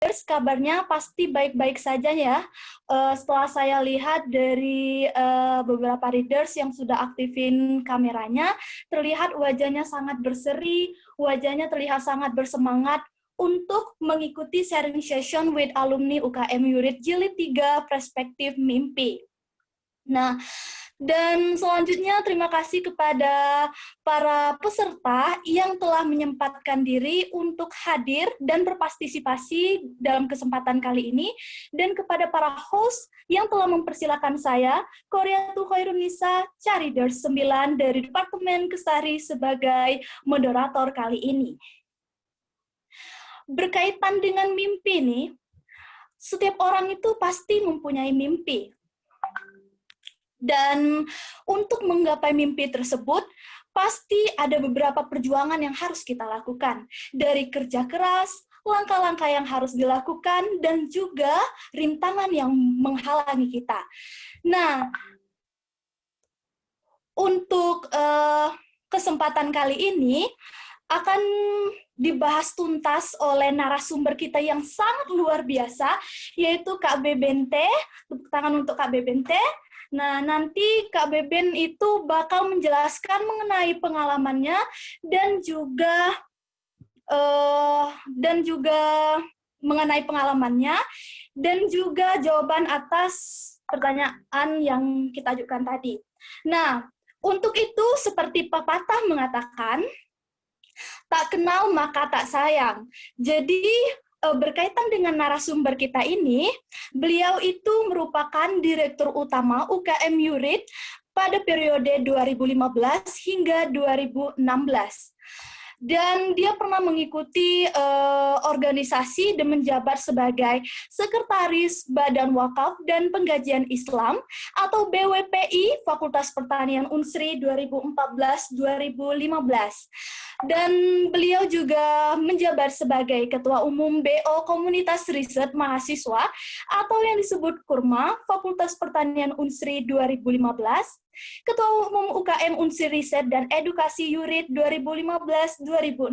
kabarnya pasti baik-baik saja ya. Setelah saya lihat dari beberapa readers yang sudah aktifin kameranya, terlihat wajahnya sangat berseri, wajahnya terlihat sangat bersemangat untuk mengikuti sharing session with alumni UKM Yurid Jilid 3 Perspektif Mimpi. Nah, dan selanjutnya terima kasih kepada para peserta yang telah menyempatkan diri untuk hadir dan berpartisipasi dalam kesempatan kali ini, dan kepada para host yang telah mempersilahkan saya, Qoriatul Khairunisa, Chariders 9 dari Departemen Kesari sebagai moderator kali ini. Berkaitan dengan mimpi nih, setiap orang itu pasti mempunyai mimpi. Dan untuk menggapai mimpi tersebut, pasti ada beberapa perjuangan yang harus kita lakukan. Dari kerja keras, langkah-langkah yang harus dilakukan, dan juga rintangan yang menghalangi kita. Nah, untuk kesempatan kali ini, akan dibahas tuntas oleh narasumber kita yang sangat luar biasa, yaitu Kak Bebente. Tepuk tangan untuk Kak Bebente. Nah, nanti Kak Beben itu bakal menjelaskan mengenai pengalamannya dan juga mengenai pengalamannya dan juga jawaban atas pertanyaan yang kita ajukan tadi. Nah, untuk itu seperti pepatah mengatakan, tak kenal maka tak sayang. Jadi berkaitan dengan narasumber kita ini, beliau itu merupakan Direktur Utama UKM Yurid pada periode 2015 hingga 2016. Dan dia pernah mengikuti organisasi dan menjabat sebagai Sekretaris Badan Wakaf dan Pengkajian Islam atau BWPI Fakultas Pertanian Unsri 2014-2015. Dan beliau juga menjabat sebagai Ketua Umum BO Komunitas Riset Mahasiswa atau yang disebut KURMA Fakultas Pertanian Unsri 2015, Ketua Umum UKM Unsri Riset dan Edukasi Yurid 2015-2016,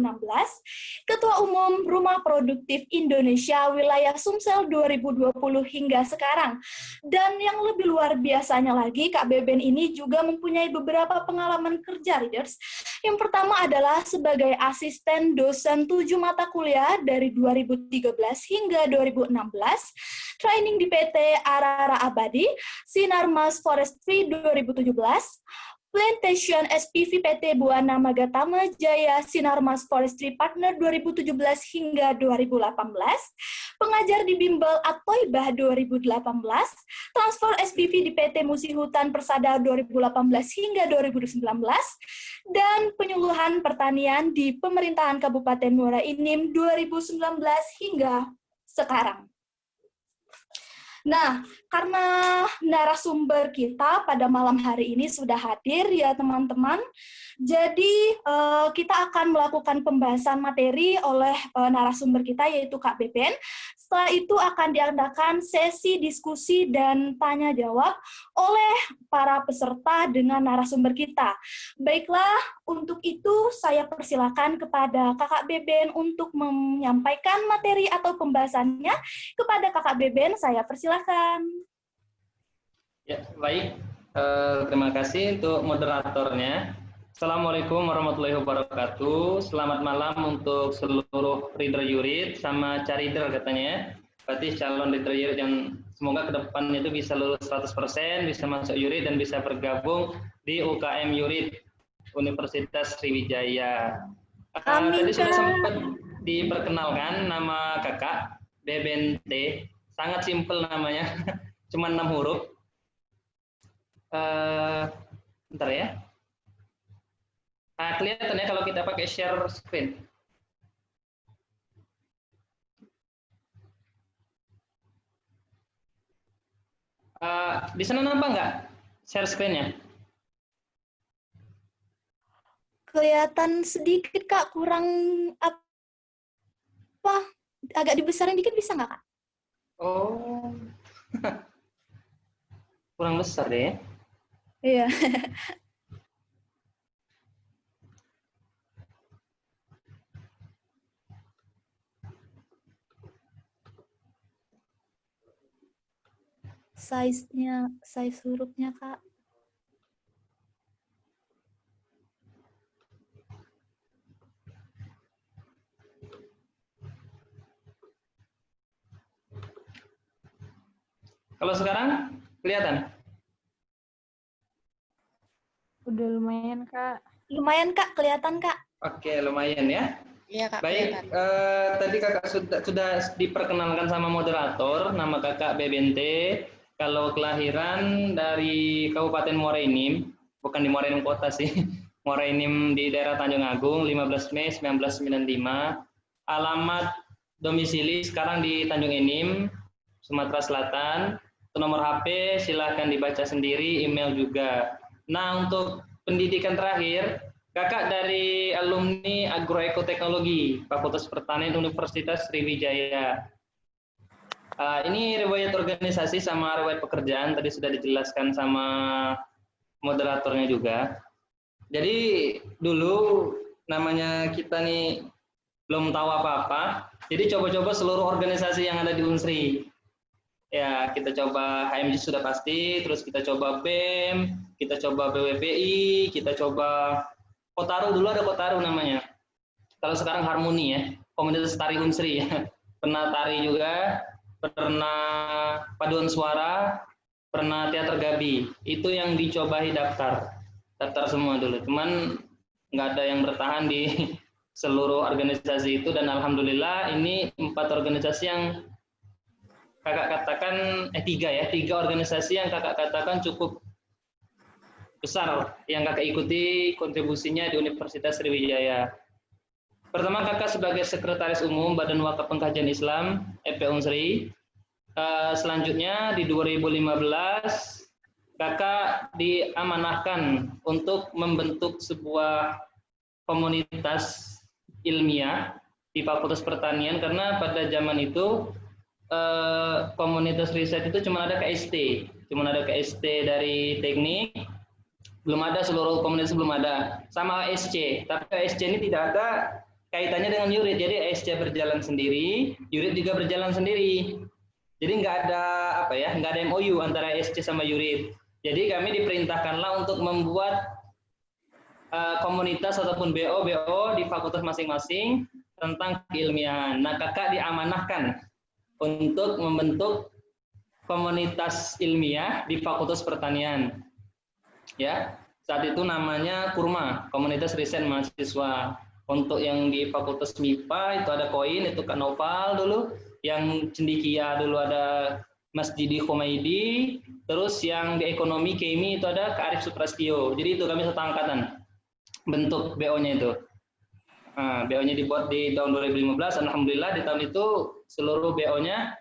Ketua Umum Rumah Produktif Indonesia Wilayah Sumsel 2020 hingga sekarang. Dan yang lebih luar biasanya lagi, Kak Beben ini juga mempunyai beberapa pengalaman kerja, readers. Yang pertama adalah sebagai asisten dosen 7 mata kuliah dari 2013 hingga 2016, training di PT Arara Abadi, Sinarmas Forestry 2017, Plantation SPV PT Buana Magatama Jaya Sinarmas Forestry Partner 2017 hingga 2018, pengajar di Bimbel At-Thoibah 2018, transfer SPV di PT Musi Hutan Persada 2018 hingga 2019, dan penyuluhan pertanian di Pemerintahan Kabupaten Muara Enim 2019 hingga sekarang. Nah, karena narasumber kita pada malam hari ini sudah hadir ya teman-teman, jadi kita akan melakukan pembahasan materi oleh narasumber kita yaitu Kak Beben. Setelah itu akan diadakan sesi diskusi dan tanya jawab oleh para peserta dengan narasumber kita. Baiklah, untuk itu saya persilakan kepada Kakak Beben untuk menyampaikan materi atau pembahasannya. Kepada Kakak Beben, saya persilakan. Ya, baik. Terima kasih untuk moderatornya. Assalamualaikum warahmatullahi wabarakatuh. Selamat malam untuk seluruh reader Yurid sama Carider katanya. Berarti calon reader Yurid yang semoga ke depan itu bisa lulus 100%, bisa masuk Yurid dan bisa bergabung di UKM Yurid Universitas Sriwijaya. Tadi sudah sempat diperkenalkan nama kakak Beben T. Sangat simpel namanya, cuma 6 huruf. Bentar ya. Kelihatan ya kalau kita pakai share screen. Di sana nampak nggak share screen-nya? Kelihatan sedikit Kak, kurang apa? Agak dibesarin dikit bisa nggak Kak? Oh, kurang besar deh. Iya. size hurufnya, Kak. Kalau sekarang kelihatan? Udah lumayan, Kak. Lumayan, Kak, kelihatan, Kak. Oke, lumayan ya. Iya, Kak. Baik, tadi kakak sudah diperkenalkan sama moderator, nama kakak Bebente. Kalau kelahiran dari Kabupaten Muara Enim, bukan di Muara Enim kota sih, Muara Enim di daerah Tanjung Agung, 15 Mei 1995. Alamat domisili sekarang di Tanjung Enim, Sumatera Selatan. Nomor HP silahkan dibaca sendiri, email juga. Nah, untuk pendidikan terakhir, kakak dari alumni Agroekoteknologi Fakultas Pertanian Universitas Sriwijaya. Ini riwayat organisasi sama riwayat pekerjaan tadi sudah dijelaskan sama moderatornya juga. Jadi dulu namanya kita nih belum tahu apa-apa, jadi coba-coba seluruh organisasi yang ada di Unsri. Ya, kita coba HMJ sudah pasti, terus kita coba BEM, kita coba BWPI, kita coba Kotaru, dulu ada Kotaru namanya. Kalau sekarang Harmoni ya, komunitas tari Unsri ya. Pernah tari juga, pernah paduan suara, pernah teater Gabi. Itu yang dicobai daftar semua dulu. Cuman nggak ada yang bertahan di seluruh organisasi itu, dan alhamdulillah ini 4 organisasi yang kakak katakan, tiga organisasi yang kakak katakan cukup besar yang kakak ikuti kontribusinya di Universitas Sriwijaya. Pertama, kakak sebagai Sekretaris Umum Badan Wakaf Pengkajian Islam EP Unsri. Selanjutnya di 2015 kakak diamanahkan untuk membentuk sebuah komunitas ilmiah di Fakultas Pertanian, karena pada zaman itu komunitas riset itu cuma ada KST dari teknik, belum ada seluruh komunitas, belum ada, sama ASC, tapi ASC ini tidak ada kaitannya dengan Yurid, jadi ASC berjalan sendiri, Yurid juga berjalan sendiri, jadi nggak ada MOU antara ASC sama Yurid. Jadi kami diperintahkanlah untuk membuat komunitas ataupun BO di fakultas masing-masing tentang keilmiahan. Nah, kakak diamanahkan untuk membentuk komunitas ilmiah di Fakultas Pertanian. Ya, saat itu namanya KURMA, Komunitas Riset Mahasiswa. Untuk yang di Fakultas MIPA itu ada KOIN, itu Kak Noval dulu. Yang cendikia dulu ada Mas Didi Khomeidi. Terus yang di Ekonomi Kemi itu ada Kak Arif Suprastio. Jadi itu kami satu angkatan bentuk BO-nya itu. Nah, BO-nya dibuat di tahun 2015, alhamdulillah di tahun itu seluruh BO-nya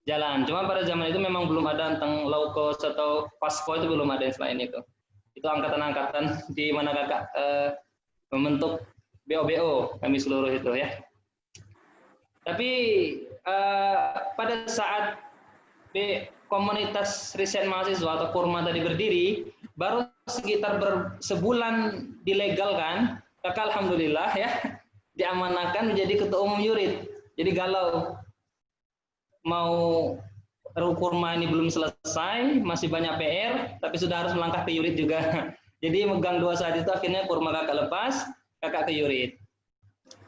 jalan. Cuma pada zaman itu memang belum ada tentang low cost atau fast cost, itu belum ada yang selain itu. Itu angkatan-angkatan di mana kakak membentuk BO kami seluruh itu ya. Tapi pada saat komunitas riset mahasiswa atau KURMA tadi berdiri, baru sekitar sebulan dilegalkan, kakak alhamdulillah ya diamanahkan menjadi ketua umum Yurid. Jadi galau, mau KURMA ini belum selesai, masih banyak PR, tapi sudah harus melangkah ke Yurid juga. Jadi megang dua saat itu, akhirnya KURMA kakak lepas, kakak ke Yurid.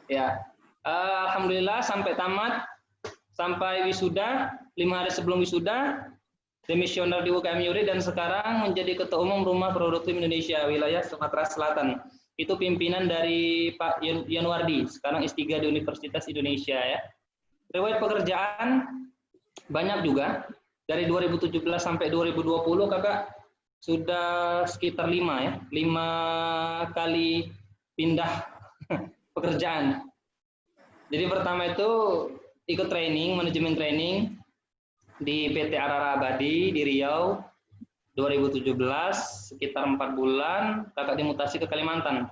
Ya, alhamdulillah sampai tamat, sampai wisuda, 5 hari sebelum wisuda, demisioner di UKM Yurid, dan sekarang menjadi ketua umum Rumah Produktif Indonesia wilayah Sumatera Selatan. Itu pimpinan dari Pak Yanuardi, sekarang S3 di Universitas Indonesia ya. Riwayat pekerjaan banyak juga, dari 2017 sampai 2020 kakak sudah sekitar 5 kali pindah pekerjaan. Jadi pertama itu ikut training, manajemen training di PT Arara Abadi di Riau 2017, sekitar 4 bulan, kakak dimutasi ke Kalimantan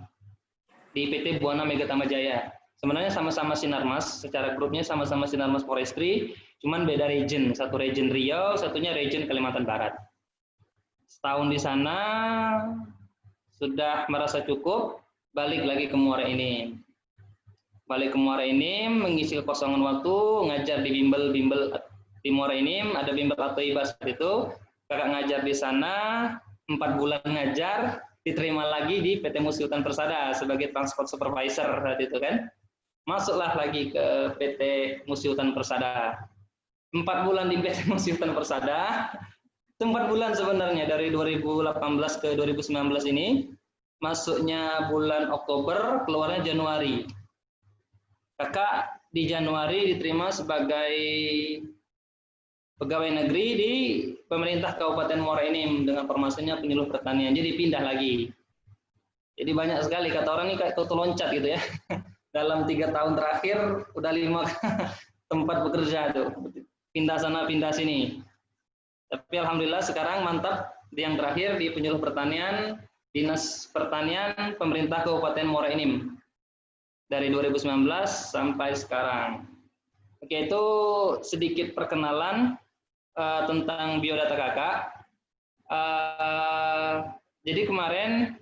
di PT Buana Mega Tamajaya. Sebenarnya sama-sama Sinarmas, secara grupnya sama-sama Sinarmas Forestry, cuman beda region, satu region Riau, satunya region Kalimantan Barat. Setahun di sana sudah merasa cukup, balik lagi ke Muara Enim. Balik ke Muara Enim, mengisi kekosongan waktu, ngajar di bimbel di Muara Enim, ada bimbel atau ibas itu. Kakak ngajar di sana, 4 bulan ngajar, diterima lagi di PT Musi Hutan Persada sebagai transport supervisor saat itu kan. Masuklah lagi ke PT Musi Hutan Persada. 4 bulan di PT Musi Hutan Persada, itu 4 bulan sebenarnya dari 2018 ke 2019 ini. Masuknya bulan Oktober, keluarnya Januari. Kakak di Januari diterima sebagai pegawai negeri di pemerintah Kabupaten Muara Enim dengan formasenya penyuluh pertanian. Jadi pindah lagi. Jadi banyak sekali, kata orang ini kayak toto loncat gitu ya. Dalam 3 tahun terakhir udah 5 tempat bekerja tuh. Pindah sana, pindah sini. Tapi alhamdulillah sekarang mantap yang terakhir di penyuluh pertanian Dinas Pertanian Pemerintah Kabupaten Muara Enim dari 2019 sampai sekarang. Oke, itu sedikit perkenalan tentang biodata kakak. Jadi kemarin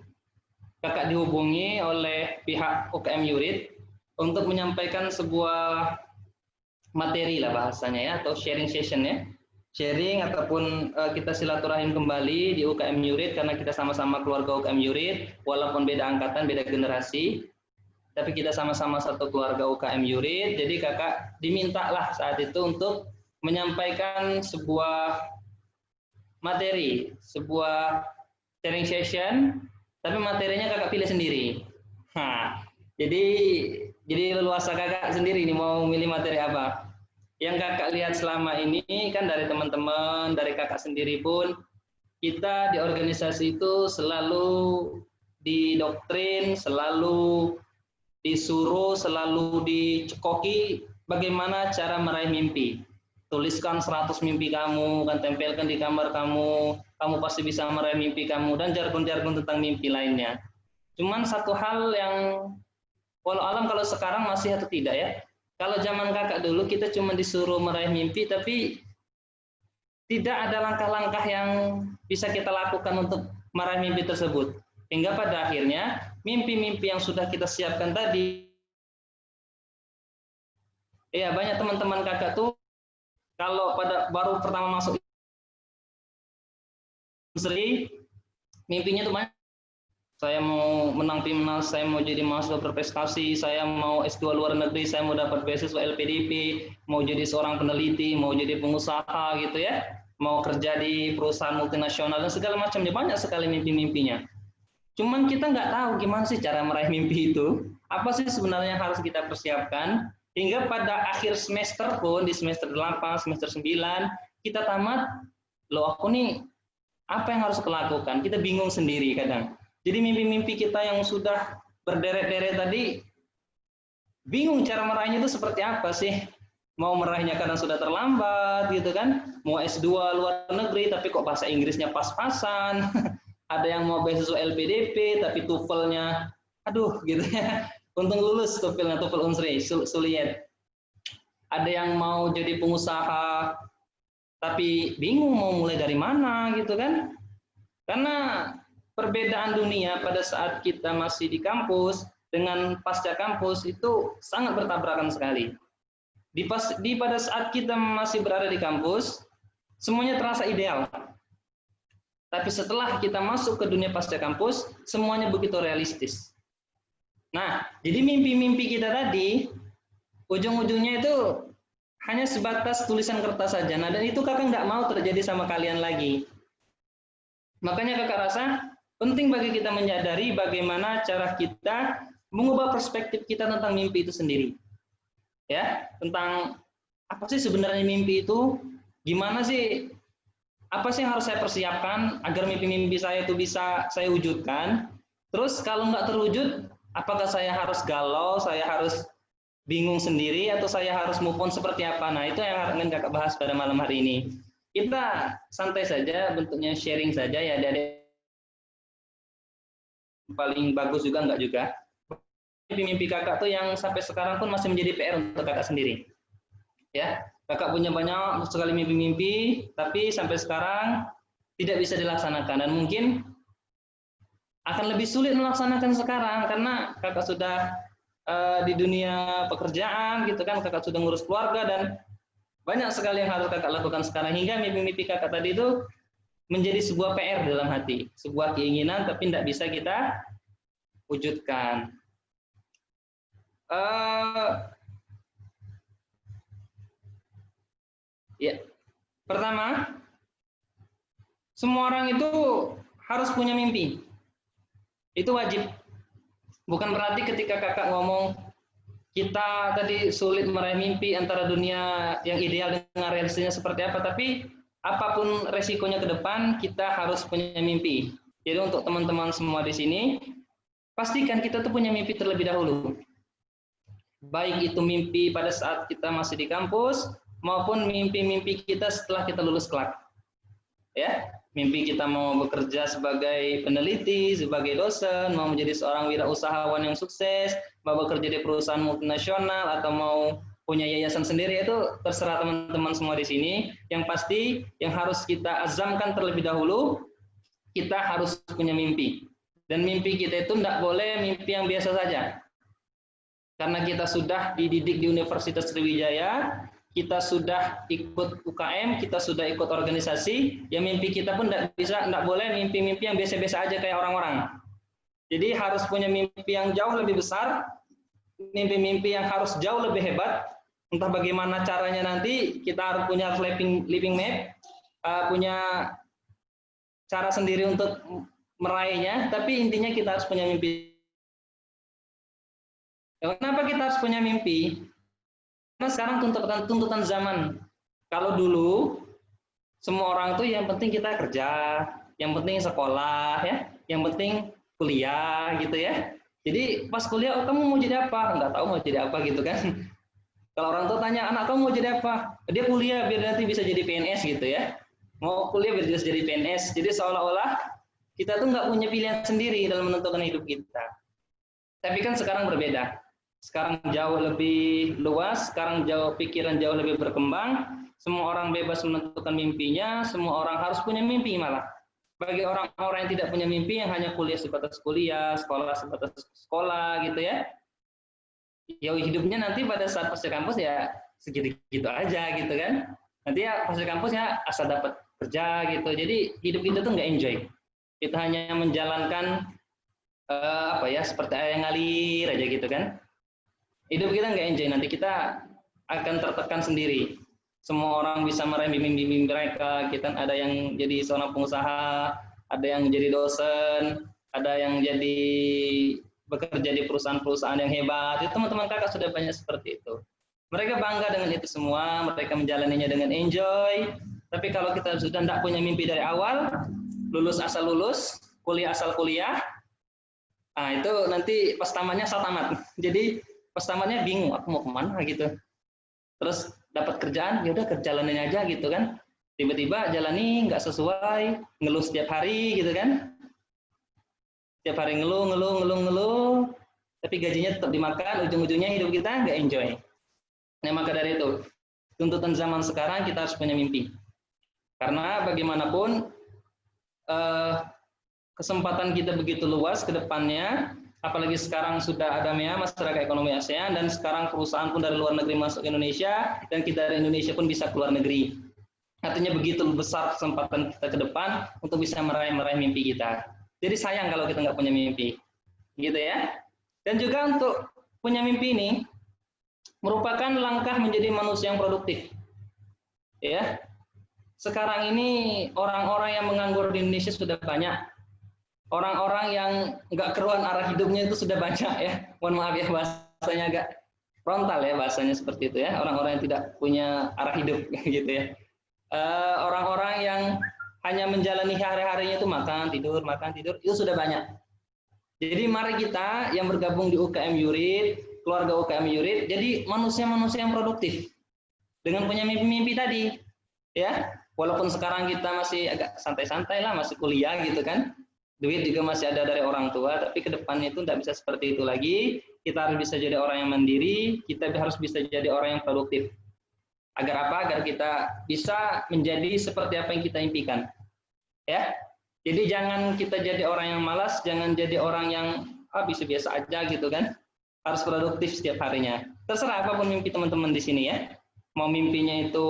kakak dihubungi oleh pihak UKM Yurid untuk menyampaikan sebuah materi lah bahasanya ya, atau sharing session ya. Sharing ataupun kita silaturahim kembali di UKM Yurid karena kita sama-sama keluarga UKM Yurid, walaupun beda angkatan, beda generasi, tapi kita sama-sama satu keluarga UKM Yurid. Jadi kakak dimintalah saat itu untuk menyampaikan sebuah materi, sebuah sharing session, tapi materinya kakak pilih sendiri. Nah, jadi leluasa kakak sendiri nih mau milih materi apa. Yang kakak lihat selama ini kan dari teman-teman, dari kakak sendiri pun, kita di organisasi itu selalu didoktrin, selalu disuruh, selalu dicekoki bagaimana cara meraih mimpi. Tuliskan 100 mimpi kamu, kan tempelkan di kamar kamu pasti bisa meraih mimpi kamu, dan jargon-jargon tentang mimpi lainnya. Cuman satu hal yang walau alam kalau sekarang masih atau tidak ya, kalau zaman kakak dulu kita cuma disuruh meraih mimpi, tapi tidak ada langkah-langkah yang bisa kita lakukan untuk meraih mimpi tersebut. Hingga pada akhirnya mimpi-mimpi yang sudah kita siapkan tadi, ya banyak teman-teman kakak tuh kalau pada baru pertama masuk industri, mimpinya tuh banyak. Saya mau menang timnas, saya mau jadi mahasiswa berprestasi, saya mau S2 luar negeri, saya mau dapat beasiswa LPDP, mau jadi seorang peneliti, mau jadi pengusaha gitu ya, mau kerja di perusahaan multinasional dan segala macamnya, banyak sekali mimpi-mimpinya. Cuman kita nggak tahu gimana sih cara meraih mimpi itu, apa sih sebenarnya yang harus kita persiapkan, hingga pada akhir semester pun, di semester 8, semester 9, kita tamat, loh aku nih, apa yang harus kita lakukan? Kita bingung sendiri kadang. Jadi mimpi-mimpi kita yang sudah berderet-deret tadi, bingung cara meraihnya itu seperti apa sih? Mau meraihnya kadang sudah terlambat gitu kan, mau S2 luar negeri tapi kok bahasa Inggrisnya pas-pasan, ada yang mau beasiswa LPDP tapi TOEFL-nya, aduh gitu ya, untung lulus TOEFL-nya, TOEFL Unsri, sulit. Ada yang mau jadi pengusaha tapi bingung mau mulai dari mana gitu kan, karena perbedaan dunia pada saat kita masih di kampus dengan pasca kampus itu sangat bertabrakan sekali. Pada saat kita masih berada di kampus, semuanya terasa ideal. Tapi setelah kita masuk ke dunia pasca kampus, semuanya begitu realistis. Nah, jadi mimpi-mimpi kita tadi, ujung-ujungnya itu hanya sebatas tulisan kertas saja. Nah, dan itu kakak nggak mau terjadi sama kalian lagi. Makanya kakak rasa penting bagi kita menyadari bagaimana cara kita mengubah perspektif kita tentang mimpi itu sendiri. Ya, tentang apa sih sebenarnya mimpi itu? Gimana sih? Apa sih yang harus saya persiapkan agar mimpi-mimpi saya itu bisa saya wujudkan? Terus kalau nggak terwujud, apakah saya harus galau, saya harus bingung sendiri, atau saya harus move on seperti apa? Nah, itu yang ingin kakak bahas pada malam hari ini. Kita santai saja, bentuknya sharing saja ya, adik-adik. Paling bagus juga enggak juga. Mimpi kakak tuh yang sampai sekarang pun masih menjadi PR untuk kakak sendiri. Ya, kakak punya banyak sekali mimpi-mimpi, tapi sampai sekarang tidak bisa dilaksanakan, dan mungkin akan lebih sulit melaksanakan sekarang karena kakak sudah di dunia pekerjaan gitu kan, kakak sudah ngurus keluarga dan Banyak sekali yang harus kakak lakukan sekarang, hingga mimpi-mimpi kakak tadi itu menjadi sebuah PR dalam hati, sebuah keinginan tapi tidak bisa kita wujudkan. Ya, pertama, semua orang itu harus punya mimpi. Itu wajib. Bukan berarti ketika kakak ngomong kita tadi sulit meraih mimpi antara dunia yang ideal dengan realistisnya seperti apa, tapi apapun resikonya ke depan, kita harus punya mimpi. Jadi untuk teman-teman semua di sini, pastikan kita tuh punya mimpi terlebih dahulu. Baik itu mimpi pada saat kita masih di kampus, maupun mimpi-mimpi kita setelah kita lulus kelak. Ya, mimpi kita mau bekerja sebagai peneliti, sebagai dosen, mau menjadi seorang wirausahawan yang sukses, mau bekerja di perusahaan multinasional, atau mau punya yayasan sendiri, itu terserah teman-teman semua di sini. Yang pasti yang harus kita azamkan terlebih dahulu, kita harus punya mimpi. Dan mimpi kita itu tidak boleh mimpi yang biasa saja. Karena kita sudah dididik di Universitas Sriwijaya, kita sudah ikut UKM, kita sudah ikut organisasi, ya mimpi kita pun tidak boleh mimpi-mimpi yang biasa-biasa aja kayak orang-orang. Jadi harus punya mimpi yang jauh lebih besar, mimpi-mimpi yang harus jauh lebih hebat. Entah bagaimana caranya nanti, kita harus punya living map, punya cara sendiri untuk meraihnya, tapi intinya kita harus punya mimpi. Kenapa kita harus punya mimpi? Karena sekarang tuntutan zaman. Kalau dulu semua orang tuh yang penting kita kerja, yang penting sekolah, ya, yang penting kuliah gitu ya. Jadi pas kuliah, oh, kamu mau jadi apa? Nggak tahu mau jadi apa gitu kan. Kalau orang tua tanya, anak kamu mau jadi apa? Dia kuliah biar nanti bisa jadi PNS gitu ya. Mau kuliah biar bisa jadi PNS. Jadi seolah-olah kita tuh nggak punya pilihan sendiri dalam menentukan hidup kita. Tapi kan sekarang berbeda. Sekarang jauh lebih luas, sekarang pikiran jauh lebih berkembang, semua orang bebas menentukan mimpinya, semua orang harus punya mimpi malah. Bagi orang-orang yang tidak punya mimpi, yang hanya kuliah sebatas kuliah, sekolah sebatas sekolah gitu ya, ya hidupnya nanti pada saat pasca kampus ya segitu-gitu aja gitu kan. Nanti ya pasca kampus ya asal dapat kerja gitu, jadi hidup kita tuh nggak enjoy. Kita hanya menjalankan seperti air yang ngalir aja gitu kan. Hidup kita nggak enjoy, nanti kita akan tertekan sendiri. Semua orang bisa meraih mimpi-mimpi mereka. Kita ada yang jadi seorang pengusaha, ada yang jadi dosen, ada yang jadi bekerja di perusahaan-perusahaan yang hebat. Itu teman-teman kakak sudah banyak seperti itu. Mereka bangga dengan itu semua, mereka menjalaninya dengan enjoy. Tapi kalau kita sudah tidak punya mimpi dari awal, lulus asal lulus, kuliah asal kuliah, nah itu nanti pas tamatnya asal tamat. Jadi pas tamatnya bingung, aku mau kemana gitu. Terus dapat kerjaan, ya udah jalanin aja gitu kan. Tiba-tiba jalani nggak sesuai, ngeluh setiap hari gitu kan. Setiap hari ngeluh, tapi gajinya tetap dimakan, ujung-ujungnya hidup kita nggak enjoy. Nah maka dari itu, tuntutan zaman sekarang kita harus punya mimpi. Karena bagaimanapun kesempatan kita begitu luas ke depannya. Apalagi sekarang sudah ada MEA, Masyarakat Ekonomi ASEAN, dan sekarang perusahaan pun dari luar negeri masuk ke Indonesia, dan kita dari Indonesia pun bisa keluar negeri. Artinya begitu besar kesempatan kita ke depan untuk bisa meraih mimpi kita. Jadi sayang kalau kita nggak punya mimpi, gitu ya. Dan juga untuk punya mimpi ini merupakan langkah menjadi manusia yang produktif. Ya, sekarang ini orang-orang yang menganggur di Indonesia sudah banyak. Orang-orang yang nggak keruan arah hidupnya itu sudah banyak ya. Mohon maaf ya bahasanya agak frontal ya bahasanya seperti itu ya. Orang-orang yang tidak punya arah hidup gitu ya. Orang-orang yang hanya menjalani hari-harinya itu makan tidur itu sudah banyak. Jadi mari kita yang bergabung di UKM Yurid, keluarga UKM Yurid, jadi manusia-manusia yang produktif dengan punya mimpi-mimpi tadi ya. Walaupun sekarang kita masih agak santai-santai lah, masih kuliah gitu kan. Duit juga masih ada dari orang tua, tapi ke depannya itu tidak bisa seperti itu lagi. Kita harus bisa jadi orang yang mandiri, kita harus bisa jadi orang yang produktif. Agar apa? Agar kita bisa menjadi seperti apa yang kita impikan. Ya. Jadi jangan kita jadi orang yang malas, jangan jadi orang yang biasa aja gitu kan. Harus produktif setiap harinya. Terserah apapun mimpi teman-teman di sini ya. mau mimpinya itu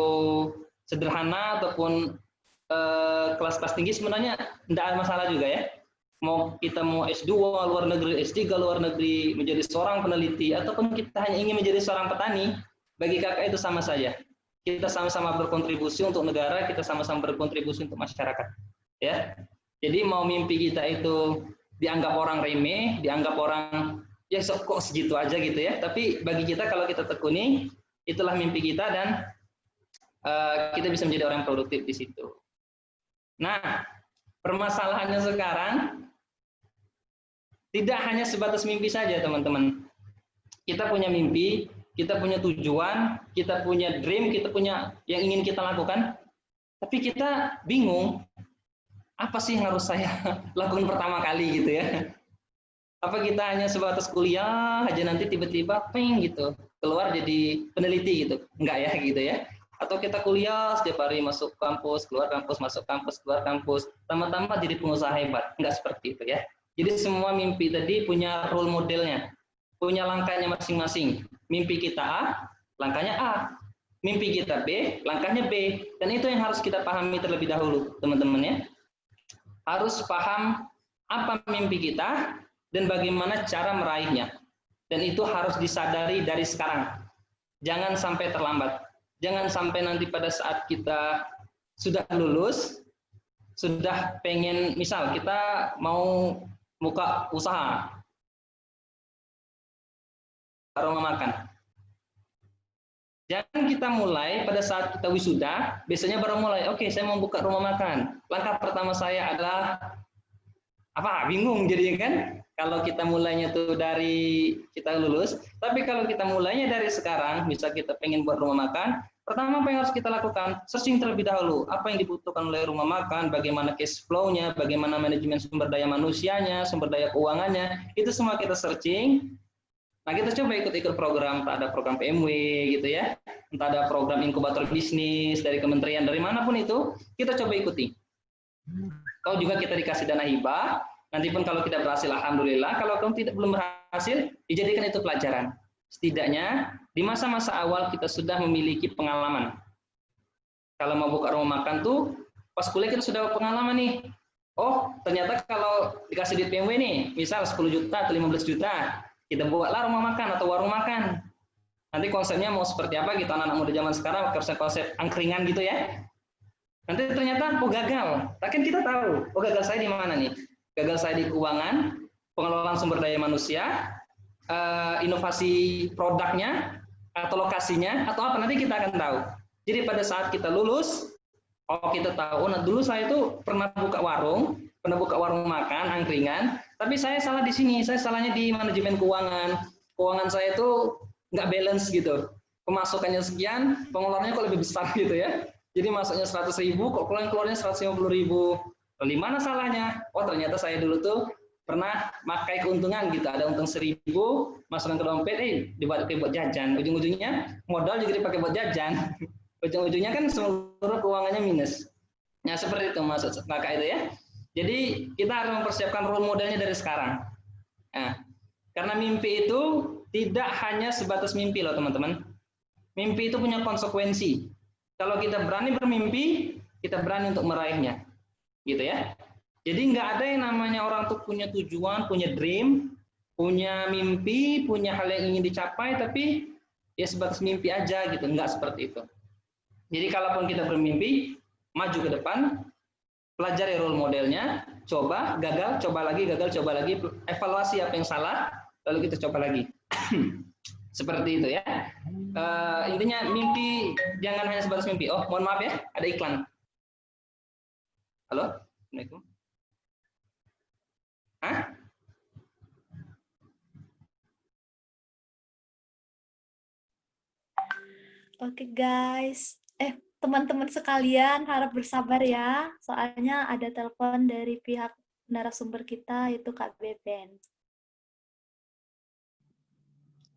sederhana ataupun kelas-kelas tinggi sebenarnya tidak ada masalah juga ya. Mau kita mau S2 luar negeri, S3 luar negeri, menjadi seorang peneliti, ataupun kita hanya ingin menjadi seorang petani, bagi kakak itu sama saja. Kita sama-sama berkontribusi untuk negara, kita sama-sama berkontribusi untuk masyarakat. Ya, jadi mau mimpi kita itu dianggap orang remeh, dianggap orang ya kok segitu aja gitu ya. Tapi bagi kita kalau kita tekuni, itulah mimpi kita dan kita bisa menjadi orang produktif di situ. Nah, permasalahannya sekarang tidak hanya sebatas mimpi saja, teman-teman. Kita punya mimpi, kita punya tujuan, kita punya dream, kita punya yang ingin kita lakukan, tapi kita bingung, apa sih yang harus saya lakukan pertama kali gitu ya. Apa kita hanya sebatas kuliah aja nanti tiba-tiba peng gitu, keluar jadi peneliti gitu. Enggak ya gitu ya. Atau kita kuliah setiap hari masuk kampus, keluar kampus, masuk kampus, keluar kampus, tambah-tambah jadi pengusaha hebat. Enggak seperti itu ya. Jadi semua mimpi tadi punya role modelnya, punya langkahnya masing-masing. Mimpi kita A, langkahnya A. Mimpi kita B, langkahnya B. Dan itu yang harus kita pahami terlebih dahulu, teman-teman ya. Harus paham apa mimpi kita dan bagaimana cara meraihnya. Dan itu harus disadari dari sekarang. Jangan sampai terlambat. Jangan sampai nanti pada saat kita sudah lulus, sudah pengen, misal kita mau buka usaha rumah makan. Jangan kita mulai pada saat kita wisuda, biasanya baru mulai, oke, saya mau buka rumah makan. Langkah pertama saya adalah apa? Bingung jadinya kan? Kalau kita mulainya tuh dari kita lulus, tapi kalau kita mulainya dari sekarang, misal kita pengen buat rumah makan, pertama apa yang harus kita lakukan? Searching terlebih dahulu, apa yang dibutuhkan oleh rumah makan, bagaimana cash flow-nya, bagaimana manajemen sumber daya manusianya, sumber daya keuangannya, itu semua kita searching. Nah, kita coba ikut-ikut program, entah ada program PMW gitu ya, entah ada program inkubator bisnis dari kementerian, dari manapun itu, kita coba ikuti. Kalau juga kita dikasih dana hibah, nanti pun kalau kita berhasil, alhamdulillah. Kalau kamu belum berhasil, dijadikan itu pelajaran. Setidaknya di masa-masa awal kita sudah memiliki pengalaman. Kalau mau buka rumah makan tuh, pas kuliah kita sudah pengalaman nih. Oh, ternyata kalau dikasih duit PMW nih, misal 10 juta atau 15 juta, kita buatlah rumah makan atau warung makan. Nanti konsepnya mau seperti apa gitu, anak-anak muda zaman sekarang konsep angkringan gitu ya. Nanti ternyata gagal. Tapi kita tahu, gagal saya di mana nih? Gagal saya di keuangan, pengelolaan sumber daya manusia, inovasi produknya, atau lokasinya, atau apa, nanti kita akan tahu. Jadi pada saat kita lulus, kita tahu, nah dulu saya itu pernah buka warung makan, angkringan, tapi saya salah di sini, saya salahnya di manajemen keuangan. Keuangan saya itu nggak balance gitu. Pemasukannya sekian, pengeluarannya kok lebih besar gitu ya. Jadi masuknya 100.000, kok keluarnya 150.000. Di mana salahnya? Oh, ternyata saya dulu tuh pernah makai keuntungan gitu, ada untung 1.000, masukkan ke dompet, dipakai buat jajan. Ujung-ujungnya modal juga dipakai buat jajan. Ujung-ujungnya kan seluruh keuangannya minus. Nah, seperti itu maksud kakak itu ya. Jadi kita harus mempersiapkan role modelnya dari sekarang. Nah, karena mimpi itu tidak hanya sebatas mimpi loh teman-teman. Mimpi itu punya konsekuensi. Kalau kita berani bermimpi, kita berani untuk meraihnya. Gitu ya. Jadi nggak ada yang namanya orang tuh punya tujuan, punya dream, punya mimpi, punya hal yang ingin dicapai, tapi ya sebatas mimpi aja gitu, nggak seperti itu. Jadi kalaupun kita bermimpi, maju ke depan, pelajari role modelnya, coba, gagal, coba lagi, gagal, coba lagi, evaluasi apa yang salah, lalu kita coba lagi. Seperti itu ya. Intinya mimpi jangan hanya sebatas mimpi. Oh, mohon maaf ya, ada iklan. Halo, Assalamualaikum. Hah? Oke guys, teman-teman sekalian harap bersabar ya, soalnya ada telepon dari pihak narasumber kita, itu Kak Beben.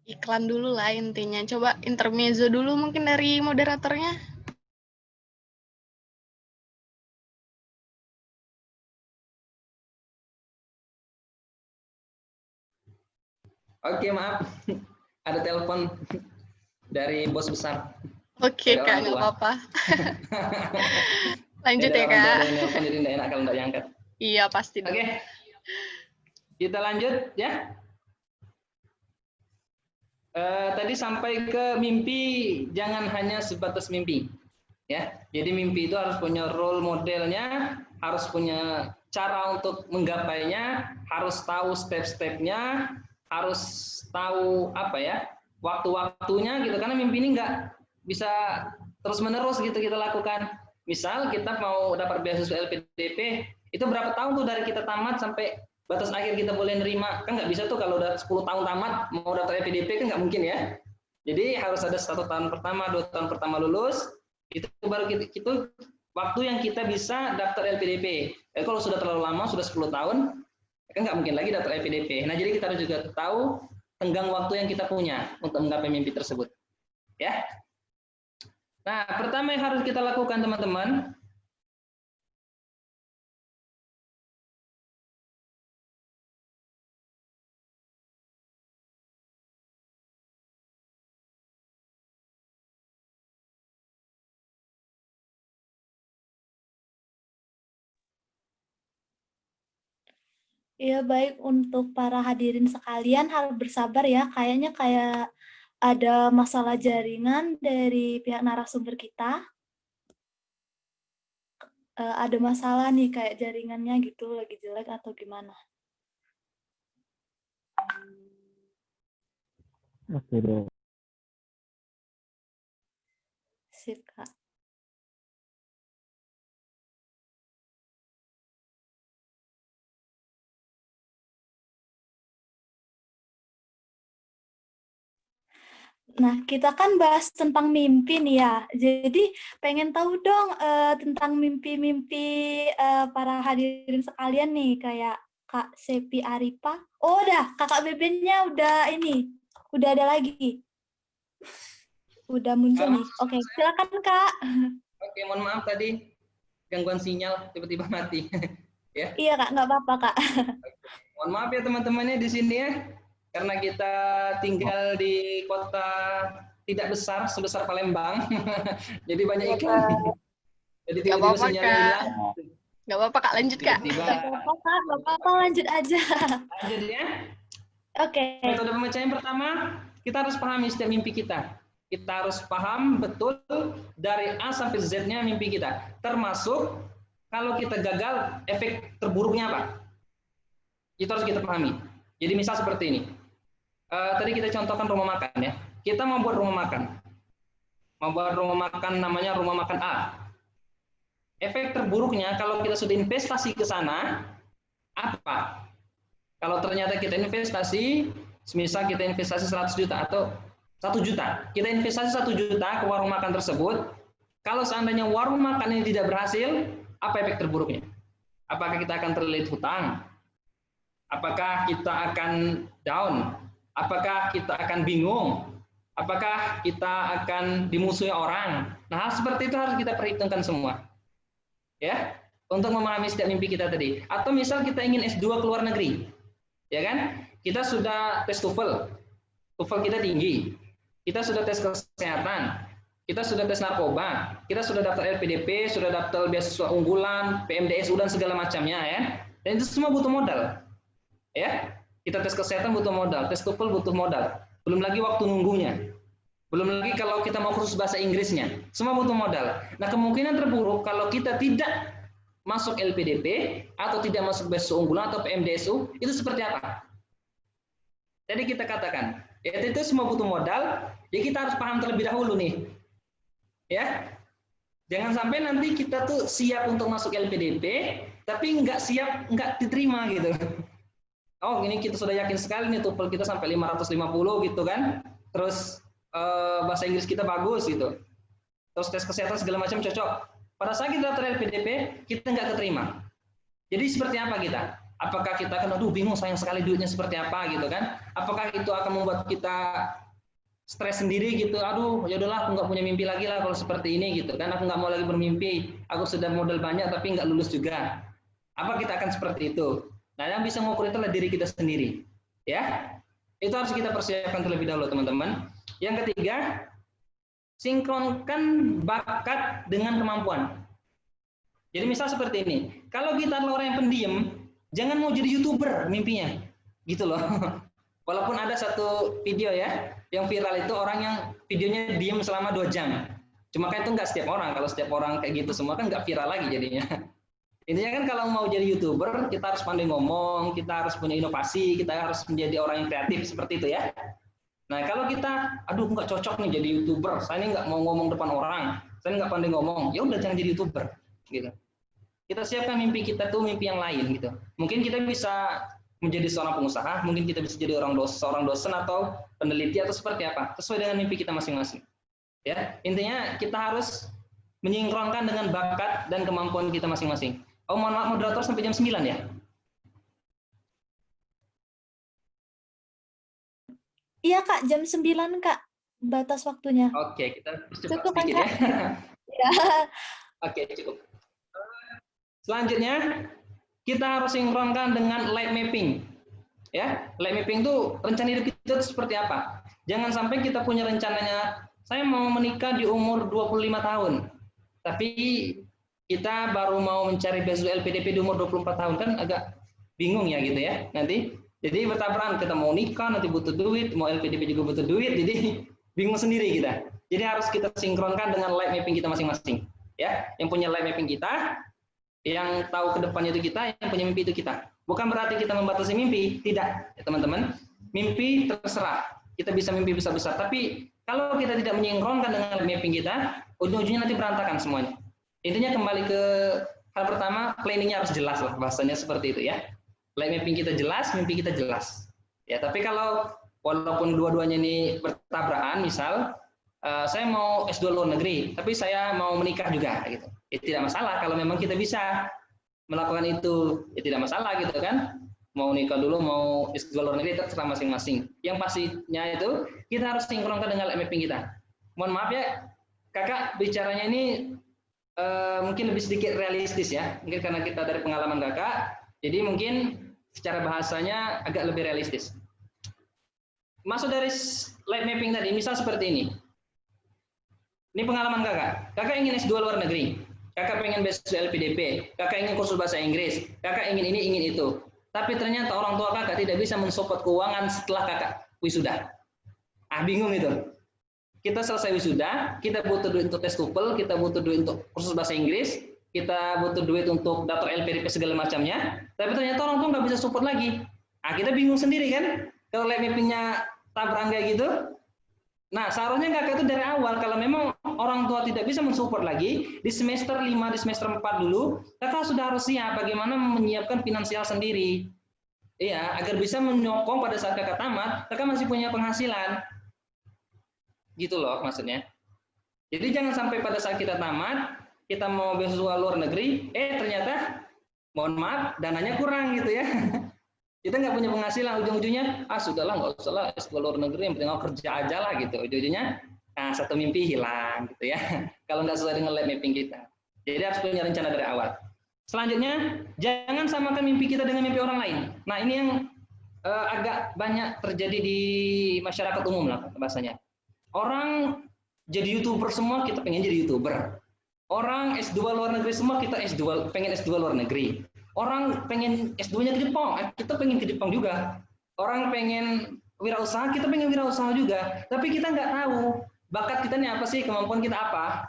Iklan dulu lah intinya. Coba intermezzo dulu mungkin dari moderatornya. Oke, maaf. Ada telepon dari bos besar. Oke, Dari Kak, orang nggak tua. apa-apa. Lanjut Ada ya, orang Kak. baru yang nelpon, jadi nggak enak kalau nggak diangkat. Iya, pasti Oke, dong. kita lanjut ya. Tadi sampai ke mimpi, jangan hanya sebatas mimpi. Ya, jadi mimpi itu harus punya role modelnya, harus punya cara untuk menggapainya, harus tahu step-stepnya, harus tahu apa ya, waktu-waktunya gitu. Karena mimpi ini nggak bisa terus-menerus gitu kita lakukan. Misal kita mau dapat beasiswa LPDP, itu berapa tahun tuh dari kita tamat sampai batas akhir kita boleh nerima? Kan nggak bisa tuh kalau udah 10 tahun tamat mau daftar LPDP kan nggak mungkin ya. Jadi harus ada 1 tahun pertama, 2 tahun pertama lulus, itu baru itu waktu yang kita bisa daftar LPDP. Kalau sudah terlalu lama, sudah 10 tahun, kan nggak mungkin lagi daftar LPDP. Nah, jadi kita harus juga tahu tenggang waktu yang kita punya untuk menggapai mimpi tersebut. Ya. Nah, pertama yang harus kita lakukan teman-teman, Ya, baik untuk para hadirin sekalian harus bersabar ya. Kayaknya kayak ada masalah jaringan dari pihak narasumber kita. Ada masalah nih kayak jaringannya gitu lagi jelek atau gimana. Oke deh. Sip, Kak. Nah, kita kan bahas tentang mimpi nih ya. Jadi pengen tahu dong tentang mimpi-mimpi para hadirin sekalian nih, kayak Kak Sepi Aripa. Oh, udah, Kakak Bebennya udah ini, udah ada lagi. Udah muncul nih. Oke, silakan Kak. oke, mohon maaf tadi gangguan sinyal tiba-tiba mati. Ya, Iya Kak, nggak apa-apa Kak. mohon maaf ya teman-temannya di sini ya, karena kita tinggal di kota tidak besar sebesar Palembang, jadi banyak iklan. Jadi Nggak tiba-tiba apa-apa, sinyalnya Kak. hilang, Nggak apa-apa, Kak. Lanjut, Kak. tiba-tiba Nggak apa-apa Kak, nggak apa-apa, lanjut aja. lanjut ya. Oke. Metode pembacaan pertama, kita harus pahami setiap mimpi kita. Kita harus paham betul dari A sampai Z-nya mimpi kita. Termasuk kalau kita gagal, efek terburuknya apa? Itu harus kita pahami. Jadi misal seperti ini. Tadi kita contohkan rumah makan ya. Kita mau buat rumah makan. Mau buat rumah makan namanya rumah makan A. Efek terburuknya kalau kita sudah investasi ke sana, apa? Kalau ternyata kita investasi, misal kita investasi 100 juta atau 1 juta, kita investasi 1 juta ke warung makan tersebut, kalau seandainya warung makan ini tidak berhasil, apa efek terburuknya? Apakah kita akan terlilit hutang? Apakah kita akan down? Apakah kita akan bingung? Apakah kita akan dimusuhi orang? Nah, hal seperti itu harus kita perhitungkan semua. Ya, untuk memahami setiap mimpi kita tadi. Atau misal kita ingin S2 ke luar negeri. Ya kan? Kita sudah tes TOEFL. TOEFL kita tinggi. Kita sudah tes kesehatan. Kita sudah tes narkoba. Kita sudah daftar LPDP, sudah daftar beasiswa unggulan, PMDSU dan segala macamnya ya. Dan itu semua butuh modal. Ya. Kita tes kesehatan butuh modal, tes TOEFL butuh modal. Belum lagi waktu nunggunya. Belum lagi kalau kita mau kursus bahasa Inggrisnya. Semua butuh modal. Nah, kemungkinan terburuk kalau kita tidak masuk LPDP atau tidak masuk beasiswa unggulan atau PMDSU, itu seperti apa? Jadi kita katakan, itu semua butuh modal, jadi kita harus paham terlebih dahulu nih. Ya. Jangan sampai nanti kita tuh siap untuk masuk LPDP, tapi nggak siap, nggak diterima gitu. Oh, ini kita sudah yakin sekali nih TOEFL kita sampai 550 gitu kan. Terus bahasa Inggris kita bagus gitu. Terus tes kesehatan segala macam cocok. Pada saat kita daftar LPDP, kita nggak keterima. Jadi seperti apa kita? Apakah kita akan, aduh bingung sayang sekali duitnya seperti apa gitu kan? Apakah itu akan membuat kita stres sendiri gitu? Aduh, ya udahlah aku nggak punya mimpi lagi lah kalau seperti ini gitu kan? Aku nggak mau lagi bermimpi. Aku sudah modal banyak tapi nggak lulus juga. Apa kita akan seperti itu? Nah, yang bisa mengukur itu adalah diri kita sendiri. Ya, itu harus kita persiapkan terlebih dahulu teman-teman. Yang ketiga, sinkronkan bakat dengan kemampuan. Jadi misal seperti ini, kalau kita adalah orang yang pendiam, jangan mau jadi YouTuber mimpinya, gitu loh. Walaupun ada satu video ya, yang viral itu orang yang videonya diam selama 2 jam. Cuma kan itu nggak setiap orang, kalau setiap orang kayak gitu semua kan nggak viral lagi jadinya. Intinya kan kalau mau jadi YouTuber, kita harus pandai ngomong, kita harus punya inovasi, kita harus menjadi orang yang kreatif, seperti itu ya. Nah kalau kita, aduh nggak cocok nih jadi YouTuber, saya ini nggak mau ngomong depan orang, saya nggak pandai ngomong, ya udah jangan jadi YouTuber, gitu. Kita siapkan mimpi kita tuh mimpi yang lain gitu. Mungkin kita bisa menjadi seorang pengusaha, mungkin kita bisa jadi seorang dosen atau peneliti atau seperti apa, sesuai dengan mimpi kita masing-masing. Ya, intinya kita harus menyinkronkan dengan bakat dan kemampuan kita masing-masing. Oh, mohon maaf moderator sampai jam 9 ya? Iya Kak, jam 9 Kak, batas waktunya. Oke, kita percepat Cukup kan, sedikit Kak? ya. Ya. Oke, cukup. Selanjutnya, kita harus sinkronkan dengan life mapping. Ya, life mapping itu rencana hidup kita itu seperti apa? Jangan sampai kita punya rencananya, saya mau menikah di umur 25 tahun. Tapi kita baru mau mencari beasiswa LPDP di umur 24 tahun, kan agak bingung ya gitu ya. Nanti jadi bertabrakan, kita mau nikah nanti butuh duit, mau LPDP juga butuh duit, jadi bingung sendiri kita. Jadi harus kita sinkronkan dengan life mapping kita masing-masing. Ya, yang punya life mapping kita, yang tahu ke depannya itu kita, yang punya mimpi itu kita. Bukan berarti kita membatasi mimpi, tidak, ya, teman-teman. Mimpi terserah, kita bisa mimpi besar-besar. Tapi kalau kita tidak menyinkronkan dengan mapping kita, ujung-ujungnya nanti berantakan semuanya. Intinya kembali ke hal pertama, planningnya harus jelas lah, bahasanya seperti itu ya. Life mapping kita jelas, mimpi kita jelas. Ya, tapi kalau walaupun dua-duanya ini bertabrakan, misal saya mau S2 luar negeri, tapi saya mau menikah juga, gitu. Ya, tidak masalah kalau memang kita bisa melakukan itu, ya tidak masalah gitu kan. Mau nikah dulu, mau S2 luar negeri, terserah masing-masing. Yang pastinya itu kita harus sinkronkan dengan mapping kita. Mohon maaf ya, kakak bicaranya ini mungkin lebih sedikit realistis ya, mungkin karena kita dari pengalaman kakak, jadi mungkin secara bahasanya agak lebih realistis. Masuk dari life mapping tadi, misal seperti ini. Ini pengalaman kakak. Kakak ingin S2 luar negeri. Kakak pengen beasiswa LPDP. Kakak ingin kursus bahasa Inggris. Kakak ingin ini, ingin itu. Tapi ternyata orang tua kakak tidak bisa mensupport keuangan setelah kakak wisuda. Bingung itu. Kita selesai wisuda, kita butuh duit untuk tes TOEFL, kita butuh duit untuk kursus bahasa Inggris, kita butuh duit untuk daftar LPDP segala macamnya. Tapi ternyata orang tua nggak bisa support lagi. Kita bingung sendiri kan? Kalau life mapping-nya tabrak kayak gitu. Nah, seharusnya kakak itu dari awal, kalau memang orang tua tidak bisa mensupport lagi, di semester 5, di semester 4 dulu, kakak sudah harus siap bagaimana menyiapkan finansial sendiri. Iya, agar bisa menyokong pada saat kakak tamat, kakak masih punya penghasilan. Gitu loh maksudnya. Jadi jangan sampai pada saat kita tamat, kita mau beasiswa luar negeri, ternyata, mohon maaf, dananya kurang gitu ya. Kita nggak punya penghasilan, ujung-ujungnya sudahlah nggak usah lah S2 luar negeri, yang penting aku kerja aja lah gitu. Ujung-ujungnya satu mimpi hilang gitu ya, kalau nggak sesuai dengan life mapping kita. Jadi harus punya rencana dari awal. Selanjutnya, jangan samakan mimpi kita dengan mimpi orang lain. Nah ini yang agak banyak terjadi di masyarakat umum lah bahasanya. Orang jadi YouTuber semua, kita pengen jadi YouTuber. Orang S2 luar negeri semua, kita pengen S2 luar negeri. Orang pengen S2-nya ke Jepang, kita pengen ke Jepang juga. Orang pengen wirausaha, kita pengen wirausaha juga. Tapi kita nggak tahu bakat kita ini apa sih, kemampuan kita apa.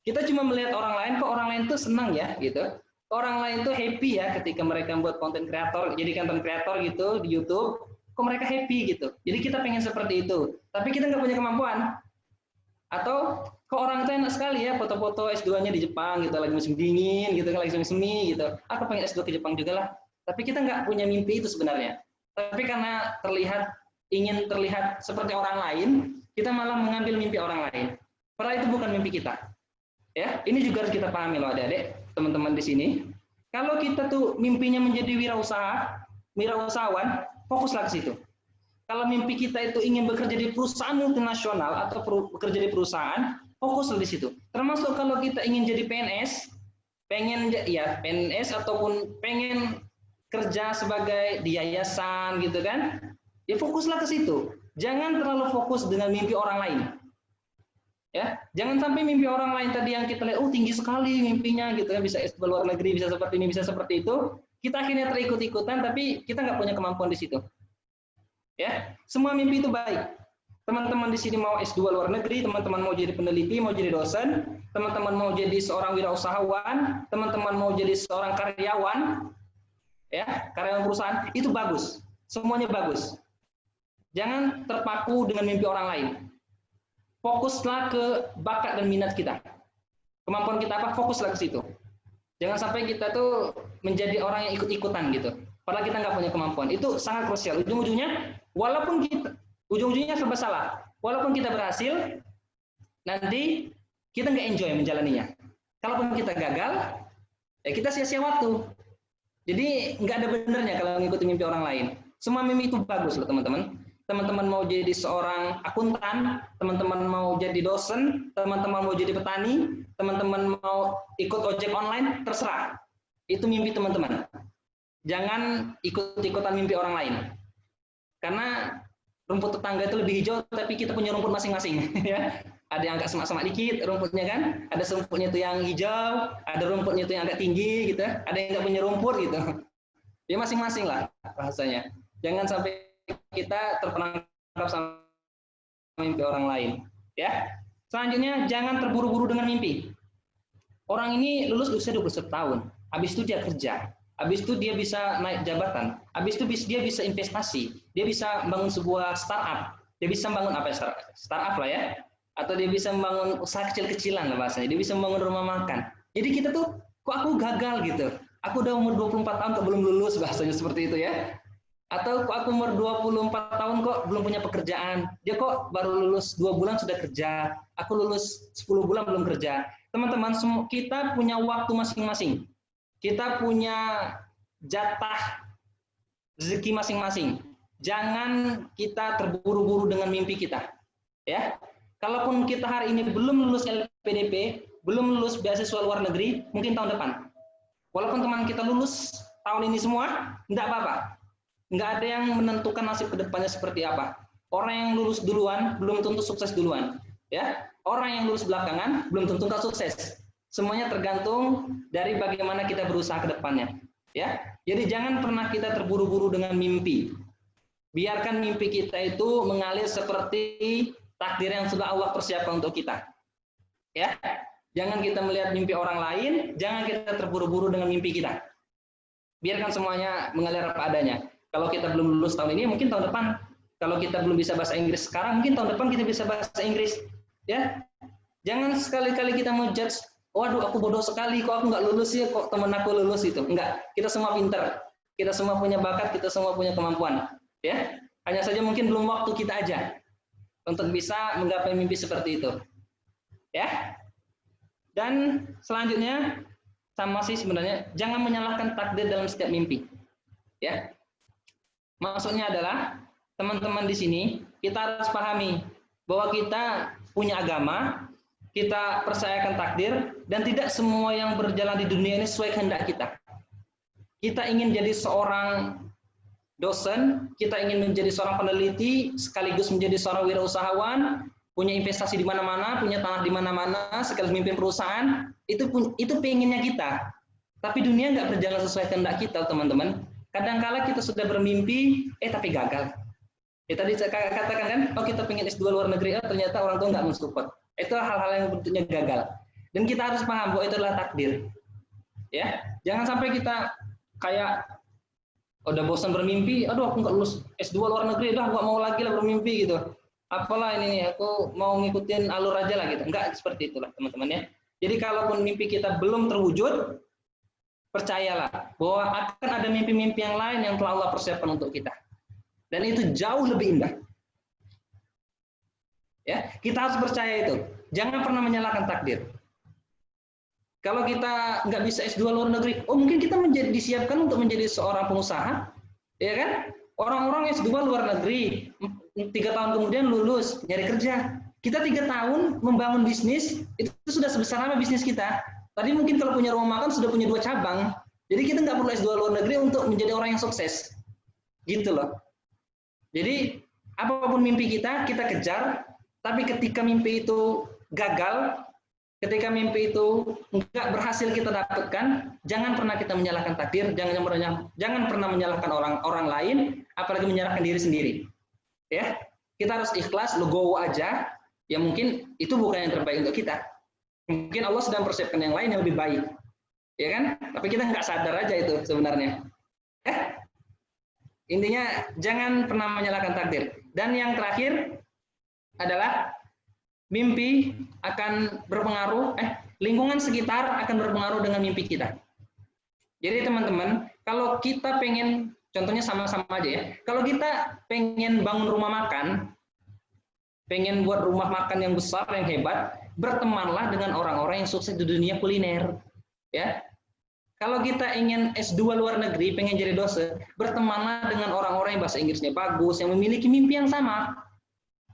Kita cuma melihat orang lain, kok orang lain tuh senang ya gitu. Orang lain tuh happy ya ketika mereka buat konten kreator, jadi konten kreator gitu di YouTube, kok mereka happy gitu. Jadi kita pengen seperti itu. Tapi kita nggak punya kemampuan. Atau kok orang itu enak sekali ya foto-foto S2-nya di Jepang gitu, lagi musim dingin gitu, lagi musim semi gitu. Aku pengen S2 ke Jepang juga lah. Tapi kita nggak punya mimpi itu sebenarnya. Tapi karena ingin terlihat seperti orang lain, kita malah mengambil mimpi orang lain. Padahal itu bukan mimpi kita. Ya, ini juga harus kita pahami loh adik-adik, teman-teman di sini. Kalau kita tuh mimpinya menjadi wirausahawan, fokuslah ke situ. Kalau mimpi kita itu ingin bekerja di perusahaan multinasional atau bekerja di perusahaan, fokuslah di situ. Termasuk kalau kita ingin jadi PNS, PNS ataupun pengen kerja sebagai di yayasan gitu kan, ya fokuslah ke situ. Jangan terlalu fokus dengan mimpi orang lain. Ya, jangan sampai mimpi orang lain tadi yang kita lihat, oh tinggi sekali mimpinya gitu ya, bisa S2 luar negeri, bisa seperti ini, bisa seperti itu. Kita akhirnya terikut-ikutan, tapi kita nggak punya kemampuan di situ. Ya, semua mimpi itu baik. Teman-teman di sini mau S2 luar negeri, teman-teman mau jadi peneliti, mau jadi dosen, teman-teman mau jadi seorang wirausahawan, teman-teman mau jadi seorang karyawan, ya, karyawan perusahaan, itu bagus. Semuanya bagus. Jangan terpaku dengan mimpi orang lain. Fokuslah ke bakat dan minat kita. Kemampuan kita apa? Fokuslah ke situ. Jangan sampai kita tuh menjadi orang yang ikut-ikutan gitu. Padahal kita nggak punya kemampuan. Itu sangat krusial. Ujung-ujungnya, walaupun kita, ujung-ujungnya serba salah. Walaupun kita berhasil, nanti kita nggak enjoy menjalaninya. Kalaupun kita gagal, ya kita sia-sia waktu. Jadi nggak ada benernya kalau ngikutin mimpi orang lain. Semua mimpi itu bagus loh teman-teman. Teman-teman mau jadi seorang akuntan, teman-teman mau jadi dosen, teman-teman mau jadi petani, teman-teman mau ikut ojek online, terserah. Itu mimpi teman-teman. Jangan ikut-ikutan mimpi orang lain. Karena rumput tetangga itu lebih hijau, tapi kita punya rumput masing-masing. Ya. Ada yang agak semak-semak dikit rumputnya kan, ada rumputnya itu yang hijau, ada rumputnya itu yang agak tinggi gitu, ada yang nggak punya rumput gitu. Ya masing-masing lah bahasanya. Jangan sampai kita terperangkap sama mimpi orang lain, ya. Selanjutnya, jangan terburu-buru dengan mimpi. Orang ini lulus usia 21 tahun, habis itu dia kerja, habis itu dia bisa naik jabatan, habis itu dia bisa investasi, dia bisa membangun sebuah startup, dia bisa membangun apa ya, startup lah ya, atau dia bisa membangun usaha kecil-kecilan lah bahasanya, dia bisa membangun rumah makan. Jadi kita tuh, kok aku gagal gitu, aku udah umur 24 tahun kok belum lulus, bahasanya seperti itu ya. Atau kok aku umur 24 tahun kok belum punya pekerjaan, dia kok baru lulus 2 bulan sudah kerja, aku lulus 10 bulan belum kerja. Teman-teman, kita punya waktu masing-masing, kita punya jatah rezeki masing-masing. Jangan kita terburu-buru dengan mimpi kita, ya. Kalaupun kita hari ini belum lulus LPDP, belum lulus beasiswa luar negeri, mungkin tahun depan. Walaupun teman kita lulus tahun ini semua, enggak apa-apa. Nggak ada yang menentukan nasib kedepannya seperti apa. Orang yang lulus duluan belum tentu sukses duluan, ya. Orang yang lulus belakangan belum tentu nggak sukses. Semuanya tergantung dari bagaimana kita berusaha ke depannya, ya. Jadi jangan pernah kita terburu-buru dengan mimpi. Biarkan mimpi kita itu mengalir seperti takdir yang sudah Allah persiapkan untuk kita, ya. Jangan kita melihat mimpi orang lain, jangan kita terburu-buru dengan mimpi kita. Biarkan semuanya mengalir apa adanya. Kalau kita belum lulus tahun ini, mungkin tahun depan. Kalau kita belum bisa bahasa Inggris sekarang, mungkin tahun depan kita bisa bahasa Inggris. Ya, jangan sekali-kali kita mau judge, waduh aku bodoh sekali, kok aku nggak lulus ya, kok teman aku lulus itu. Enggak, kita semua pinter, kita semua punya bakat, kita semua punya kemampuan. Ya, hanya saja mungkin belum waktu kita aja untuk bisa menggapai mimpi seperti itu. Ya, dan selanjutnya sama sih sebenarnya, jangan menyalahkan takdir dalam setiap mimpi. Ya. Maksudnya adalah teman-teman di sini kita harus pahami bahwa kita punya agama, kita percayakan takdir, dan tidak semua yang berjalan di dunia ini sesuai kehendak kita. Kita ingin jadi seorang dosen, kita ingin menjadi seorang peneliti, sekaligus menjadi seorang wirausahawan, punya investasi di mana-mana, punya tanah di mana-mana, sekaligus memimpin perusahaan, itu pengennya kita. Tapi dunia nggak berjalan sesuai kehendak kita, teman-teman. Kadang-kala kita sudah bermimpi, tapi gagal. Ya tadi saya katakan kan, oh kita pengen S2 luar negeri, ternyata orang tua nggak mensupport. Itu hal-hal yang bentuknya gagal. Dan kita harus paham bahwa itu adalah takdir. Ya, jangan sampai kita kayak udah bosan bermimpi, aduh aku nggak lulus S2 luar negeri, udah nggak mau lagi lah bermimpi gitu. Apalah ini nih, aku mau ngikutin alur aja lah gitu. Enggak seperti itulah teman-teman ya. Jadi kalaupun mimpi kita belum terwujud, percayalah bahwa akan ada mimpi-mimpi yang lain yang telah Allah persiapkan untuk kita. Dan itu jauh lebih indah. Ya, kita harus percaya itu. Jangan pernah menyalahkan takdir. Kalau kita nggak bisa S2 luar negeri, oh mungkin kita disiapkan untuk menjadi seorang pengusaha, ya kan? Orang-orang S2 luar negeri, 3 tahun kemudian lulus, nyari kerja. Kita 3 tahun membangun bisnis, itu sudah sebesar apa bisnis kita? Tadi mungkin kalau punya rumah makan sudah punya 2 cabang. Jadi kita nggak perlu S2 luar negeri untuk menjadi orang yang sukses. Gitu loh. Jadi apapun mimpi kita kejar. Tapi ketika mimpi itu gagal, ketika mimpi itu nggak berhasil kita dapatkan, jangan pernah kita menyalahkan takdir, jangan pernah menyalahkan orang lain, apalagi menyalahkan diri sendiri. Ya, kita harus ikhlas, legowo aja. Ya mungkin itu bukan yang terbaik untuk kita. Mungkin Allah sedang persiapkan yang lain yang lebih baik, ya kan? Tapi kita nggak sadar aja itu sebenarnya. Intinya jangan pernah menyalahkan takdir. Dan yang terakhir adalah mimpi akan berpengaruh, lingkungan sekitar akan berpengaruh dengan mimpi kita. Jadi teman-teman, kalau kita pengen, contohnya sama-sama aja ya, kalau kita pengen bangun rumah makan, pengen buat rumah makan yang besar, yang hebat, bertemanlah dengan orang-orang yang sukses di dunia kuliner. Ya, kalau kita ingin S2 luar negeri, pengen jadi dosen, bertemanlah dengan orang-orang yang bahasa Inggrisnya bagus, yang memiliki mimpi yang sama.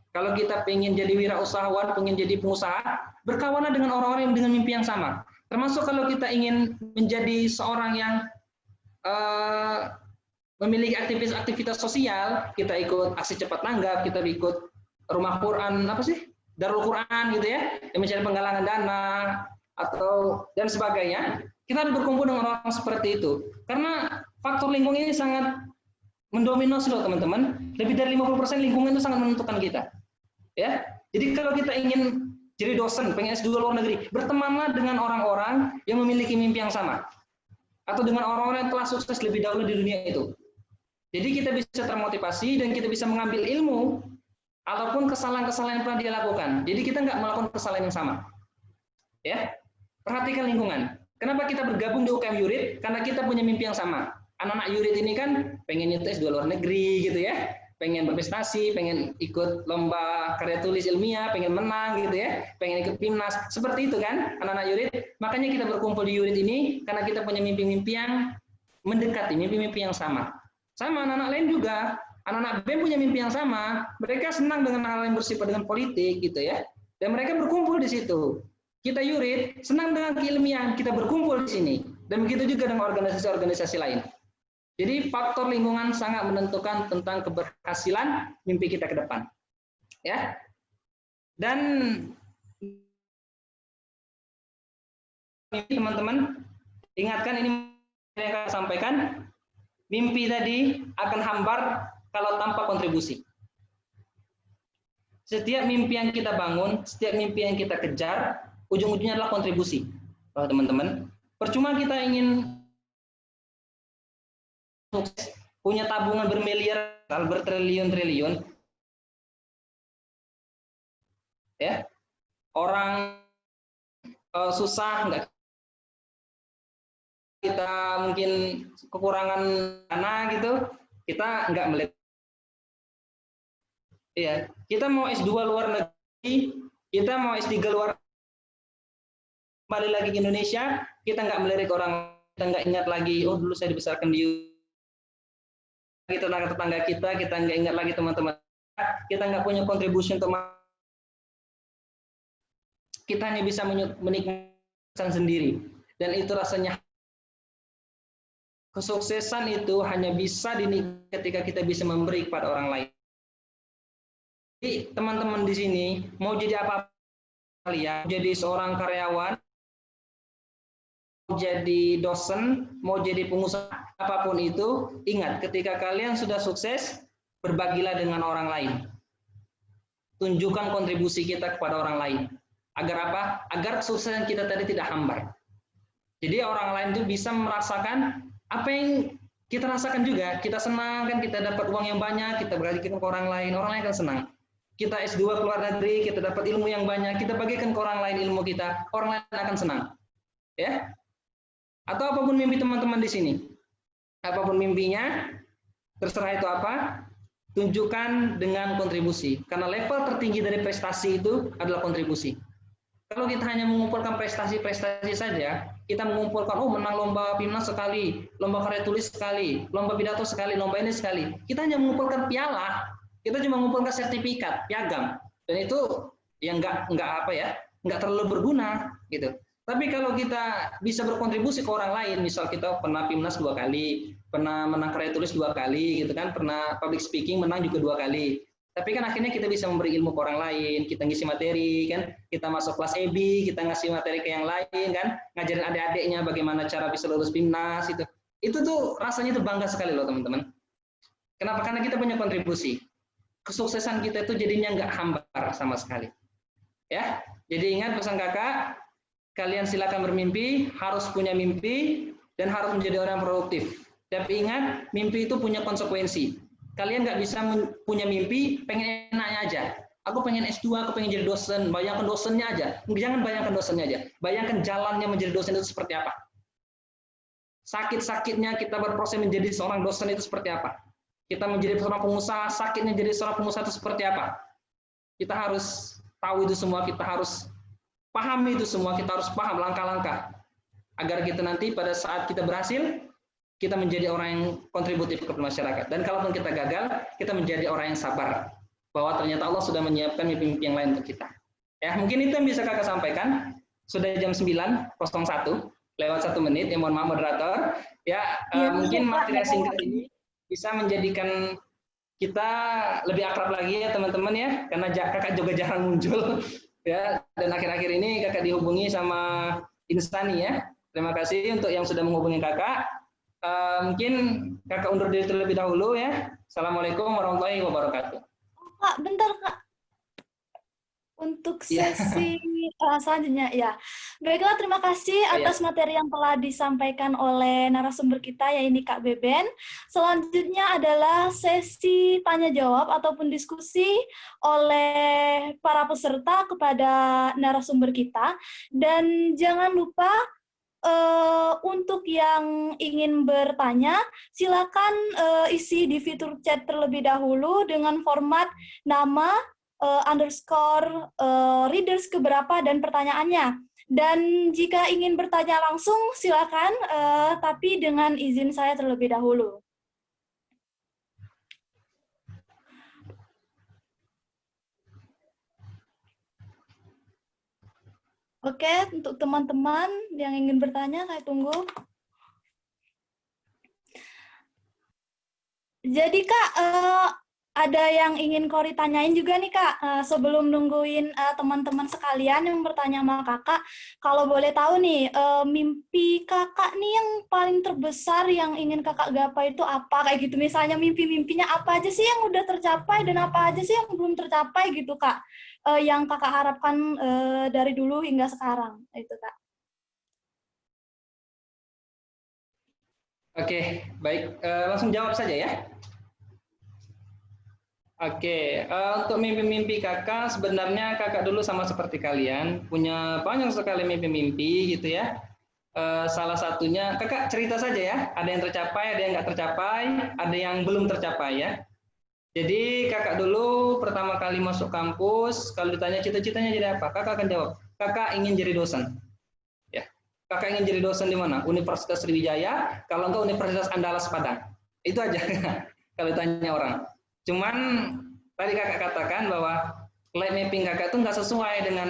Kalau kita pengen jadi wirausahawan, pengen jadi pengusaha, berkawanlah dengan orang-orang yang dengan mimpi yang sama. Termasuk kalau kita ingin menjadi seorang yang memiliki aktivitas sosial, kita ikut aksi cepat tanggap, kita ikut rumah Quran, Darul Quran gitu ya, yang mencari penggalangan dana atau dan sebagainya. Kita harus berkumpul dengan orang seperti itu. Karena faktor lingkungan ini sangat mendominasi loh teman-teman. Lebih dari 50% lingkungan itu sangat menentukan kita. Ya. Jadi kalau kita ingin jadi dosen, pengen S2 luar negeri, bertemanlah dengan orang-orang yang memiliki mimpi yang sama. Atau dengan orang-orang yang telah sukses lebih dahulu di dunia itu. Jadi kita bisa termotivasi dan kita bisa mengambil ilmu ataupun kesalahan-kesalahan yang pernah dia lakukan. Jadi kita nggak melakukan kesalahan yang sama. Ya. Perhatikan lingkungan. Kenapa kita bergabung di UKM Yurid? Karena kita punya mimpi yang sama. Anak-anak Yurid ini kan pengen nyetes S2 luar negeri gitu ya, pengen berprestasi, pengen ikut lomba karya tulis ilmiah, pengen menang gitu ya, pengen ikut timnas, seperti itu kan anak-anak Yurid. Makanya kita berkumpul di Yurid ini karena kita punya mimpi-mimpi yang mendekati, mimpi-mimpi yang sama. Sama anak-anak lain juga, anak-anak BEM punya mimpi yang sama. Mereka senang dengan hal yang bersifat dengan politik gitu ya, dan mereka berkumpul di situ. Kita Yurid senang dengan keilmian, kita berkumpul di sini. Dan begitu juga dengan organisasi-organisasi lain. Jadi faktor lingkungan sangat menentukan tentang keberhasilan mimpi kita ke depan. Ya. Dan mimpi teman-teman, ingatkan ini yang saya sampaikan, mimpi tadi akan hambar kalau tanpa kontribusi. Setiap mimpi yang kita bangun, setiap mimpi yang kita kejar, ujung-ujungnya adalah kontribusi. Teman-teman, percuma kita ingin sukses, punya tabungan bermiliar, bertriliun-triliun, ya, orang susah, nggak, kita mungkin kekurangan dana gitu, kita nggak melihat. Iya, kita mau S2 luar negeri, kita mau S3 luar, kembali lagi ke Indonesia, kita nggak melirik orang, kita nggak ingat lagi, oh dulu saya dibesarkan di tetangga kita nggak ingat lagi teman-teman, kita nggak punya kontribusi untuk, kita hanya bisa menikmati sendiri, dan itu rasanya kesuksesan itu hanya bisa dinikmati ketika kita bisa memberi kepada orang lain. Jadi teman-teman di sini mau jadi apa kalian, jadi seorang karyawan, jadi dosen, mau jadi pengusaha, apapun itu, ingat ketika kalian sudah sukses, berbagilah dengan orang lain. Tunjukkan kontribusi kita kepada orang lain. Agar apa? Agar kesuksesan kita tadi tidak hambar. Jadi orang lain itu bisa merasakan apa yang kita rasakan juga. Kita senang kan, kita dapat uang yang banyak, kita bagikan ke orang lain akan senang. Kita S2 ke luar negeri, kita dapat ilmu yang banyak, kita bagikan ke orang lain ilmu kita, orang lain akan senang. Ya? Atau apapun mimpi teman-teman di sini. Apapun mimpinya, terserah itu apa, tunjukkan dengan kontribusi. Karena level tertinggi dari prestasi itu adalah kontribusi. Kalau kita hanya mengumpulkan prestasi-prestasi saja, kita mengumpulkan, oh menang lomba PIMNAS sekali, lomba karya tulis sekali, lomba pidato sekali, lomba ini sekali. Kita hanya mengumpulkan piala, kita cuma mengumpulkan sertifikat, piagam. Dan itu yang nggak terlalu berguna gitu. Tapi kalau kita bisa berkontribusi ke orang lain, misal kita pernah PIMNAS 2 kali, pernah menang karya tulis 2 kali, gitu kan, pernah public speaking menang juga 2 kali. Tapi kan akhirnya kita bisa memberi ilmu ke orang lain, kita ngisi materi, kan? Kita masuk kelas EB, kita ngasih materi ke yang lain, kan? Ngajarin adik-adiknya bagaimana cara bisa lulus PIMNAS, itu. Itu tuh rasanya tuh bangga sekali loh teman-teman. Kenapa? Karena kita punya kontribusi. Kesuksesan kita itu jadinya nggak hambar sama sekali. Ya, jadi ingat pesan kakak, kalian silakan bermimpi, harus punya mimpi, dan harus menjadi orang produktif. Tapi ingat, mimpi itu punya konsekuensi. Kalian nggak bisa punya mimpi, pengen enaknya aja. Aku pengen S2, aku pengen jadi dosen, bayangkan dosennya aja. Jangan bayangkan dosennya aja, bayangkan jalannya menjadi dosen itu seperti apa. Sakit-sakitnya kita berproses menjadi seorang dosen itu seperti apa. Kita menjadi seorang pengusaha, sakitnya jadi seorang pengusaha itu seperti apa. Kita harus tahu itu semua, kita harus pahami itu semua, kita harus paham langkah-langkah. Agar kita nanti pada saat kita berhasil, kita menjadi orang yang kontributif ke masyarakat. Dan kalaupun kita gagal, kita menjadi orang yang sabar. Bahwa ternyata Allah sudah menyiapkan mimpi-mimpi yang lain untuk kita. Ya, mungkin itu yang bisa kakak sampaikan. Sudah jam 9.01, lewat 1 menit. Ya, mohon maaf moderator. Ya, mungkin materi singkat ini bisa menjadikan kita lebih akrab lagi ya teman-teman ya. Karena kakak juga jarang muncul. Ya, dan akhir-akhir ini kakak dihubungi sama Instani ya. Terima kasih untuk yang sudah menghubungi kakak. Mungkin kakak undur diri terlebih dahulu ya. Assalamualaikum warahmatullahi wabarakatuh. Kak, bentar Kak. Untuk sesi selanjutnya ya. Baiklah, terima kasih atas materi yang telah disampaikan oleh narasumber kita, yaitu Kak Beben. Selanjutnya adalah sesi tanya jawab ataupun diskusi oleh para peserta kepada narasumber kita. Dan jangan lupa untuk yang ingin bertanya, silakan isi di fitur chat terlebih dahulu dengan format nama, underscore, readers keberapa, dan pertanyaannya. Dan jika ingin bertanya langsung, silakan, tapi dengan izin saya terlebih dahulu. Oke, untuk teman-teman yang ingin bertanya, saya tunggu. Jadi Kak, ada yang ingin Kori tanyain juga nih Kak, sebelum nungguin teman-teman sekalian yang bertanya sama Kakak, kalau boleh tahu nih, mimpi Kakak nih yang paling terbesar yang ingin Kakak gapai itu apa? Kayak gitu, misalnya mimpi-mimpinya apa aja sih yang udah tercapai dan apa aja sih yang belum tercapai gitu Kak, yang Kakak harapkan dari dulu hingga sekarang, itu Kak. Oke, baik. Langsung jawab saja ya. Oke, untuk mimpi-mimpi kakak, sebenarnya kakak dulu sama seperti kalian, punya banyak sekali mimpi-mimpi gitu ya. Salah satunya, kakak cerita saja ya, ada yang tercapai, ada yang nggak tercapai, ada yang belum tercapai ya. Jadi kakak dulu pertama kali masuk kampus, kalau ditanya cita-citanya jadi apa, kakak akan jawab, kakak ingin jadi dosen. Ya, kakak ingin jadi dosen di mana? Universitas Sriwijaya, kalau enggak Universitas Andalas Padang. Itu aja kalau ditanya orang. Cuman tadi kakak katakan bahwa life mapping kakak itu nggak sesuai dengan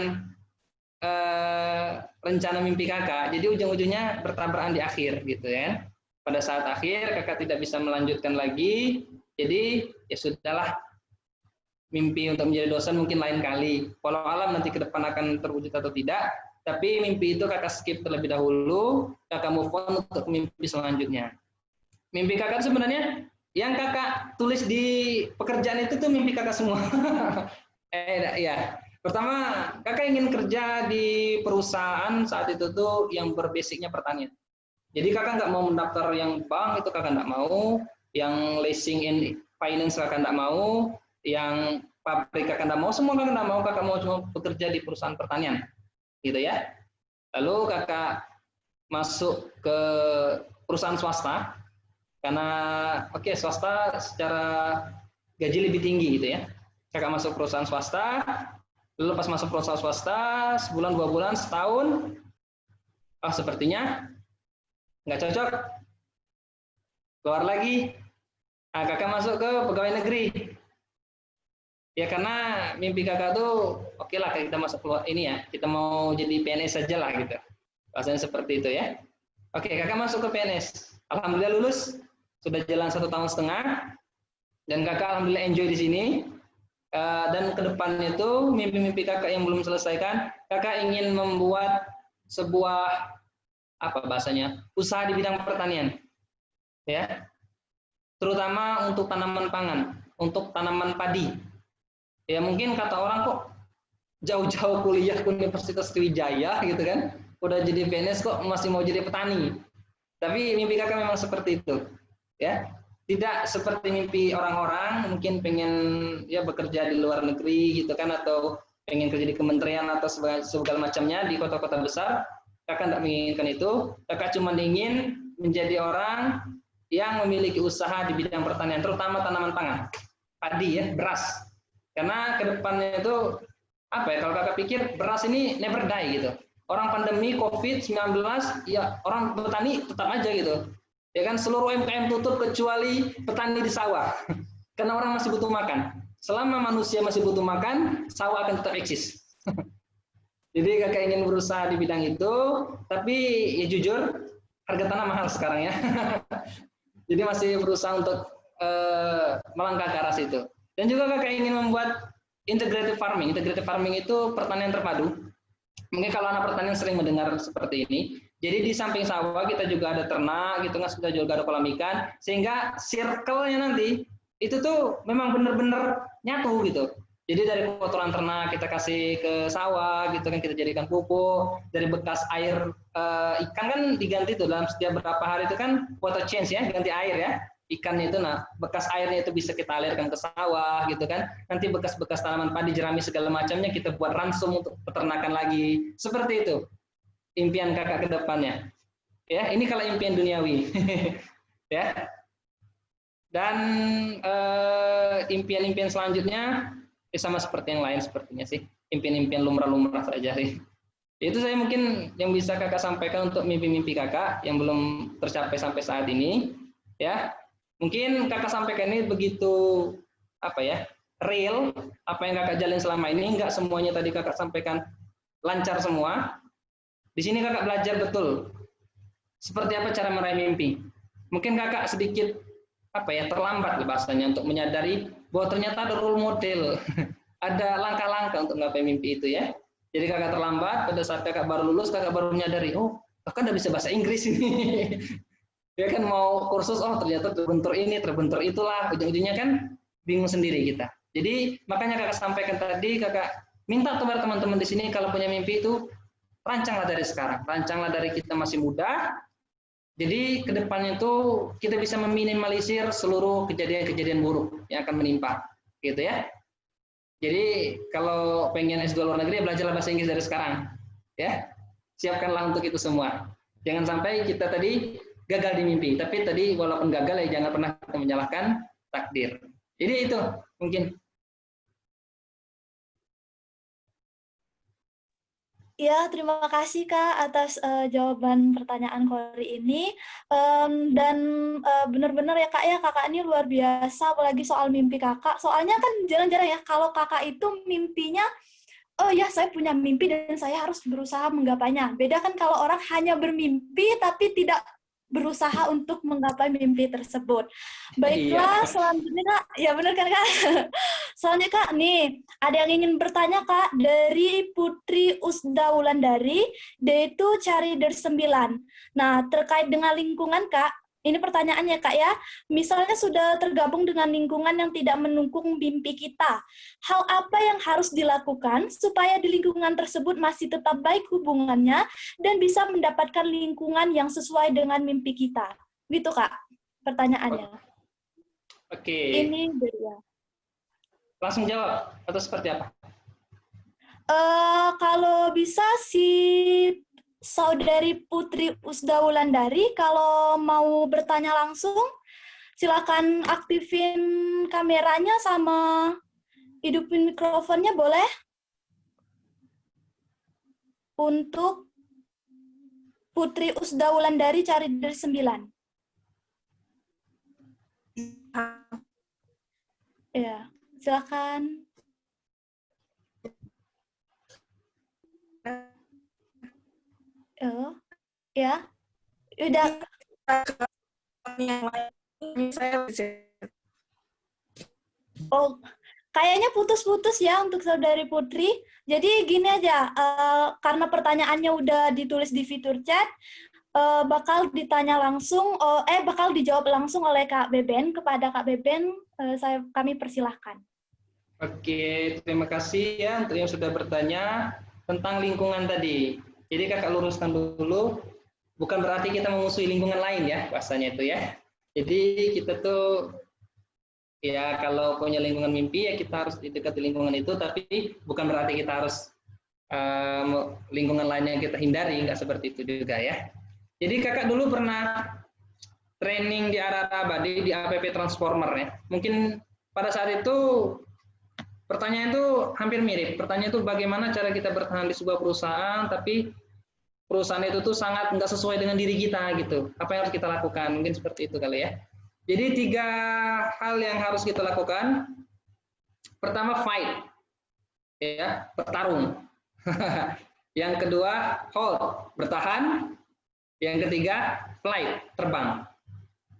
rencana mimpi kakak. Jadi ujung-ujungnya bertabrakan di akhir gitu ya. Pada saat akhir kakak tidak bisa melanjutkan lagi. Jadi ya sudahlah, mimpi untuk menjadi dosen mungkin lain kali. Walau alam nanti ke depan akan terwujud atau tidak. Tapi mimpi itu kakak skip terlebih dahulu. Kakak move on untuk mimpi selanjutnya. Mimpi kakak sebenarnya yang kakak tulis di pekerjaan itu tuh mimpi kakak semua. Ya, pertama kakak ingin kerja di perusahaan saat itu tuh yang berbasicnya pertanian. Jadi kakak nggak mau mendaftar yang bank, itu kakak nggak mau, yang leasing in finance kakak nggak mau, yang pabrik kakak nggak mau, semua kakak nggak mau. Kakak mau cuma bekerja di perusahaan pertanian, gitu ya. Lalu kakak masuk ke perusahaan swasta. Karena swasta secara gaji lebih tinggi gitu ya. Kakak masuk perusahaan swasta, lalu pas masuk perusahaan swasta, sebulan, 2 bulan, setahun, sepertinya nggak cocok, keluar lagi. Kakak masuk ke pegawai negeri. Ya karena mimpi kakak tuh, oke lah kita masuk keluar ini ya, kita mau jadi PNS saja lah gitu. Rasanya seperti itu ya. Oke, kakak masuk ke PNS. Alhamdulillah lulus. Sudah jalan 1,5 tahun, dan kakak alhamdulillah enjoy di sini. Dan ke depannya itu mimpi-mimpi kakak yang belum selesaikan, kakak ingin membuat sebuah apa bahasanya usaha di bidang pertanian, ya, terutama untuk tanaman pangan, untuk tanaman padi. Ya mungkin kata orang kok jauh-jauh kuliah ke Universitas Sriwijaya gitu kan, udah jadi PNS kok masih mau jadi petani. Tapi mimpi kakak memang seperti itu, ya. Tidak seperti mimpi orang-orang mungkin pengen ya bekerja di luar negeri gitu kan, atau pengen kerja di kementerian atau segala macamnya di kota-kota besar. Kakak tidak menginginkan itu. Kakak cuma ingin menjadi orang yang memiliki usaha di bidang pertanian, terutama tanaman pangan, padi ya, beras. Karena kedepannya itu apa ya, kalau kakak pikir beras ini never die gitu. Orang pandemi COVID-19, ya orang petani tetap aja gitu. Ya kan, seluruh UMKM tutup kecuali petani di sawah. Karena orang masih butuh makan. Selama manusia masih butuh makan, sawah akan tetap eksis. Jadi kakak ingin berusaha di bidang itu, tapi ya jujur, harga tanah mahal sekarang ya. Jadi masih berusaha untuk melangkah ke arah situ. Dan juga kakak ingin membuat integrated farming. Integrated farming itu pertanian terpadu. Mungkin kalau anak pertanian sering mendengar seperti ini. Jadi di samping sawah kita juga ada ternak, gitu kan, kita juga ada kolam ikan, sehingga circle-nya nanti itu tuh memang benar-benar nyatu gitu. Jadi dari kotoran ternak kita kasih ke sawah, gitu kan, kita jadikan pupuk. Dari bekas air ikan kan diganti tuh dalam setiap beberapa hari itu kan water change ya, ganti air ya. Ikannya itu, nah bekas airnya itu bisa kita alirkan ke sawah gitu kan, nanti bekas-bekas tanaman padi, jerami segala macamnya kita buat ransum untuk peternakan lagi, seperti itu impian kakak ke depannya ya. Ini kalau impian duniawi ya. Dan impian-impian selanjutnya ya sama seperti yang lain sepertinya sih, impian-impian lumrah-lumrah saja sih. Itu saya mungkin yang bisa kakak sampaikan untuk mimpi-mimpi kakak yang belum tercapai sampai saat ini ya. Mungkin kakak sampaikan ini begitu apa ya, real apa yang kakak jalin selama ini. Enggak semuanya tadi kakak sampaikan lancar semua. Di sini kakak belajar betul seperti apa cara meraih mimpi. Mungkin kakak sedikit apa ya, terlambat bahasanya untuk menyadari bahwa ternyata ada role model, ada langkah-langkah untuk menggapai mimpi itu ya. Jadi kakak terlambat, pada saat kakak baru lulus kakak baru menyadari, oh kakak udah bisa bahasa Inggris ini. Ya kan, mau kursus, oh ternyata terbentur ini, terbentur itulah, ujung-ujungnya kan bingung sendiri kita. Jadi makanya kakak sampaikan tadi, kakak minta kepada teman-teman di sini kalau punya mimpi itu rancanglah dari sekarang, rancanglah dari kita masih muda. Jadi kedepannya itu kita bisa meminimalisir seluruh kejadian-kejadian buruk yang akan menimpa, gitu ya. Jadi kalau pengen S2 luar negeri, belajarlah bahasa Inggris dari sekarang, ya. Siapkanlah untuk itu semua. Jangan sampai kita tadi gagal di mimpi, tapi tadi walaupun gagal ya jangan pernah kita menyalahkan takdir. Jadi itu mungkin. Ya, terima kasih Kak atas jawaban pertanyaan Kori ini. Dan benar-benar ya Kak ya, kakak ini luar biasa, apalagi soal mimpi kakak. Soalnya kan jarang-jarang ya kalau kakak itu mimpinya, oh ya saya punya mimpi dan saya harus berusaha menggapainya. Beda kan kalau orang hanya bermimpi tapi tidak berusaha untuk menggapai mimpi tersebut. Baiklah, Iya. selanjutnya Kak. Ya benar kan Kak? Selanjutnya Kak, nih ada yang ingin bertanya Kak dari Putri Usda Wulandari, dia itu Carider 9. Nah, terkait dengan lingkungan Kak, ini pertanyaannya Kak ya, misalnya sudah tergabung dengan lingkungan yang tidak mendukung mimpi kita, hal apa yang harus dilakukan supaya di lingkungan tersebut masih tetap baik hubungannya dan bisa mendapatkan lingkungan yang sesuai dengan mimpi kita? Gitu Kak, pertanyaannya. Oke. Ini dia. Langsung jawab atau seperti apa? Kalau bisa si Saudari Putri Usda Wulandari, kalau mau bertanya langsung, silakan aktifin kameranya sama hidupin mikrofonnya, boleh? Untuk Putri Usda Wulandari Carider 9. Ya, silakan. Oh, ya. Udah. Yang lain saya bisa. Oh, Kayaknya putus-putus ya untuk Saudari Putri. Jadi gini aja, karena pertanyaannya udah ditulis di fitur chat, bakal ditanya langsung, bakal dijawab langsung oleh Kak Beben. Kepada Kak Beben, kami persilahkan. Oke, terima kasih ya untuk yang sudah bertanya tentang lingkungan tadi. Jadi kakak luruskan dulu, bukan berarti kita memusuhi lingkungan lain ya, bahasanya itu ya. Jadi kita tuh ya kalau punya lingkungan mimpi ya kita harus didekati lingkungan itu, tapi bukan berarti kita harus lingkungan lain yang kita hindari, nggak seperti itu juga ya. Jadi kakak dulu pernah training di Arara Abadi di APP Transformer ya. Mungkin pada saat itu pertanyaan itu hampir mirip. Pertanyaan itu bagaimana cara kita bertahan di sebuah perusahaan, tapi perusahaan itu tuh sangat nggak sesuai dengan diri kita gitu. Apa yang harus kita lakukan? Mungkin seperti itu kali ya. Jadi 3 hal yang harus kita lakukan. Pertama fight, ya bertarung. Yang kedua hold, bertahan. Yang ketiga flight, terbang.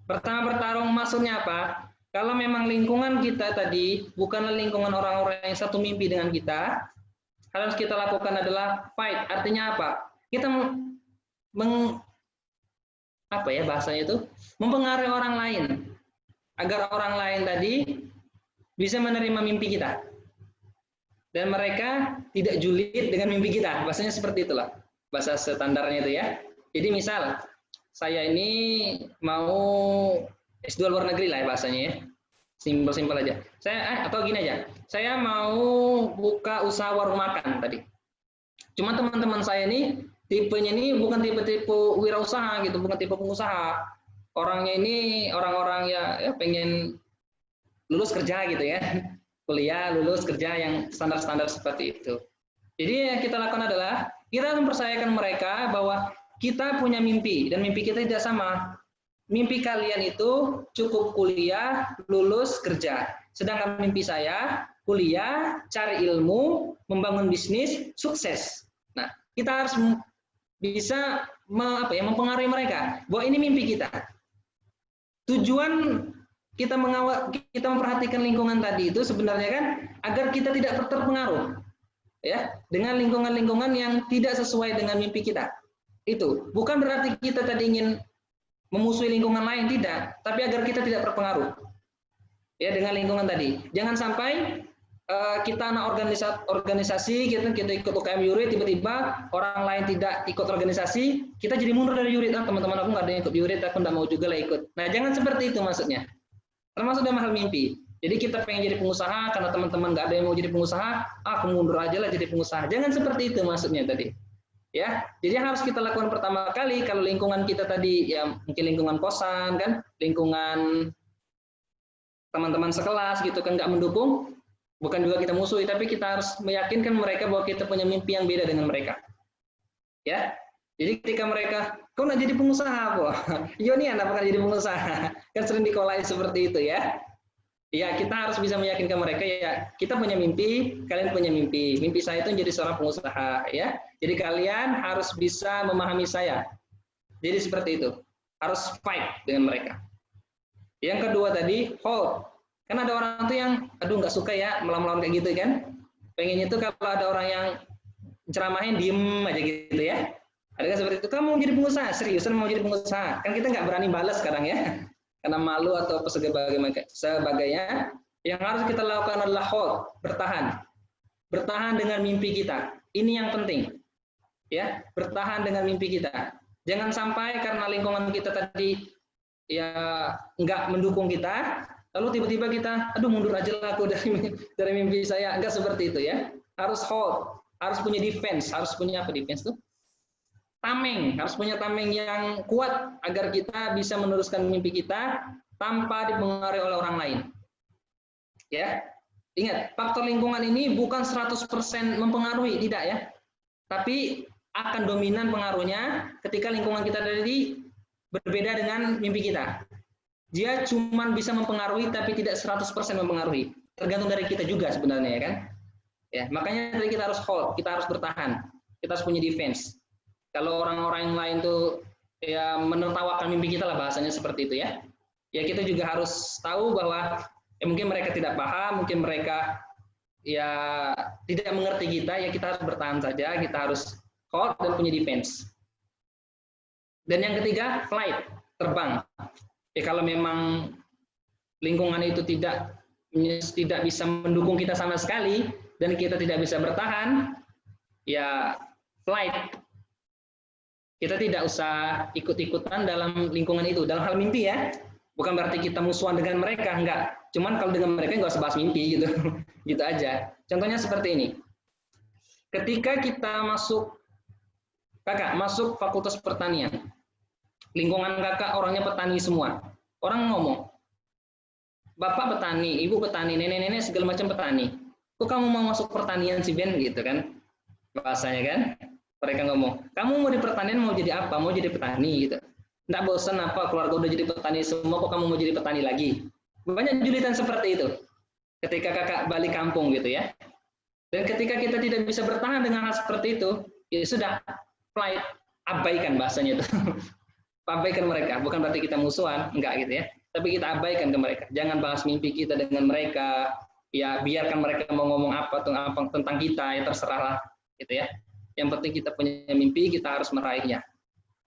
Pertama bertarung maksudnya apa? Kalau memang lingkungan kita tadi bukanlah lingkungan orang-orang yang satu mimpi dengan kita, hal yang kita lakukan adalah fight. Artinya apa? Kita bahasanya itu mempengaruhi orang lain agar orang lain tadi bisa menerima mimpi kita dan mereka tidak julid dengan mimpi kita. Bahasanya seperti itulah bahasa standarnya itu ya. Jadi misal saya ini mau S2 luar negeri lah ya bahasanya ya, simpel-simpel aja. Atau gini aja, saya mau buka usaha warung makan tadi. Cuma teman-teman saya ini tipenya ini bukan tipe-tipe wirausaha gitu, bukan tipe pengusaha. Orangnya ini orang-orang ya pengen lulus kerja gitu ya, kuliah, lulus kerja yang standar-standar seperti itu. Jadi yang kita lakukan adalah kita mempercayakan mereka bahwa kita punya mimpi dan mimpi kita tidak sama. Mimpi kalian itu cukup kuliah, lulus kerja. Sedangkan mimpi saya kuliah, cari ilmu, membangun bisnis, sukses. Nah, kita harus bisa mempengaruhi mereka bahwa ini mimpi kita. Tujuan kita memperhatikan lingkungan tadi itu sebenarnya kan agar kita tidak terpengaruh ya dengan lingkungan-lingkungan yang tidak sesuai dengan mimpi kita. Itu bukan berarti kita tadi ingin memusuhi lingkungan lain, tidak, tapi agar kita tidak terpengaruh ya dengan lingkungan tadi. Jangan sampai kita anak organisasi, kita ikut UKM Yurid, tiba-tiba orang lain tidak ikut organisasi, kita jadi mundur dari Yurid. Teman-teman aku nggak ada yang ikut Yurid, aku nggak mau juga lah ikut. Nah, jangan seperti itu maksudnya. Termasuk dalam hal mimpi. Jadi kita pengen jadi pengusaha, karena teman-teman nggak ada yang mau jadi pengusaha, aku mundur aja lah jadi pengusaha. Jangan seperti itu maksudnya tadi. Ya, jadi yang harus kita lakukan pertama kali kalau lingkungan kita tadi ya mungkin lingkungan kosan kan, lingkungan teman-teman sekelas gitu kan nggak mendukung, bukan juga kita musuhi, tapi kita harus meyakinkan mereka bahwa kita punya mimpi yang beda dengan mereka. Ya, jadi ketika mereka, kau nak jadi pengusaha, boh? Yo nih anak bukan jadi pengusaha, kan sering dikolai seperti itu ya. Ya, kita harus bisa meyakinkan mereka ya, kita punya mimpi, kalian punya mimpi. Mimpi saya itu menjadi seorang pengusaha ya. Jadi kalian harus bisa memahami saya. Jadi seperti itu. Harus fight dengan mereka. Yang kedua tadi, hold. Kan ada orang tuh yang aduh nggak suka ya melawan-melawan kayak gitu kan. Pengennya tuh kalau ada orang yang ceramahin diem aja gitu ya. Ada kan seperti itu, kamu mau jadi pengusaha, seriusan mau jadi pengusaha. Kan kita nggak berani balas sekarang ya. Karena malu atau apa sebagainya, yang harus kita lakukan adalah hold, bertahan. Bertahan dengan mimpi kita. Ini yang penting. Ya, bertahan dengan mimpi kita. Jangan sampai karena lingkungan kita tadi ya nggak mendukung kita, lalu tiba-tiba kita, aduh mundur aja lah aku dari mimpi saya. Enggak seperti itu ya. Harus hold, harus punya defense, harus punya apa defense tuh? Tameng, harus punya tameng yang kuat agar kita bisa meneruskan mimpi kita tanpa dipengaruhi oleh orang lain. Ya, ingat, faktor lingkungan ini bukan 100% mempengaruhi, tidak ya. Tapi akan dominan pengaruhnya ketika lingkungan kita tadi berbeda dengan mimpi kita. Dia cuma bisa mempengaruhi tapi tidak 100% mempengaruhi. Tergantung dari kita juga sebenarnya ya kan. Ya, makanya tadi kita harus hold, kita harus bertahan. Kita harus punya defense. Kalau orang-orang yang lain tuh ya menertawakan mimpi kita lah bahasanya seperti itu ya. Ya kita juga harus tahu bahwa Mungkin mereka tidak paham, mungkin mereka ya tidak mengerti kita, ya kita harus bertahan saja, kita harus hold dan punya defense. Dan yang ketiga, flight, terbang. Kalau memang lingkungan itu tidak bisa mendukung kita sama sekali dan kita tidak bisa bertahan, ya flight. Kita tidak usah ikut-ikutan dalam lingkungan itu, dalam hal mimpi ya. Bukan berarti kita musuhan dengan mereka, enggak. Cuman kalau dengan mereka nggak usah bahas mimpi gitu, gitu aja. Contohnya seperti ini. Ketika kita masuk Fakultas Pertanian, lingkungan kakak orangnya petani semua. Orang ngomong, bapak petani, ibu petani, nenek-nenek segala macam petani. Kok kamu mau masuk pertanian sih Ben gitu kan? Bahasanya kan? Mereka ngomong, kamu mau di pertanian mau jadi apa? Mau jadi petani gitu. Nggak bosan apa keluarga udah jadi petani semua, kok kamu mau jadi petani lagi? Banyak julitan seperti itu. Ketika kakak balik kampung gitu ya. Dan ketika kita tidak bisa bertahan dengan hal seperti itu, ya sudah, flight, abaikan bahasanya itu. Abaikan mereka, bukan berarti kita musuhan, enggak gitu ya. Tapi kita abaikan ke mereka. Jangan bahas mimpi kita dengan mereka. Ya biarkan mereka mau ngomong apa tentang kita, ya terserahlah gitu ya. Yang penting kita punya mimpi, kita harus meraihnya.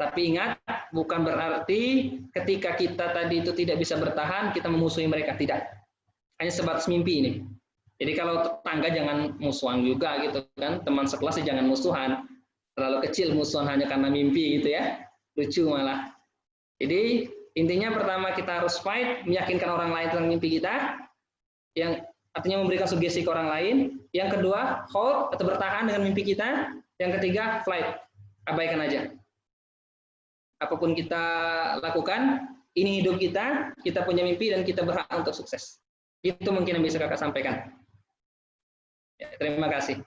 Tapi ingat, bukan berarti ketika kita tadi itu tidak bisa bertahan, kita memusuhi mereka, tidak. Hanya sebatas mimpi ini. Jadi kalau tetangga jangan musuhan juga gitu kan, teman sekelas jangan musuhan. Terlalu kecil musuhan hanya karena mimpi gitu ya. Lucu malah. Jadi intinya pertama kita harus fight, meyakinkan orang lain tentang mimpi kita, yang artinya memberikan sugesti ke orang lain. Yang kedua, hold atau bertahan dengan mimpi kita. Yang ketiga, flight, abaikan aja. Apapun kita lakukan, ini hidup kita punya mimpi dan kita berhak untuk sukses. Itu mungkin yang bisa kakak sampaikan. Ya, terima kasih.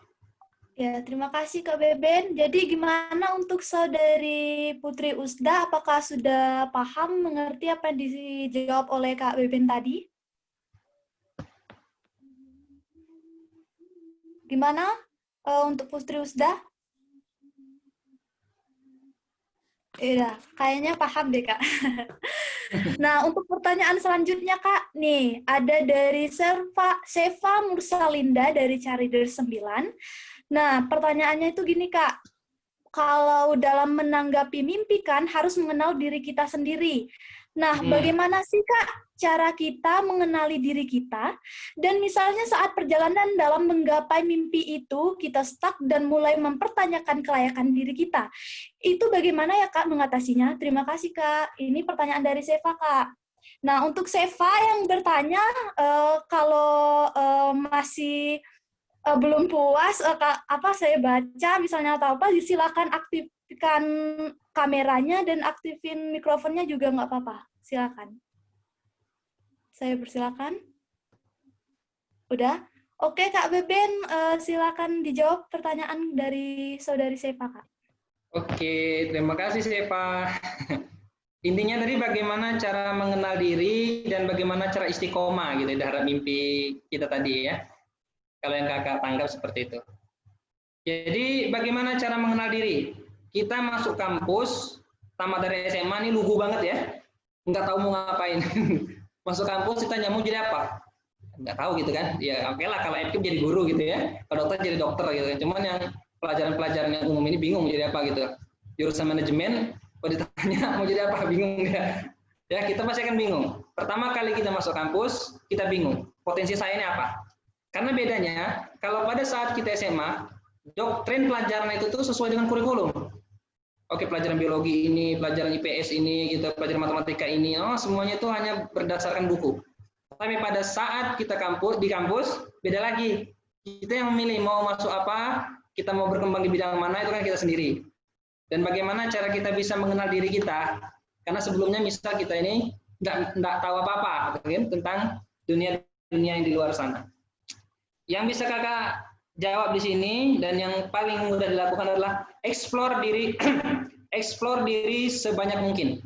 Ya, terima kasih Kak Beben. Jadi gimana untuk saudari Putri Usda? Apakah sudah paham, mengerti apa yang dijawab oleh Kak Beben tadi? Gimana untuk Putri Usda? Iya, kayaknya paham deh Kak. Nah, untuk pertanyaan selanjutnya Kak, nih ada dari Seva Mursalinda dari Carider 9. Nah, pertanyaannya itu gini Kak, kalau dalam menanggapi mimpi kan harus mengenal diri kita sendiri. Nah, bagaimana sih Kak cara kita mengenali diri kita? Dan misalnya saat perjalanan dalam menggapai mimpi itu, kita stuck dan mulai mempertanyakan kelayakan diri kita. Itu bagaimana ya Kak mengatasinya? Terima kasih Kak. Ini pertanyaan dari Seva Kak. Nah, untuk Seva yang bertanya, kalau masih belum puas apa saya baca misalnya atau apa, silakan aktifkan kameranya dan aktifin mikrofonnya juga nggak apa-apa. Silakan. Saya persilakan. Udah? Oke Kak Beben, silakan dijawab pertanyaan dari saudari Seva Kak. Oke, terima kasih Seva. Intinya tadi bagaimana cara mengenal diri dan bagaimana cara istiqomah gitu terhadap mimpi kita tadi ya. Kalau yang kakak tanggap seperti itu. Jadi bagaimana cara mengenal diri? Kita masuk kampus, tamat dari SMA ini lugu banget ya, nggak tahu mau ngapain. Masuk kampus ditanya mau jadi apa? Nggak tahu gitu kan? Ya oke lah kalau FKIP jadi guru gitu ya, kalau dokter jadi dokter gitu. Cuman yang pelajaran-pelajaran yang umum ini bingung jadi apa gitu. Jurusan manajemen, kalau ditanya mau jadi apa bingung dia. Ya kita pasti akan bingung. Pertama kali kita masuk kampus, kita bingung. Potensi saya ini apa? Karena bedanya, kalau pada saat kita SMA, doktrin pelajaran itu tuh sesuai dengan kurikulum. Oke, pelajaran biologi ini, pelajaran IPS ini, gitu, pelajaran matematika ini, semuanya itu hanya berdasarkan buku. Tapi pada saat kita di kampus, beda lagi. Kita yang memilih mau masuk apa, kita mau berkembang di bidang mana, itu kan kita sendiri. Dan bagaimana cara kita bisa mengenal diri kita. Karena sebelumnya misal kita ini nggak tahu apa-apa tentang dunia yang di luar sana. Yang bisa kakak jawab di sini dan yang paling mudah dilakukan adalah explore diri sebanyak mungkin.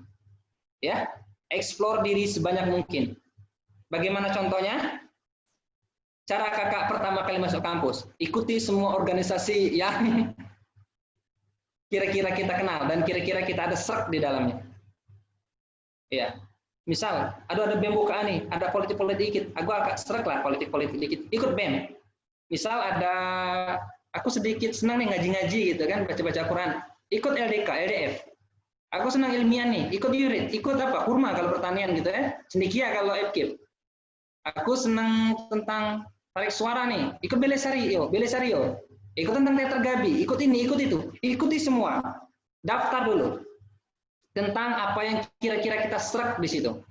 Ya, explore diri sebanyak mungkin. Bagaimana contohnya? Cara kakak pertama kali masuk kampus, ikuti semua organisasi yang kira-kira kita kenal dan kira-kira kita ada serk di dalamnya. Ya, Misal, ada BEM-bukaan nih, ada politik-politik dikit, aku agak serak lah politik-politik dikit, ikut BEM. Misal ada, aku sedikit senang nih ngaji-ngaji gitu kan, baca-baca Quran, ikut LDK, LDF. Aku senang ilmiah nih, ikut yurid, ikut apa? Kurma kalau pertanian gitu ya, cendekia kalau FKIP. Aku senang tentang tarik suara nih, ikut Belesario, ikut tentang teater Gabi, ikut ini, ikut itu, ikuti semua. Daftar dulu tentang apa yang kira-kira kita serak di situ.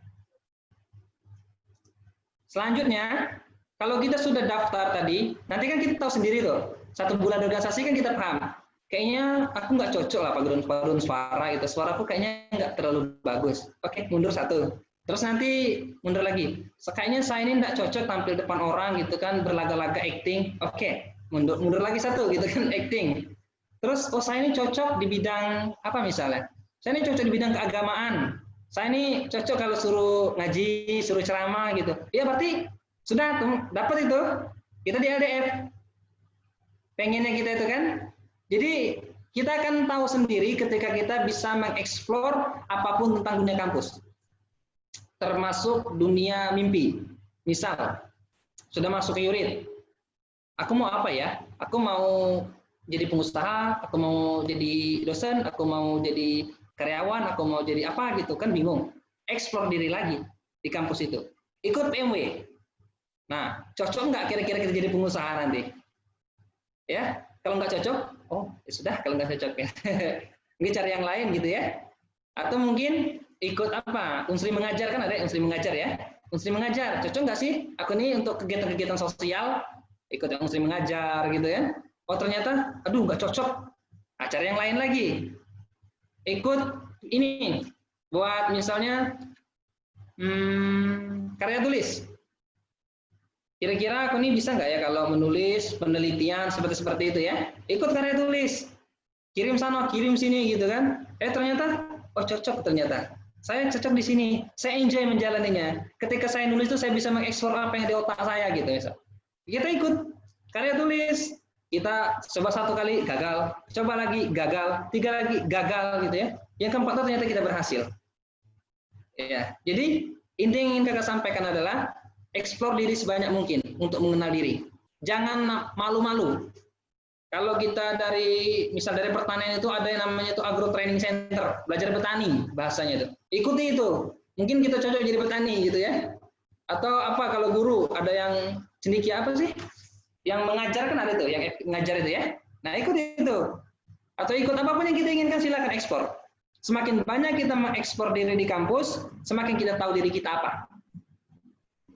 Selanjutnya, kalau kita sudah daftar tadi, nanti kan kita tahu sendiri tuh, 1 bulan organisasi kan kita paham. Kayaknya aku nggak cocok lah paduan suara gitu. Suaraku kayaknya nggak terlalu bagus. Oke, mundur 1. Terus nanti mundur lagi. Kayaknya saya ini nggak cocok tampil depan orang gitu kan, berlaga-laga acting. Oke, mundur lagi 1 gitu kan, acting. Terus, oh saya ini cocok di bidang apa misalnya? Saya ini cocok di bidang keagamaan. Saya ini cocok kalau suruh ngaji, suruh ceramah gitu. Ya berarti sudah dapat itu. Kita di LDF. Pengennya kita itu kan. Jadi kita akan tahu sendiri ketika kita bisa mengeksplor apapun tentang dunia kampus. Termasuk dunia mimpi. Misal, sudah masuk ke yurid. Aku mau apa ya? Aku mau jadi pengusaha, aku mau jadi dosen, aku mau jadi karyawan, aku mau jadi apa gitu, kan bingung. Explore diri lagi di kampus itu. Ikut PMW. Nah, cocok nggak kira-kira kita jadi pengusaha nanti? Ya, kalau nggak cocok, oh ya sudah kalau nggak cocok ya. Mungkin cari yang lain gitu ya. Atau mungkin ikut apa? Unsri mengajar, kan ada unsri mengajar ya. Unsri mengajar, cocok nggak sih? Aku ini untuk kegiatan-kegiatan sosial, ikut yang unsri mengajar gitu ya. Oh ternyata, aduh nggak cocok. Nah, cari yang lain lagi. Ikut ini, buat misalnya karya tulis. Kira-kira aku ini bisa nggak ya kalau menulis penelitian seperti itu ya? Ikut karya tulis, kirim sana, kirim sini gitu kan? Ternyata, oh cocok ternyata. Saya cocok di sini, saya enjoy menjalaninya. Ketika saya nulis itu saya bisa mengeksplor apa yang di otak saya gitu. Misal. Kita ikut karya tulis, kita coba 1 kali gagal, coba lagi gagal, 3 lagi gagal gitu ya. Yang keempat ternyata kita berhasil. Ya, jadi inti yang ingin kakak sampaikan adalah explore diri sebanyak mungkin untuk mengenal diri. Jangan malu-malu. Kalau kita misal dari pertanian itu ada yang namanya itu agro training center, belajar petani bahasanya itu. Ikuti itu. Mungkin kita cocok jadi petani gitu ya. Atau apa kalau guru ada yang cendekia apa sih? Yang mengajar kan ada tuh, yang ngajar itu ya. Nah, ikuti itu. Atau ikut apapun yang kita inginkan silakan ekspor. Semakin banyak kita mengekspor diri di kampus, semakin kita tahu diri kita apa.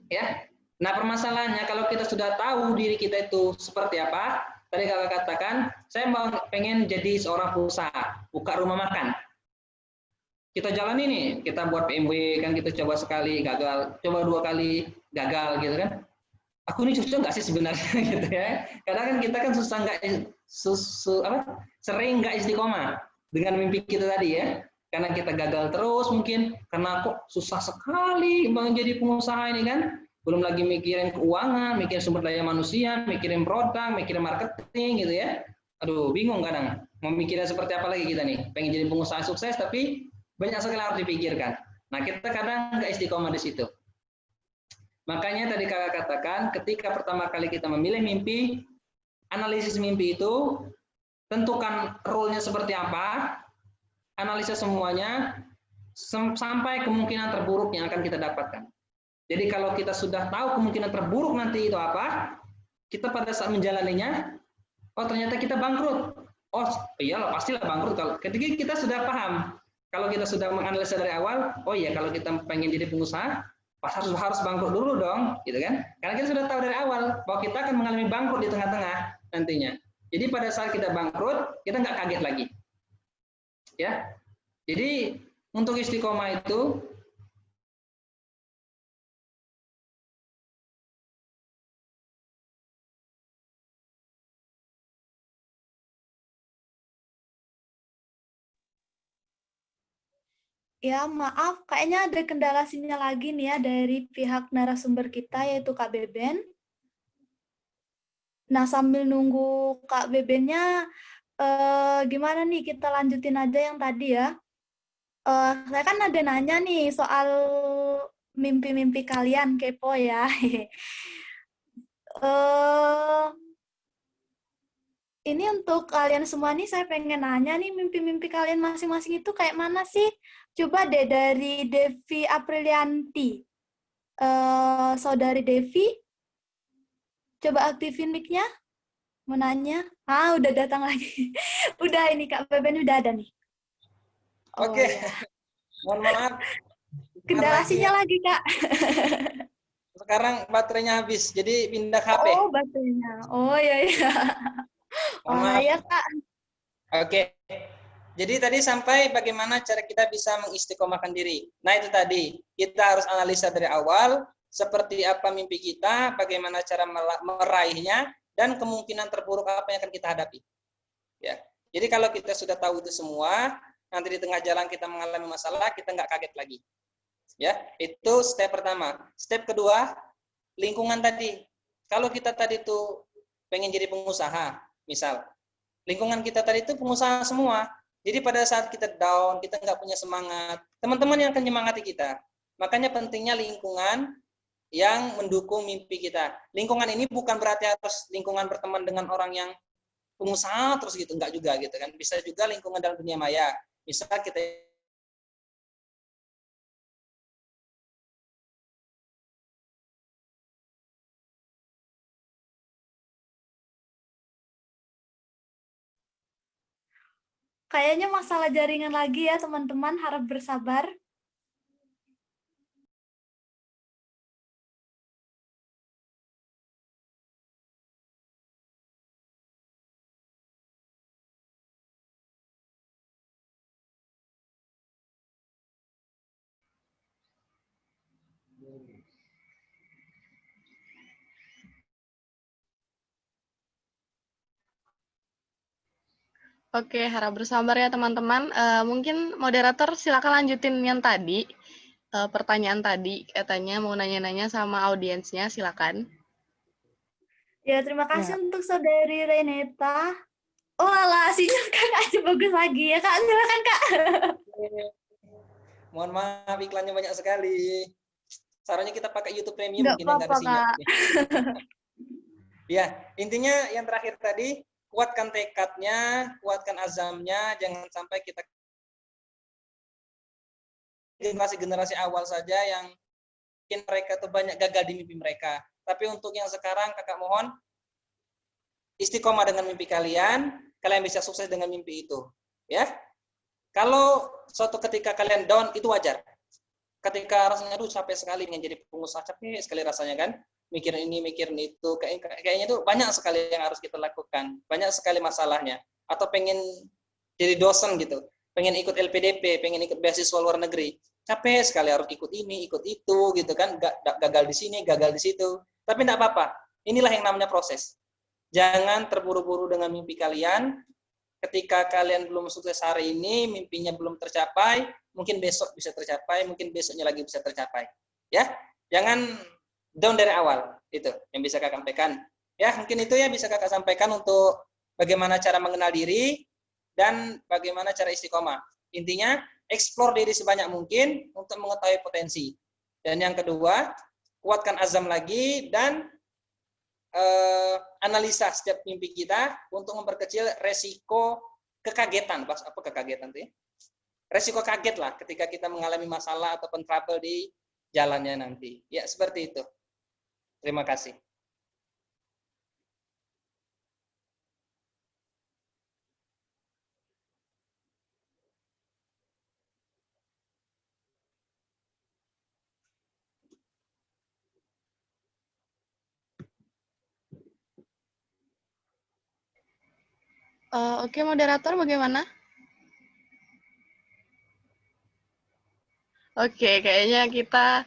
Ya. Nah, permasalahannya kalau kita sudah tahu diri kita itu seperti apa, tadi kakak katakan, saya pengen jadi seorang pengusaha, buka rumah makan. Kita jalan ini, kita buat PMW kan, kita coba sekali gagal, coba 2 kali gagal gitu kan. Aku ini cocok nggak sih sebenarnya gitu ya. Kadang kan kita kan sering nggak istiqomah dengan mimpi kita tadi ya. Karena kita gagal terus mungkin, karena kok susah sekali menjadi pengusaha ini kan. Belum lagi mikirin keuangan, mikirin sumber daya manusia, mikirin produk, mikirin marketing gitu ya. Aduh, bingung kadang. Mau mikirnya seperti apa lagi kita nih? Pengen jadi pengusaha sukses tapi banyak sekali harus dipikirkan. Nah, kita kadang nggak istiqomah di situ. Makanya tadi kakak katakan, ketika pertama kali kita memilih mimpi, analisis mimpi itu, tentukan role-nya seperti apa, analisa semuanya, sampai kemungkinan terburuk yang akan kita dapatkan. Jadi kalau kita sudah tahu kemungkinan terburuk nanti itu apa, kita pada saat menjalaninya, oh ternyata kita bangkrut. Oh iyalah pastilah bangkrut. Kalau ketika kita sudah paham, kalau kita sudah menganalisa dari awal, oh iya kalau kita pengen jadi pengusaha, pas harus bangkrut dulu dong, gitu kan? Karena kita sudah tahu dari awal bahwa kita akan mengalami bangkrut di tengah-tengah nantinya. Jadi pada saat kita bangkrut, kita nggak kaget lagi. Ya, jadi untuk istiqomah itu Ya, maaf, kayaknya ada kendala sinyal lagi nih ya dari pihak narasumber kita, yaitu Kak Beben. Nah, sambil nunggu Kak Bebennya, gimana nih kita lanjutin aja yang tadi ya. Saya kan ada nanya nih soal mimpi-mimpi kalian, kepo ya. Eh, ini untuk kalian semua nih saya pengen nanya nih mimpi-mimpi kalian masing-masing itu kayak mana sih? Coba deh dari Devi Aprilianti. Saudari Devi, coba aktifin mic-nya. Mau nanya. Ah, udah datang lagi. Udah ini Kak Beben udah ada nih. Oh Oke, ya. mohon maaf. Kendala sinyal lagi Kak. Sekarang baterainya habis, jadi pindah HP. Oh, baterainya. Oh iya iya. Mohon Wah, maaf. ya Kak. Oke. Jadi tadi sampai bagaimana cara kita bisa mengistiqomahkan diri. Nah itu tadi, kita harus analisa dari awal, seperti apa mimpi kita, bagaimana cara meraihnya, dan kemungkinan terburuk apa yang akan kita hadapi. Ya. Jadi kalau kita sudah tahu itu semua, nanti di tengah jalan kita mengalami masalah, kita nggak kaget lagi. Ya, itu step pertama. Step kedua, lingkungan tadi. Kalau kita tadi tuh pengen jadi pengusaha, misal, lingkungan kita tadi itu pengusaha semua. Jadi pada saat kita down, kita nggak punya semangat, teman-teman yang akan menyemangati kita. Makanya pentingnya lingkungan yang mendukung mimpi kita. Lingkungan ini bukan berarti harus lingkungan berteman dengan orang yang pengusaha terus gitu, enggak juga gitu kan. Bisa juga lingkungan dalam dunia maya. Misal kita Kayaknya masalah jaringan lagi ya teman-teman, harap bersabar. Oke, harap bersabar ya teman-teman. Mungkin moderator silakan lanjutin yang tadi. Pertanyaan tadi, katanya mau nanya-nanya sama audiensnya, silakan. Ya, terima kasih untuk Saudari Reneta. Oh alah, sinyal Kakak aja bagus lagi ya Kak. Silakan Kak. mohon maaf iklannya banyak sekali. Sarannya kita pakai YouTube Premium Nggak mungkin yang nggak ada apa-apa sinyal. Kak. Ya, intinya yang terakhir tadi, kuatkan tekadnya, kuatkan azamnya, jangan sampai kita generasi-generasi awal saja yang mungkin mereka tuh banyak gagal di mimpi mereka. Tapi untuk yang sekarang, kakak mohon istiqomah dengan mimpi kalian, kalian bisa sukses dengan mimpi itu. Ya, kalau suatu ketika kalian down itu wajar. Ketika rasanya aduh capek sekali ingin jadi pengusaha, capek sekali rasanya kan, mikirin ini mikirin itu, kayaknya itu banyak sekali yang harus kita lakukan, banyak sekali masalahnya. Atau pengen jadi dosen gitu, pengen ikut LPDP, pengen ikut beasiswa luar negeri, capek sekali harus ikut ini ikut itu gitu kan, gagal di sini gagal di situ, tapi tidak apa-apa, inilah yang namanya proses. Jangan terburu-buru dengan mimpi kalian. Ketika kalian belum sukses hari ini, mimpinya belum tercapai, mungkin besok bisa tercapai, mungkin besoknya lagi bisa tercapai. Ya, jangan down dari awal. Itu yang bisa kakak sampaikan. Ya, mungkin itu ya bisa kakak sampaikan untuk bagaimana cara mengenal diri dan bagaimana cara istiqomah. Intinya, explore diri sebanyak mungkin untuk mengetahui potensi. Dan yang kedua, kuatkan azam lagi dan analisa setiap mimpi kita untuk memperkecil resiko kekagetan. Apa kekagetan itu ya? Resiko kaget lah ketika kita mengalami masalah ataupun trouble di jalannya nanti. Ya, seperti itu. Terima kasih. Oke, moderator bagaimana? Oke, kayaknya kita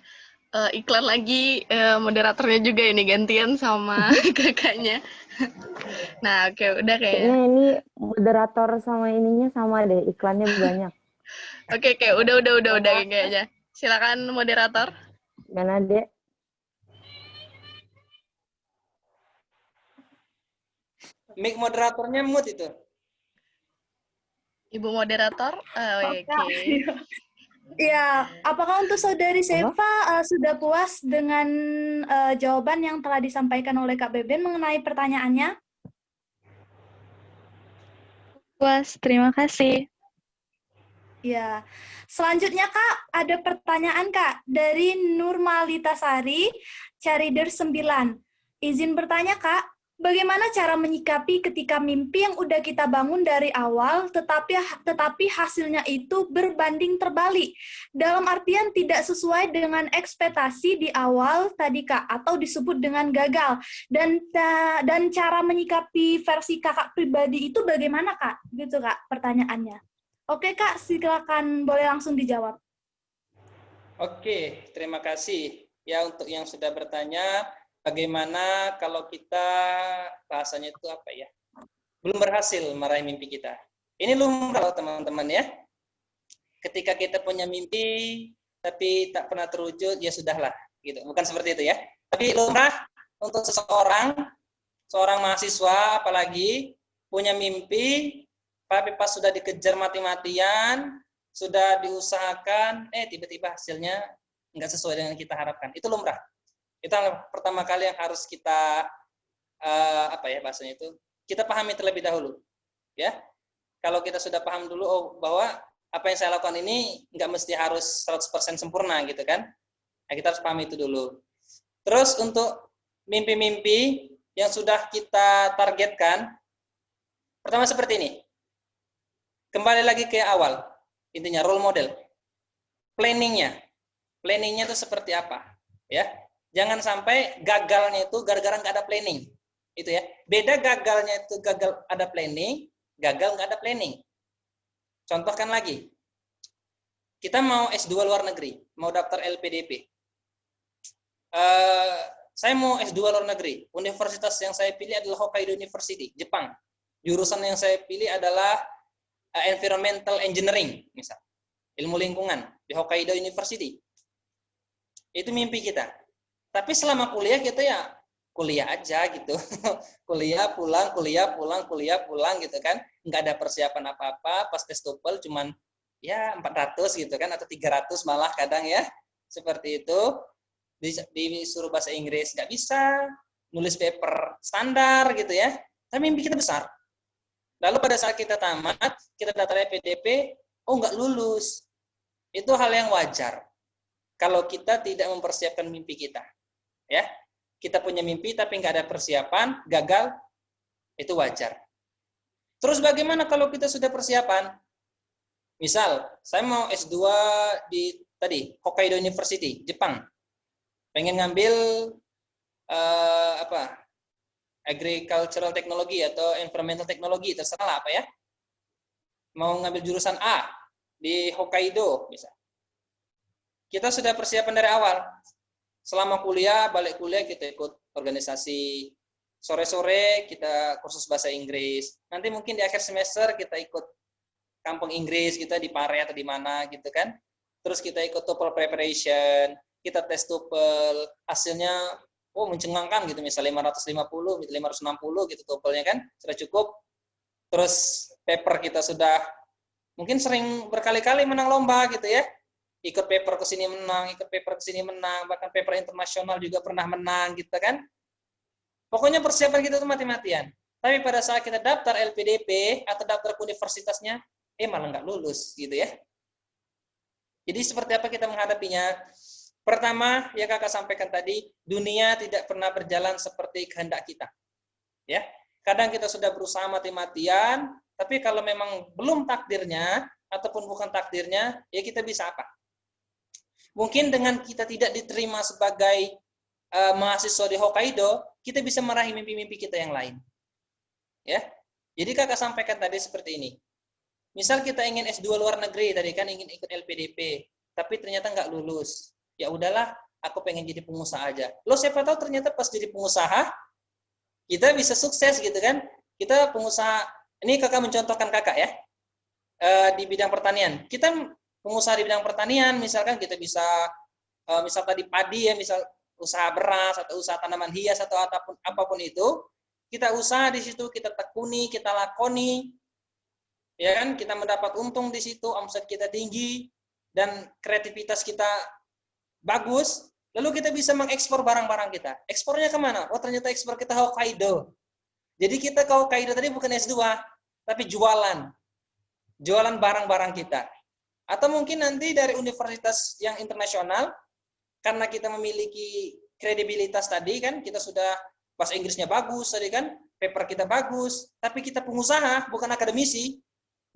iklan lagi, moderatornya juga ini gantian sama kakaknya. Nah, oke, udah kayaknya. Kayaknya ini moderator sama ininya sama deh, iklannya banyak. Oke, udah kayaknya. Silakan moderator. Gimana, Dek? Mic moderatornya mute itu. Ibu moderator, oke. Ya, apakah untuk Saudari Seva sudah puas dengan jawaban yang telah disampaikan oleh Kak Beben mengenai pertanyaannya? Puas, terima kasih. Ya, selanjutnya Kak, ada pertanyaan Kak dari Nurmalita Sari, Carider 9. Izin bertanya Kak, bagaimana cara menyikapi ketika mimpi yang udah kita bangun dari awal, tetapi hasilnya itu berbanding terbalik? Dalam artian tidak sesuai dengan ekspektasi di awal tadi Kak, atau disebut dengan gagal. Dan cara menyikapi versi kakak pribadi itu bagaimana Kak? Gitu Kak, pertanyaannya. Oke Kak, silakan boleh langsung dijawab. Oke, terima kasih. Ya, untuk yang sudah bertanya, bagaimana kalau kita bahasanya itu apa ya? Belum berhasil meraih mimpi kita. Ini lumrah teman-teman ya. Ketika kita punya mimpi tapi tak pernah terwujud, ya sudahlah, gitu. Bukan seperti itu ya. Tapi lumrah untuk seorang mahasiswa apalagi punya mimpi, tapi pas sudah dikejar mati-matian, sudah diusahakan, tiba-tiba hasilnya nggak sesuai dengan kita harapkan. Itu lumrah. Itu yang pertama kali yang harus kita apa ya bahasanya itu, kita pahami terlebih dahulu. Ya, kalau kita sudah paham dulu bahwa apa yang saya lakukan ini nggak mesti harus 100% sempurna gitu kan. Nah, kita harus pahami itu dulu. Terus untuk mimpi-mimpi yang sudah kita targetkan, pertama seperti ini. Kembali lagi ke awal, intinya role model. Planningnya itu seperti apa? Ya, jangan sampai gagalnya itu gara-gara nggak ada planning. Itu ya. Beda gagalnya itu gagal ada planning, gagal nggak ada planning. Contohkan lagi, kita mau S2 luar negeri, mau daftar LPDP. Saya mau S2 luar negeri, universitas yang saya pilih adalah Hokkaido University, Jepang. Jurusan yang saya pilih adalah Environmental Engineering, misal. Ilmu lingkungan di Hokkaido University. Itu mimpi kita. Tapi selama kuliah kita ya kuliah aja gitu. Kuliah pulang gitu kan. Nggak ada persiapan apa-apa, pas tes TOEFL cuman ya 400 gitu kan, atau 300 malah kadang ya. Seperti itu. Disuruh bahasa Inggris nggak bisa, nulis paper standar gitu ya. Tapi mimpi kita besar. Lalu pada saat kita tamat, kita daftar PDP, nggak lulus. Itu hal yang wajar. Kalau kita tidak mempersiapkan mimpi kita. Ya, kita punya mimpi tapi nggak ada persiapan, gagal, itu wajar. Terus bagaimana kalau kita sudah persiapan? Misal, saya mau S2 di Hokkaido University, Jepang. Pengen ngambil agricultural technology atau environmental technology, terserah apa ya. Mau ngambil jurusan A di Hokkaido, bisa. Kita sudah persiapan dari awal. Selama kuliah, balik kuliah kita ikut organisasi. Sore-sore kita kursus bahasa Inggris. Nanti mungkin di akhir semester kita ikut kampung Inggris, kita di Pare atau di mana gitu kan. Terus kita ikut TOEFL preparation, kita tes TOEFL, hasilnya mencengangkan gitu, misalnya 550, 560 gitu TOEFL-nya kan, sudah cukup. Terus paper kita sudah mungkin sering berkali-kali menang lomba gitu ya. Ikut paper ke sini menang, ikut paper ke sini menang, bahkan paper internasional juga pernah menang gitu kan. Pokoknya persiapan kita itu mati-matian. Tapi pada saat kita daftar LPDP atau daftar ke universitasnya, malah nggak lulus gitu ya. Jadi seperti apa kita menghadapinya? Pertama, yang kakak sampaikan tadi, dunia tidak pernah berjalan seperti kehendak kita. Ya, kadang kita sudah berusaha mati-matian, tapi kalau memang belum takdirnya ataupun bukan takdirnya, ya kita bisa apa? Mungkin dengan kita tidak diterima sebagai mahasiswa di Hokkaido, kita bisa meraih mimpi-mimpi kita yang lain. Ya, jadi kakak sampaikan tadi seperti ini. Misal kita ingin S2 luar negeri, tadi kan ingin ikut LPDP, tapi ternyata nggak lulus. Ya udahlah, aku pengen jadi pengusaha aja. Lo siapa tahu ternyata pas jadi pengusaha, kita bisa sukses gitu kan. Kita pengusaha, ini kakak mencontohkan kakak ya, di bidang pertanian. Kita pengusaha di bidang pertanian, misalkan kita bisa, misal tadi padi ya, misal usaha beras, atau usaha tanaman hias, atau apapun itu, kita usaha di situ, kita tekuni, kita lakoni, ya kan, kita mendapat untung di situ, omset kita tinggi, dan kreativitas kita bagus, lalu kita bisa mengekspor barang-barang kita. Ekspornya kemana? Oh, ternyata ekspor kita Hokkaido. Jadi kita ke Hokkaido tadi bukan S2, tapi jualan. Jualan barang-barang kita. Atau mungkin nanti dari universitas yang internasional, karena kita memiliki kredibilitas tadi kan, kita sudah bahasa Inggrisnya bagus tadi kan, paper kita bagus, tapi kita pengusaha, bukan akademisi.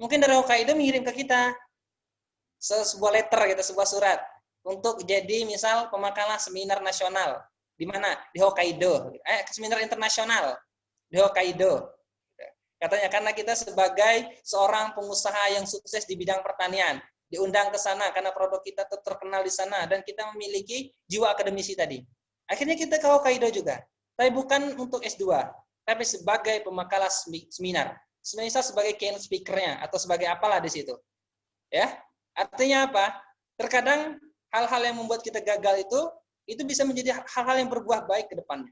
Mungkin dari Hokkaido mengirim ke kita sebuah letter gitu, sebuah surat untuk jadi misal pemakalah seminar nasional. Di mana? Di Hokkaido. Seminar internasional di Hokkaido. Katanya karena kita sebagai seorang pengusaha yang sukses di bidang pertanian, diundang ke sana karena produk kita terkenal di sana dan kita memiliki jiwa akademisi tadi. Akhirnya kita ke Hokkaido juga. Tapi bukan untuk S2, tapi sebagai pemakalah seminar. Misal sebagai keynote speaker-nya atau sebagai apalah di situ. Ya. Artinya apa? Terkadang hal-hal yang membuat kita gagal itu bisa menjadi hal-hal yang berbuah baik ke depannya.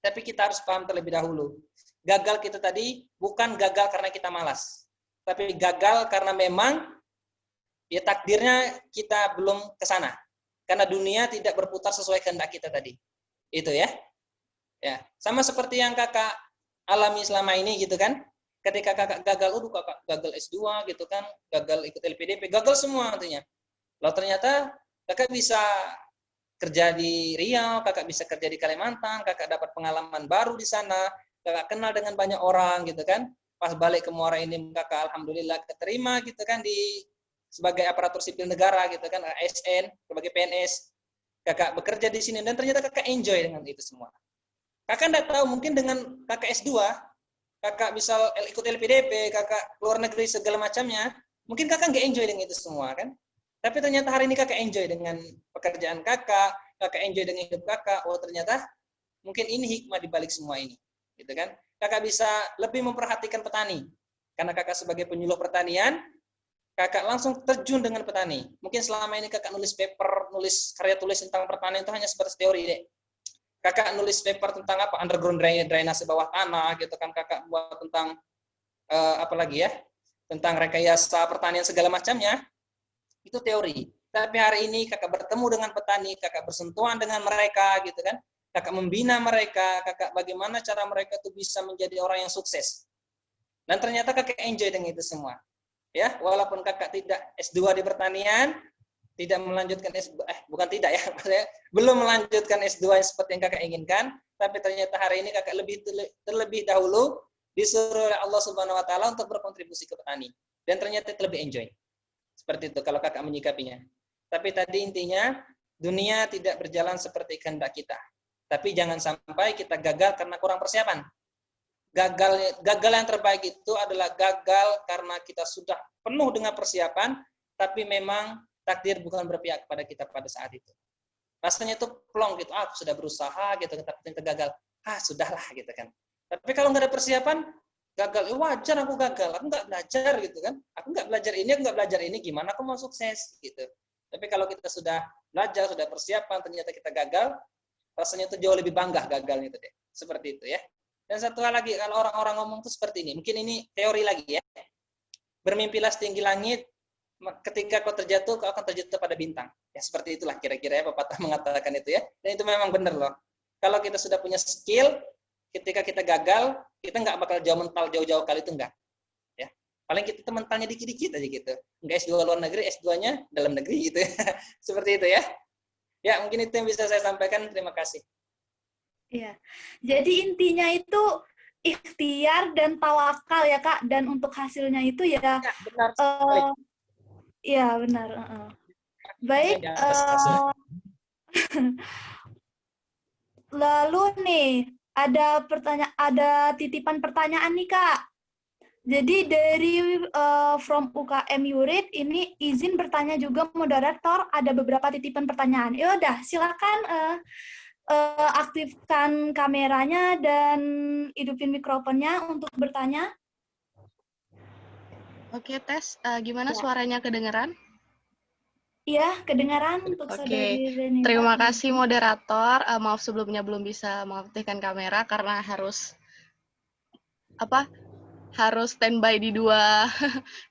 Tapi kita harus paham terlebih dahulu. Gagal kita tadi bukan gagal karena kita malas. Tapi gagal karena memang ya takdirnya kita belum ke sana. Karena dunia tidak berputar sesuai kehendak kita tadi. Itu ya. Ya, sama seperti yang kakak alami selama ini gitu kan. Ketika kakak gagal, kakak gagal S2 gitu kan, gagal ikut LPDP, gagal semua artinya. Lalu ternyata kakak bisa kerja di Riau, kakak bisa kerja di Kalimantan, kakak dapat pengalaman baru di sana, kakak kenal dengan banyak orang gitu kan. Pas balik ke Muara ini kakak alhamdulillah keterima gitu kan di sebagai aparatur sipil negara gitu kan, ASN, sebagai PNS. Kakak bekerja di sini dan ternyata kakak enjoy dengan itu semua. Kakak enggak tahu mungkin dengan kakak S2, kakak misal ikut LPDP, kakak luar negeri segala macamnya, mungkin kakak nggak enjoy dengan itu semua kan. Tapi ternyata hari ini kakak enjoy dengan pekerjaan kakak enjoy dengan hidup kakak. Oh ternyata mungkin ini hikmah di balik semua ini, gitu kan? Kakak bisa lebih memperhatikan petani, karena kakak sebagai penyuluh pertanian, kakak langsung terjun dengan petani. Mungkin selama ini kakak nulis paper, nulis karya tulis tentang pertanian itu hanya sebatas teori deh. Kakak nulis paper tentang apa? Underground drainase bawah tanah, gitu kan? Kakak buat tentang apa lagi ya? Tentang rekayasa pertanian segala macamnya. Itu teori. Tapi hari ini kakak bertemu dengan petani, kakak bersentuhan dengan mereka, gitu kan? Kakak membina mereka, kakak bagaimana cara mereka tuh bisa menjadi orang yang sukses. Dan ternyata kakak enjoy dengan itu semua. Ya, walaupun kakak tidak S2 di pertanian, tidak melanjutkan bukan tidak ya, maksudnya belum melanjutkan S2 seperti yang kakak inginkan, tapi ternyata hari ini kakak terlebih dahulu disuruh oleh Allah Subhanahu wa taala untuk berkontribusi ke petani. Dan ternyata lebih enjoy. Seperti itu kalau kakak menyikapinya. Tapi tadi intinya dunia tidak berjalan seperti kehendak kita. Tapi jangan sampai kita gagal karena kurang persiapan. Gagal yang terbaik itu adalah gagal karena kita sudah penuh dengan persiapan, tapi memang takdir bukan berpihak kepada kita pada saat itu. Rasanya itu plong gitu, aku sudah berusaha gitu, tapi ternyata gagal. Sudahlah gitu kan. Tapi kalau nggak ada persiapan, gagal, wajar aku gagal, aku nggak belajar gitu kan. Aku nggak belajar ini, gimana aku mau sukses gitu. Tapi kalau kita sudah belajar, sudah persiapan, ternyata kita gagal, rasanya itu jauh lebih bangga gagalnya itu deh. Seperti itu ya. Dan satu hal lagi, kalau orang-orang ngomong tuh seperti ini, mungkin ini teori lagi ya. Bermimpilah setinggi langit, ketika kau terjatuh, kau akan terjatuh pada bintang. Ya seperti itulah kira-kira ya pepatah mengatakan itu ya. Dan itu memang benar loh. Kalau kita sudah punya skill, ketika kita gagal, kita nggak bakal jauh-jauh kali itu enggak. Ya. Paling kita mentalnya dikit-dikit aja gitu. Enggak S2 luar negeri, S2-nya dalam negeri gitu ya. Seperti itu ya. Ya, mungkin itu yang bisa saya sampaikan. Terima kasih. Iya. Jadi intinya itu ikhtiar dan tawakal ya Kak, dan untuk hasilnya itu ya Benar sekali. Iya benar. Baik. Lalu nih ada titipan pertanyaan nih Kak. Jadi dari from UKM Yurid ini izin bertanya juga moderator, ada beberapa titipan pertanyaan. Ya udah silakan aktifkan kameranya dan hidupin mikrofonnya untuk bertanya. Oke, tes. Gimana suaranya kedengeran? Iya, kedengaran untuk saudari Renita. Terima kasih moderator. Maaf sebelumnya belum bisa mengaktifkan kamera karena harus standby di dua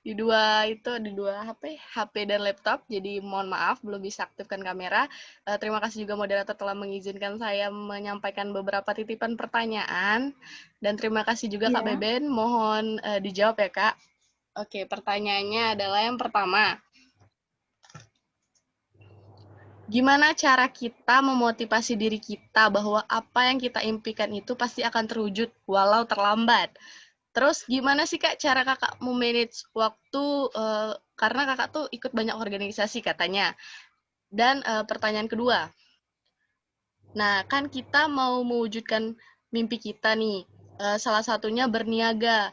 di dua HP dan laptop. Jadi mohon maaf belum bisa aktifkan kamera. Terima kasih juga moderator telah mengizinkan saya menyampaikan beberapa titipan pertanyaan. Dan terima kasih juga Kak Iya. Beben, mohon dijawab ya Kak. Oke, pertanyaannya adalah yang pertama. Gimana cara kita memotivasi diri kita bahwa apa yang kita impikan itu pasti akan terwujud walau terlambat? Terus gimana sih Kak cara Kakak memanage waktu, karena Kakak tuh ikut banyak organisasi katanya. Dan pertanyaan kedua, nah kan kita mau mewujudkan mimpi kita nih, salah satunya berniaga,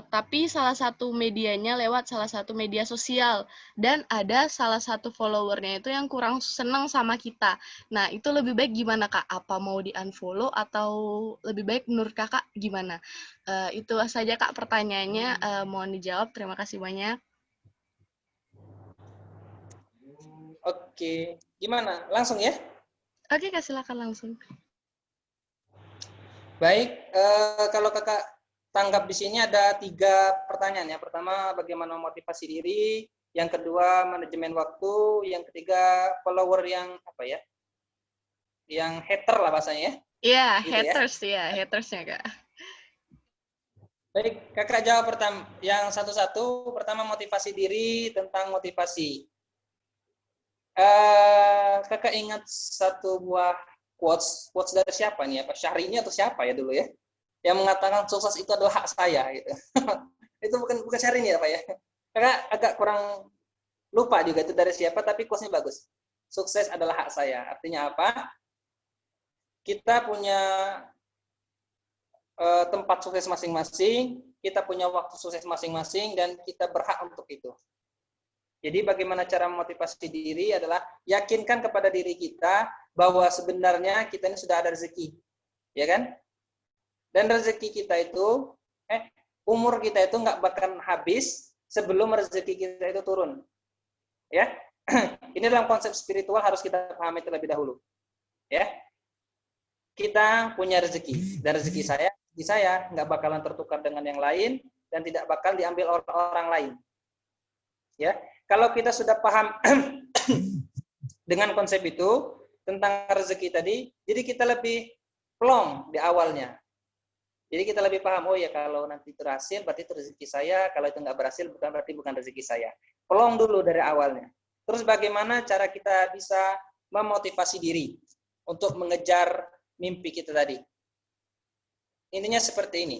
tapi salah satu medianya lewat salah satu media sosial, dan ada salah satu followernya itu yang kurang seneng sama kita. Nah itu lebih baik gimana Kak? Apa mau di-unfollow atau lebih baik menurut Kakak gimana? Itu saja Kak pertanyaannya, mohon dijawab. Terima kasih banyak. Oke, gimana? Langsung ya? Oke Kak, silakan langsung. Baik, kalau kakak tanggap di sini ada 3 pertanyaan ya. Pertama, bagaimana motivasi diri. Yang kedua, manajemen waktu. Yang ketiga, follower yang apa ya? Yang hater lah bahasanya ya. Iya, Gitu ya. haters ya, hatersnya Kak. Baik, kakak jawab pertama yang satu-satu. Pertama, motivasi diri. Tentang motivasi. Kakak ingat satu buah quotes dari siapa nih? Apa Syahrini atau siapa ya dulu ya? Yang mengatakan sukses itu adalah hak saya gitu. Itu bukan Syahrini ya Pak ya. Kakak agak kurang lupa juga itu dari siapa, tapi quotes-nya bagus. Sukses adalah hak saya. Artinya apa? Kita punya tempat sukses masing-masing, kita punya waktu sukses masing-masing, dan kita berhak untuk itu. Jadi bagaimana cara memotivasi diri adalah yakinkan kepada diri kita bahwa sebenarnya kita ini sudah ada rezeki, ya kan? Dan rezeki kita itu, umur kita itu nggak bakal habis sebelum rezeki kita itu turun, ya. Ini dalam konsep spiritual harus kita pahami terlebih dahulu, ya. Kita punya rezeki, dan rezeki saya nggak bakalan tertukar dengan yang lain dan tidak bakal diambil orang lain, ya. Kalau kita sudah paham dengan konsep itu tentang rezeki tadi, jadi kita lebih plong di awalnya. Jadi kita lebih paham, oh ya kalau nanti berhasil berarti itu rezeki saya, kalau itu nggak berhasil berarti bukan rezeki saya. Plong dulu dari awalnya. Terus bagaimana cara kita bisa memotivasi diri untuk mengejar mimpi kita tadi? Intinya seperti ini.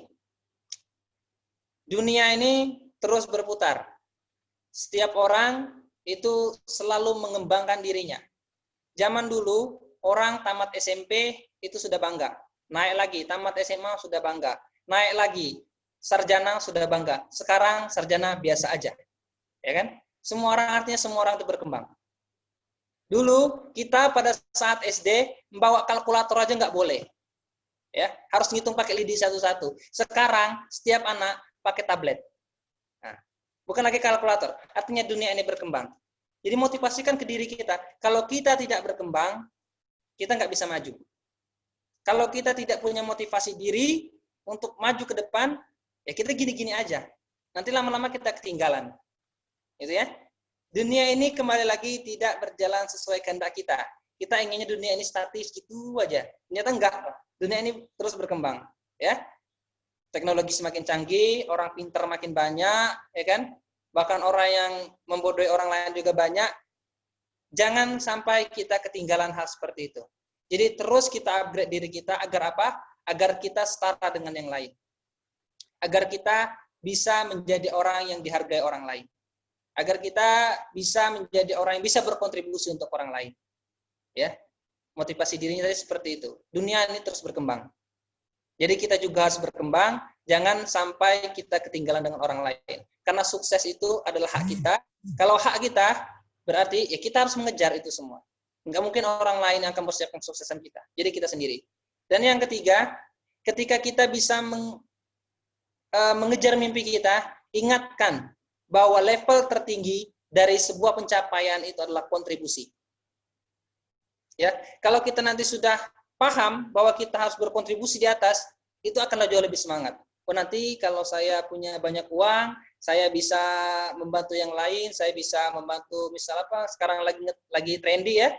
Dunia ini terus berputar. Setiap orang itu selalu mengembangkan dirinya. Zaman dulu, orang tamat SMP itu sudah bangga. Naik lagi, tamat SMA sudah bangga. Naik lagi, sarjana sudah bangga. Sekarang sarjana biasa aja. Ya kan? Semua orang, artinya semua orang itu berkembang. Dulu, kita pada saat SD, membawa kalkulator aja nggak boleh. Ya, harus ngitung pakai lidi satu-satu. Sekarang, setiap anak pakai tablet. Bukan lagi kalkulator. Artinya dunia ini berkembang. Jadi motivasikan ke diri kita. Kalau kita tidak berkembang, kita nggak bisa maju. Kalau kita tidak punya motivasi diri untuk maju ke depan, ya kita gini-gini aja. Nanti lama-lama kita ketinggalan. Gitu ya. Dunia ini kembali lagi tidak berjalan sesuai kehendak kita. Kita inginnya dunia ini statis gitu aja. Ternyata enggak. Dunia ini terus berkembang. Ya. Teknologi semakin canggih, orang pintar makin banyak, ya kan? Bahkan orang yang membodohi orang lain juga banyak. Jangan sampai kita ketinggalan hal seperti itu. Jadi terus kita upgrade diri kita agar apa? Agar kita setara dengan yang lain. Agar kita bisa menjadi orang yang dihargai orang lain. Agar kita bisa menjadi orang yang bisa berkontribusi untuk orang lain. Ya. Motivasi dirinya tadi seperti itu. Dunia ini terus berkembang. Jadi kita juga harus berkembang, jangan sampai kita ketinggalan dengan orang lain. Karena sukses itu adalah hak kita. Kalau hak kita, berarti ya kita harus mengejar itu semua. Enggak mungkin orang lain yang akan mempersiapkan kesuksesan kita. Jadi kita sendiri. Dan yang ketiga, ketika kita bisa mengejar mimpi kita, ingatkan bahwa level tertinggi dari sebuah pencapaian itu adalah kontribusi. Ya, kalau kita nanti sudah paham bahwa kita harus berkontribusi di atas, itu akan jauh lebih semangat. oh nanti kalau saya punya banyak uang, saya bisa membantu yang lain, saya bisa membantu misal apa sekarang lagi trendy ya,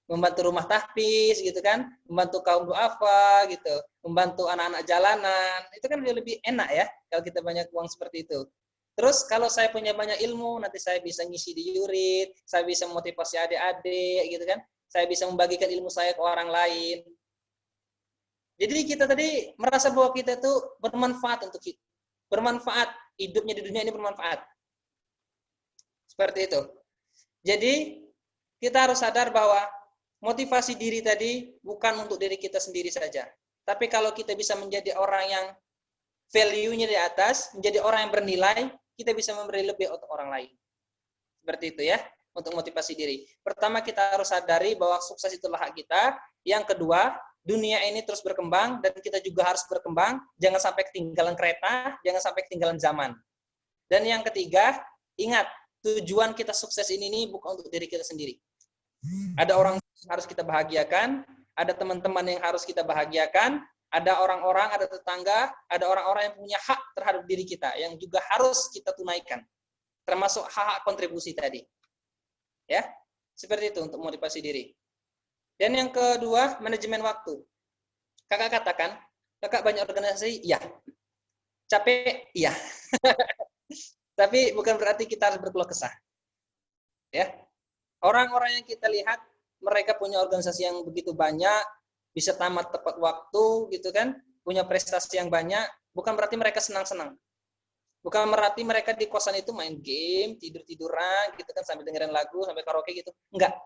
membantu rumah tahfiz gitu kan, membantu kaum duafa gitu, membantu anak-anak jalanan, itu kan lebih enak ya kalau kita banyak uang seperti itu. Terus kalau saya punya banyak ilmu, nanti saya bisa ngisi di yurid, saya bisa motivasi adik-adik gitu kan, saya bisa membagikan ilmu saya ke orang lain. Jadi kita tadi merasa bahwa kita itu bermanfaat untuk kita, bermanfaat, hidupnya di dunia ini bermanfaat. Seperti itu. Jadi kita harus sadar bahwa motivasi diri tadi bukan untuk diri kita sendiri saja. Tapi kalau kita bisa menjadi orang yang value-nya di atas, menjadi orang yang bernilai, kita bisa memberi lebih untuk orang lain. Seperti itu ya, untuk motivasi diri. Pertama, kita harus sadari bahwa sukses itulah hak kita. Yang kedua, dunia ini terus berkembang dan kita juga harus berkembang. Jangan sampai ketinggalan kereta, jangan sampai ketinggalan zaman. Dan yang ketiga, ingat, tujuan kita sukses ini bukan untuk diri kita sendiri. Ada orang yang harus kita bahagiakan, ada teman-teman yang harus kita bahagiakan, ada orang-orang, ada tetangga, ada orang-orang yang punya hak terhadap diri kita, yang juga harus kita tunaikan. Termasuk hak-hak kontribusi tadi. Ya, seperti itu untuk motivasi diri. Dan yang kedua, manajemen waktu. Kakak katakan, kakak banyak organisasi, iya. Capek, iya. Tapi bukan berarti kita harus berkeluh kesah. Ya. Orang-orang yang kita lihat, mereka punya organisasi yang begitu banyak, bisa tamat tepat waktu, gitu kan, punya prestasi yang banyak, bukan berarti mereka senang-senang. Bukan berarti mereka di kosan itu main game, tidur-tiduran, gitu kan, sambil dengerin lagu, sambil karaoke gitu. Enggak.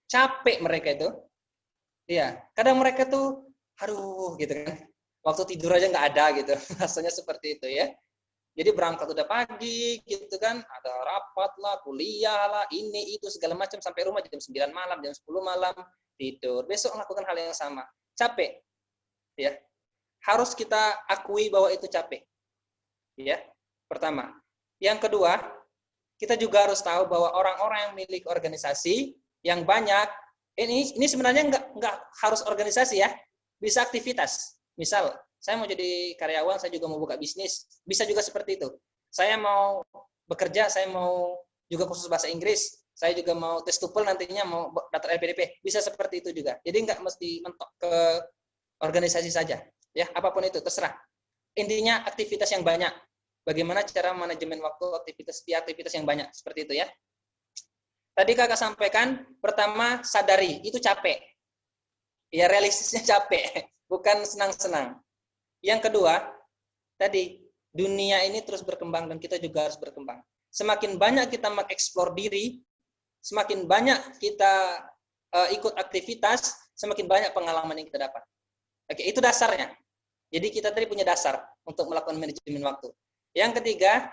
Capek mereka itu. Iya. Kadang mereka tuh, aduh, gitu kan. Waktu tidur aja nggak ada, gitu. Rasanya seperti itu ya. Jadi berangkat udah pagi, gitu kan, ada rapat lah, kuliah lah, ini, itu, segala macam, sampai rumah jam 9 malam, jam 10 malam, tidur. Besok lakukan hal yang sama. Capek. Ya. Harus kita akui bahwa itu capek. Ya, pertama. Yang kedua, kita juga harus tahu bahwa orang-orang yang memiliki organisasi yang banyak, ini sebenarnya nggak harus organisasi ya, bisa aktivitas. Misal, saya mau jadi karyawan, saya juga mau buka bisnis, bisa juga seperti itu. Saya mau bekerja, saya mau juga kursus bahasa Inggris, saya juga mau tes TOEFL nantinya, mau daftar LPDP, bisa seperti itu juga. Jadi nggak mesti mentok ke organisasi saja, ya apapun itu terserah. Intinya aktivitas yang banyak. Bagaimana cara manajemen waktu aktivitas yang banyak, seperti itu ya. Tadi kakak sampaikan, pertama sadari, itu capek. Ya realistisnya capek, bukan senang-senang. Yang kedua, tadi dunia ini terus berkembang dan kita juga harus berkembang. Semakin banyak kita mengeksplor diri, semakin banyak kita ikut aktivitas, semakin banyak pengalaman yang kita dapat. Oke, itu dasarnya. Jadi kita tadi punya dasar untuk melakukan manajemen waktu. Yang ketiga,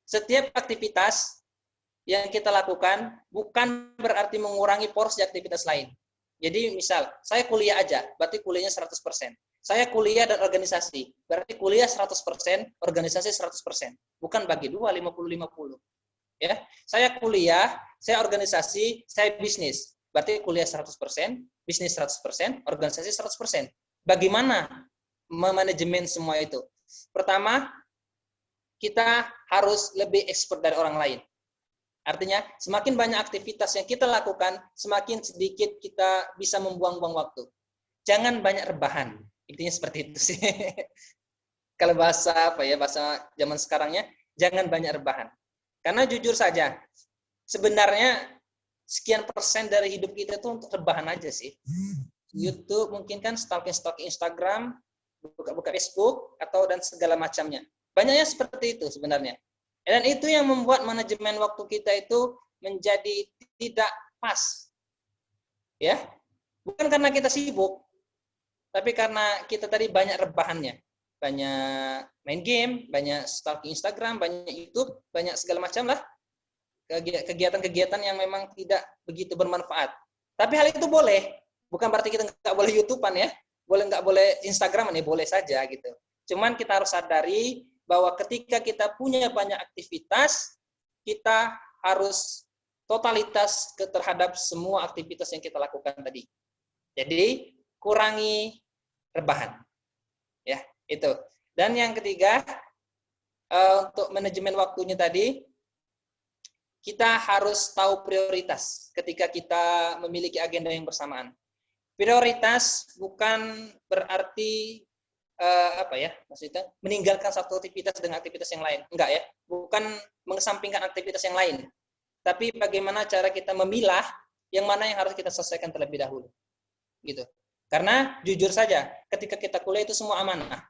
setiap aktivitas yang kita lakukan bukan berarti mengurangi porsi aktivitas lain. Jadi misal, saya kuliah aja, berarti kuliahnya 100%. Saya kuliah dan organisasi, berarti kuliah 100%, organisasi 100%. Bukan bagi dua, 50-50. Ya, saya kuliah, saya organisasi, saya bisnis. Berarti kuliah 100%, bisnis 100%, organisasi 100%. Bagaimana memanajemen semua itu? Pertama, kita harus lebih expert dari orang lain. Artinya, semakin banyak aktivitas yang kita lakukan, semakin sedikit kita bisa membuang-buang waktu. Jangan banyak rebahan. Intinya seperti itu sih. Kalau bahasa zaman sekarangnya, jangan banyak rebahan. Karena jujur saja, sebenarnya sekian persen dari hidup kita itu untuk rebahan aja sih. YouTube mungkin kan stalking Instagram, buka Facebook atau dan segala macamnya. Banyaknya seperti itu sebenarnya. Dan itu yang membuat manajemen waktu kita itu menjadi tidak pas. Ya. Bukan karena kita sibuk, tapi karena kita tadi banyak rebahannya. Banyak main game, banyak stalking Instagram, banyak YouTube, banyak segala macam lah. Kegiatan-kegiatan yang memang tidak begitu bermanfaat. Tapi hal itu boleh. Bukan berarti kita nggak boleh YouTube-an ya. Nggak boleh Instagram, ini boleh saja gitu. Cuman kita harus sadari bahwa ketika kita punya banyak aktivitas, kita harus totalitas terhadap semua aktivitas yang kita lakukan tadi. Jadi, kurangi rebahan. Ya, itu. Dan yang ketiga, untuk manajemen waktunya tadi, kita harus tahu prioritas ketika kita memiliki agenda yang bersamaan. Prioritas bukan berarti maksudnya meninggalkan satu aktivitas dengan aktivitas yang lain. Enggak ya, bukan mengesampingkan aktivitas yang lain. Tapi bagaimana cara kita memilah yang mana yang harus kita selesaikan terlebih dahulu. Gitu. Karena jujur saja, ketika kita kuliah itu semua amanah.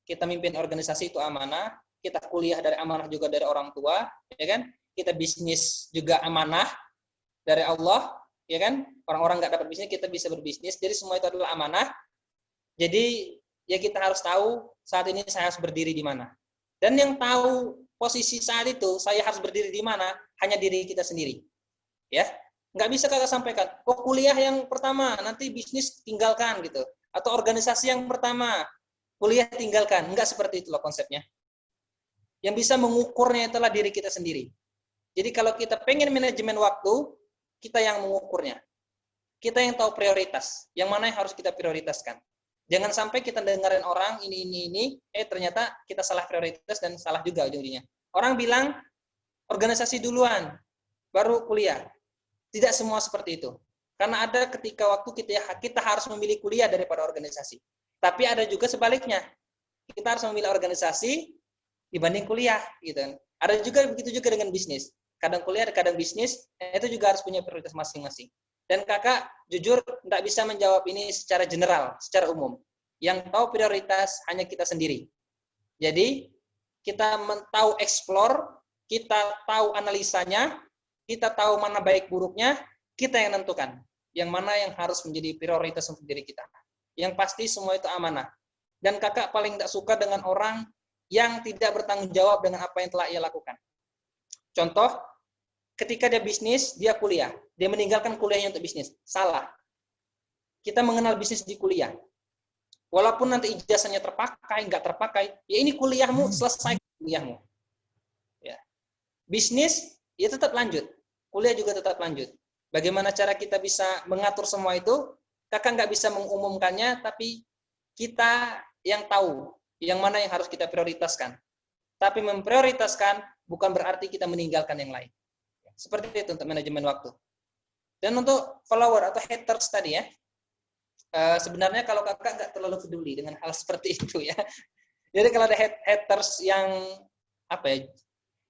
Kita mimpin organisasi itu amanah, kita kuliah dari amanah juga dari orang tua, ya kan? Kita bisnis juga amanah dari Allah, ya kan? Orang-orang nggak dapat bisnis, kita bisa berbisnis. Jadi semua itu adalah amanah. Jadi ya kita harus tahu saat ini saya harus berdiri di mana. Dan yang tahu posisi saat itu saya harus berdiri di mana hanya diri kita sendiri. Ya, nggak bisa kakak sampaikan. Oh kuliah yang pertama, nanti bisnis tinggalkan gitu. Atau organisasi yang pertama, kuliah tinggalkan. Enggak seperti itu loh konsepnya. Yang bisa mengukurnya itulah diri kita sendiri. Jadi kalau kita pengen manajemen waktu, kita yang mengukurnya. Kita yang tahu prioritas, yang mana yang harus kita prioritaskan. Jangan sampai kita dengerin orang ini, ternyata kita salah prioritas dan salah juga ujung-ujungnya. Orang bilang organisasi duluan, baru kuliah. Tidak semua seperti itu. Karena ada ketika waktu kita harus memilih kuliah daripada organisasi. Tapi ada juga sebaliknya. Kita harus memilih organisasi dibanding kuliah, gitu. Ada juga begitu juga dengan bisnis. Kadang kuliah, kadang bisnis, itu juga harus punya prioritas masing-masing. Dan kakak jujur tidak bisa menjawab ini secara general, secara umum. Yang tahu prioritas hanya kita sendiri. Jadi kita tahu explore, kita tahu analisanya, kita tahu mana baik buruknya, kita yang menentukan. Yang mana yang harus menjadi prioritas untuk diri kita. Yang pasti semua itu amanah. Dan kakak paling tidak suka dengan orang yang tidak bertanggung jawab dengan apa yang telah ia lakukan. Contoh, ketika dia bisnis, dia kuliah. Dia meninggalkan kuliahnya untuk bisnis. Salah. Kita mengenal bisnis di kuliah. Walaupun nanti ijazahnya terpakai, nggak terpakai, ya ini kuliahmu, selesai kuliahmu. Ya. Bisnis, ya tetap lanjut. Kuliah juga tetap lanjut. Bagaimana cara kita bisa mengatur semua itu? Kakak nggak bisa mengumumkannya, tapi kita yang tahu, yang mana yang harus kita prioritaskan. Tapi memprioritaskan bukan berarti kita meninggalkan yang lain. Seperti itu untuk manajemen waktu. Dan untuk follower atau haters tadi ya, sebenarnya kalau kakak nggak terlalu peduli dengan hal seperti itu ya. Jadi kalau ada haters yang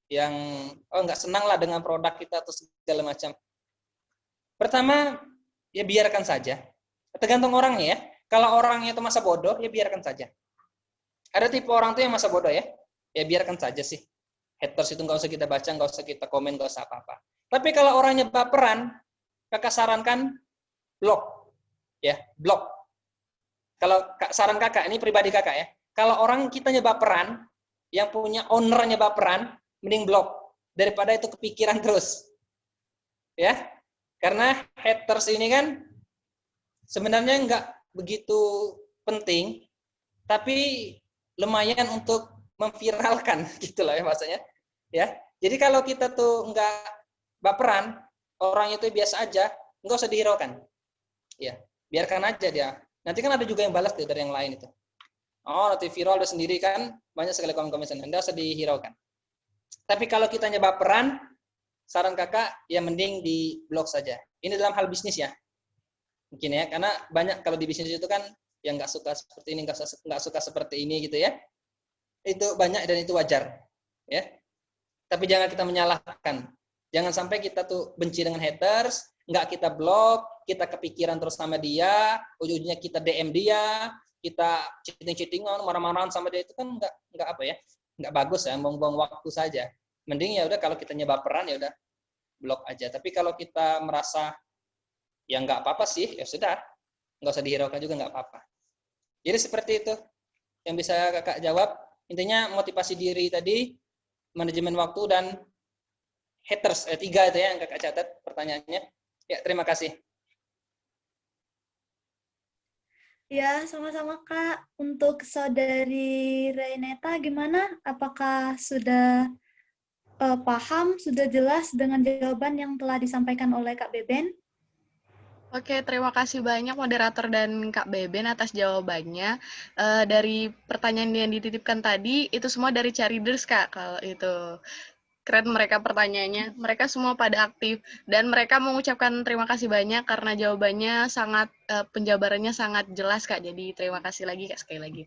yang nggak senang lah dengan produk kita atau segala macam. Pertama, ya biarkan saja. Tergantung orangnya ya. Kalau orangnya itu masa bodoh, ya biarkan saja. Ada tipe orang tuh yang masa bodoh ya. Ya biarkan saja sih. Haters itu nggak usah kita baca, nggak usah kita komen, nggak usah apa-apa. Tapi kalau orangnya baperan, kakak sarankan blok. Ya, blok. Kalau saran kakak, ini pribadi kakak ya. Kalau orang kitanya baperan, yang punya ownernya baperan, mending blok. Daripada itu kepikiran terus. Ya, karena haters ini kan sebenarnya nggak begitu penting, tapi lumayan untuk memviralkan gitulah ya maksudnya. Ya, jadi kalau kita tuh nggak baperan, orang itu biasa aja, nggak usah dihiraukan. Ya, biarkan aja dia. Nanti kan ada juga yang balas dari yang lain itu. Oh, nanti viral udah sendiri kan, banyak sekali komen-komen, nggak usah dihiraukan. Tapi kalau kitanya baperan, saran kakak ya mending di blok saja. Ini dalam hal bisnis ya, mungkin ya, karena banyak kalau di bisnis itu kan yang nggak suka seperti ini, nggak suka seperti ini gitu ya. Itu banyak dan itu wajar, ya. Tapi jangan kita menyalahkan. Jangan sampai kita tuh benci dengan haters, nggak kita blok, kita kepikiran terus sama dia, ujungnya kita DM dia, kita chatting-chattingan, marah-marahan sama dia, itu kan nggak apa ya, nggak bagus ya, buang-buang waktu saja. Mending ya udah kalau kita baperan ya udah blok aja. Tapi kalau kita merasa ya nggak apa-apa sih, ya sudah, nggak usah dihiraukan juga nggak apa-apa. Jadi seperti itu yang bisa kakak jawab. Intinya motivasi diri tadi, manajemen waktu, dan haters. 3 itu ya yang kakak catat pertanyaannya. Ya, terima kasih. Ya, sama-sama Kak. Untuk saudari Reneta gimana? Apakah sudah paham, sudah jelas dengan jawaban yang telah disampaikan oleh Kak Beben? Oke, terima kasih banyak moderator dan Kak Beben atas jawabannya. Dari pertanyaan yang dititipkan tadi, itu semua dari Cariders, Kak. Kalau itu keren mereka pertanyaannya. Mereka semua pada aktif. Dan mereka mengucapkan terima kasih banyak karena jawabannya sangat, penjabarannya sangat jelas, Kak. Jadi terima kasih lagi, Kak, sekali lagi.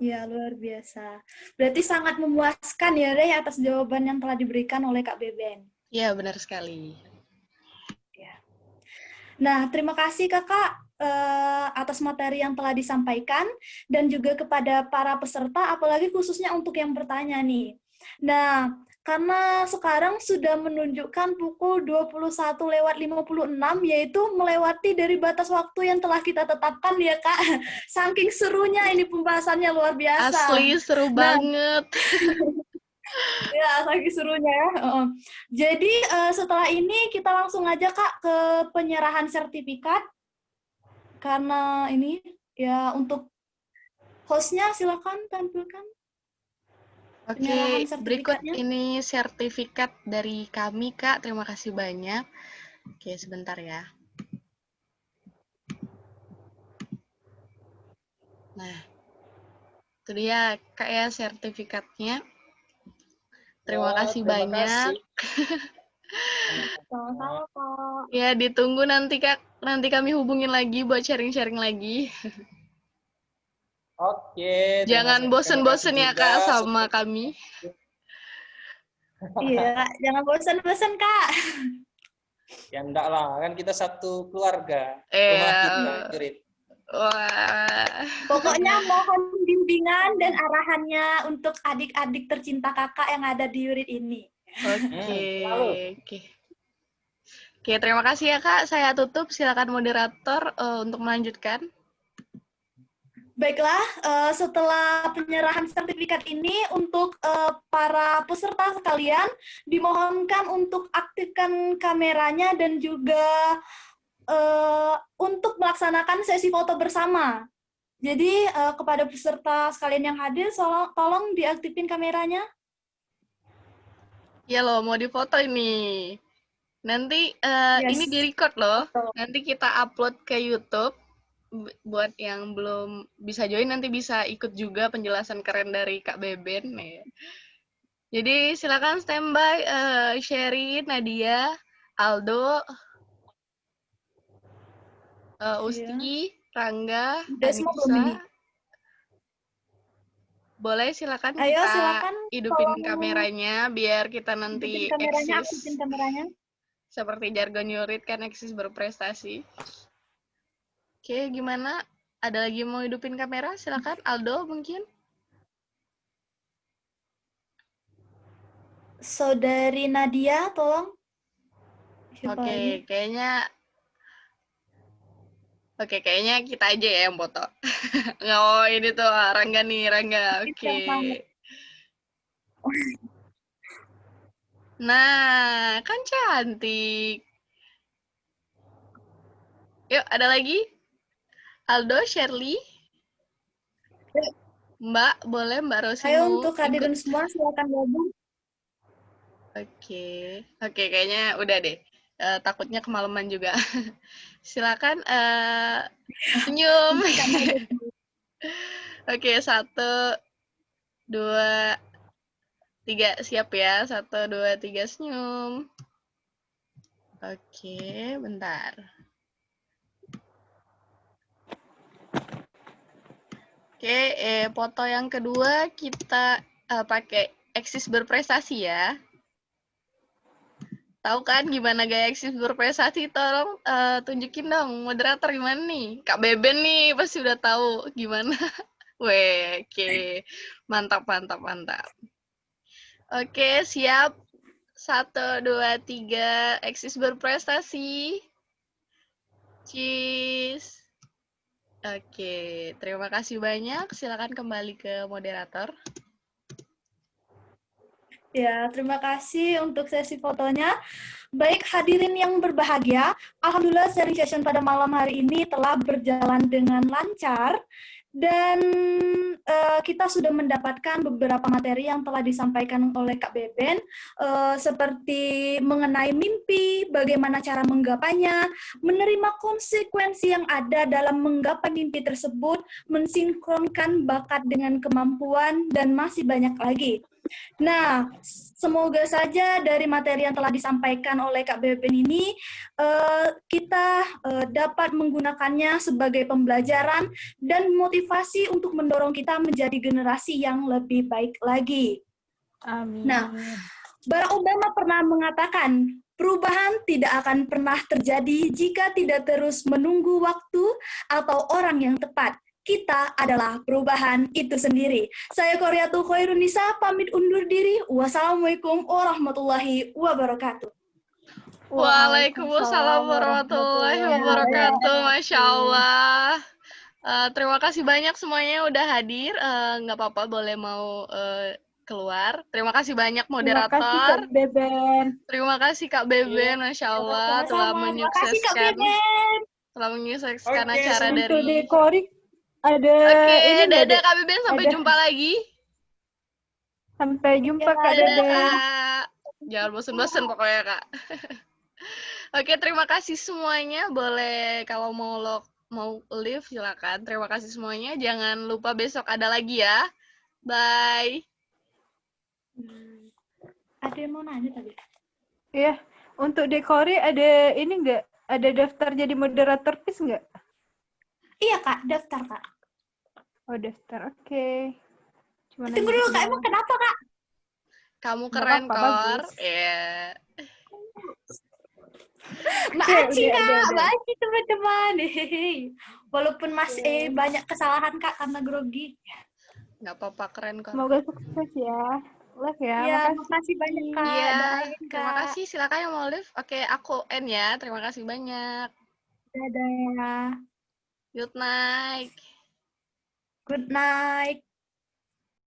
Ya, luar biasa. Berarti sangat memuaskan ya, Rey, atas jawaban yang telah diberikan oleh Kak Beben. Iya, benar sekali. Nah, terima kasih Kakak atas materi yang telah disampaikan dan juga kepada para peserta, apalagi khususnya untuk yang bertanya nih. Nah, karena sekarang sudah menunjukkan pukul 21:56, yaitu melewati dari batas waktu yang telah kita tetapkan ya Kak. Saking serunya ini pembahasannya luar biasa. Asli, seru banget. Ya, lagi serunya ya. Jadi setelah ini kita langsung aja Kak ke penyerahan sertifikat. Karena ini ya untuk hostnya silakan tampilkan. Oke, Penyerahan berikut sertifikatnya. ini sertifikat dari kami, Kak. Terima kasih banyak. Oke, sebentar ya. Nah, itu dia, Kak ya, sertifikatnya. Terima kasih Terima banyak. kasih. Sama-sama Kak. Ya, ditunggu nanti, Kak. Nanti kami hubungin lagi buat sharing-sharing lagi. Oke, Jangan terima kasih bosen-bosen ya, juga Kak, sama sudah- kami. Iya, jangan bosan-bosan Kak. Ya enggak lah, kan kita satu keluarga. Rumah kita, Eh, Jurit. wah. Pokoknya mohon bimbingan dan arahannya untuk adik-adik tercinta Kakak yang ada di Yurit ini. Oke, Lalu. oke. Oke, terima kasih ya, Kak. Saya tutup. Silakan moderator untuk melanjutkan. Baiklah, setelah penyerahan sertifikat ini untuk para peserta sekalian, dimohonkan untuk aktifkan kameranya dan juga untuk melaksanakan sesi foto bersama. Jadi kepada peserta sekalian yang hadir, tolong diaktifin kameranya. Ya loh, mau difoto ini. Nanti Yes. ini di-record loh. Nanti kita upload ke YouTube. Buat yang belum bisa join, nanti bisa ikut juga penjelasan keren dari Kak Beben. Nih. Jadi silakan standby, Sherry, Nadia, Aldo, Usti, Rangga, Udah semua belum ini? Anissa. Boleh silakan Ayo, kita silakan hidupin tolong kameranya biar kita nanti hidupin kameranya, eksis. aktifin kameranya. Seperti jargon Yurit kan eksis berprestasi. Oke, gimana? Ada lagi mau hidupin kamera? Silakan Aldo mungkin. Saudari Nadia, tolong. Siapa lagi? Oke, kayaknya kita aja ya yang foto. Nggak, oh ini tuh Rangga nih, Rangga. Oke. Nah, kan cantik. Yuk, ada lagi? Aldo, Shirley? Mbak, boleh Mbak Rosi Ayo mau untuk ikut? hadirin semua, silakan gabung. Oke, kayaknya udah deh. Takutnya kemalaman juga. Silakan senyum. Oke, 1, 2, 3, siap ya. 1, 2, 3, senyum. Oke, bentar. Oke, foto yang kedua kita pakai eksis berprestasi ya. Tahu kan gimana gaya eksis berprestasi? Tolong tunjukin dong, moderator gimana nih? Kak Beben nih pasti udah tahu gimana. Weh, oke. Mantap. Oke, siap. 1, 2, 3, eksis berprestasi. Cheese. Oke, terima kasih banyak. Silakan kembali ke moderator. Ya, terima kasih untuk sesi fotonya. Baik hadirin yang berbahagia, alhamdulillah sharing session pada malam hari ini telah berjalan dengan lancar Dan kita sudah mendapatkan beberapa materi yang telah disampaikan oleh Kak Beben, seperti mengenai mimpi, bagaimana cara menggapainya, menerima konsekuensi yang ada dalam menggapai mimpi tersebut, mensinkronkan bakat dengan kemampuan, dan masih banyak lagi. Nah, semoga saja dari materi yang telah disampaikan oleh Kak Beben ini, kita dapat menggunakannya sebagai pembelajaran dan motivasi untuk mendorong kita menjadi generasi yang lebih baik lagi. Amin. Nah, Barack Obama pernah mengatakan, perubahan tidak akan pernah terjadi jika tidak terus menunggu waktu atau orang yang tepat. Kita adalah perubahan itu sendiri. Saya Qoriatul Khairunisa, pamit undur diri. Wassalamualaikum warahmatullahi wabarakatuh. Waalaikumsalam warahmatullahi wabarakatuh. Masya Allah. Terima kasih banyak semuanya udah hadir. Nggak apa-apa, boleh mau keluar. Terima kasih banyak Terima kasih Kak moderator. Beben. Terima kasih Kak Beben, Masya Allah telah Terima kasih Kak Beben. menyukseskan Oke, acara Untuk dari. dekorik ada Oke, ini nggak, dadah Dek? Kak Beben, sampai Ada- jumpa lagi. Sampai jumpa Kak Dadah Beben. Kak. Jangan bosen-bosen pokoknya Kak. Oke, terima kasih semuanya. Boleh kalau mau live silakan. Terima kasih semuanya. Jangan lupa besok ada lagi ya. Bye. Ada yang mau nanya tadi? Iya, untuk dekori ada ini nggak? Ada daftar jadi moderator PIS nggak? Iya Kak, daftar Kak. Oh daftar, oke. Cuma Tunggu nanya dulu Kak, doang. emang kenapa Kak? Kamu Nggak keren, apa-apa, Kor. bagus. Iya. Makasih udah, Kak, udah. makasih teman-teman. Hehehe. Walaupun masih banyak kesalahan Kak karena grogi. Nggak apa-apa, keren, Kor. Semoga sukses ya. Live ya, Iya, makasih. makasih banyak Kak. Iya, Doain terima Kak. kasih. Silakan yang mau live. Oke, aku end ya. Terima kasih banyak. Dadah. Good night. Good night.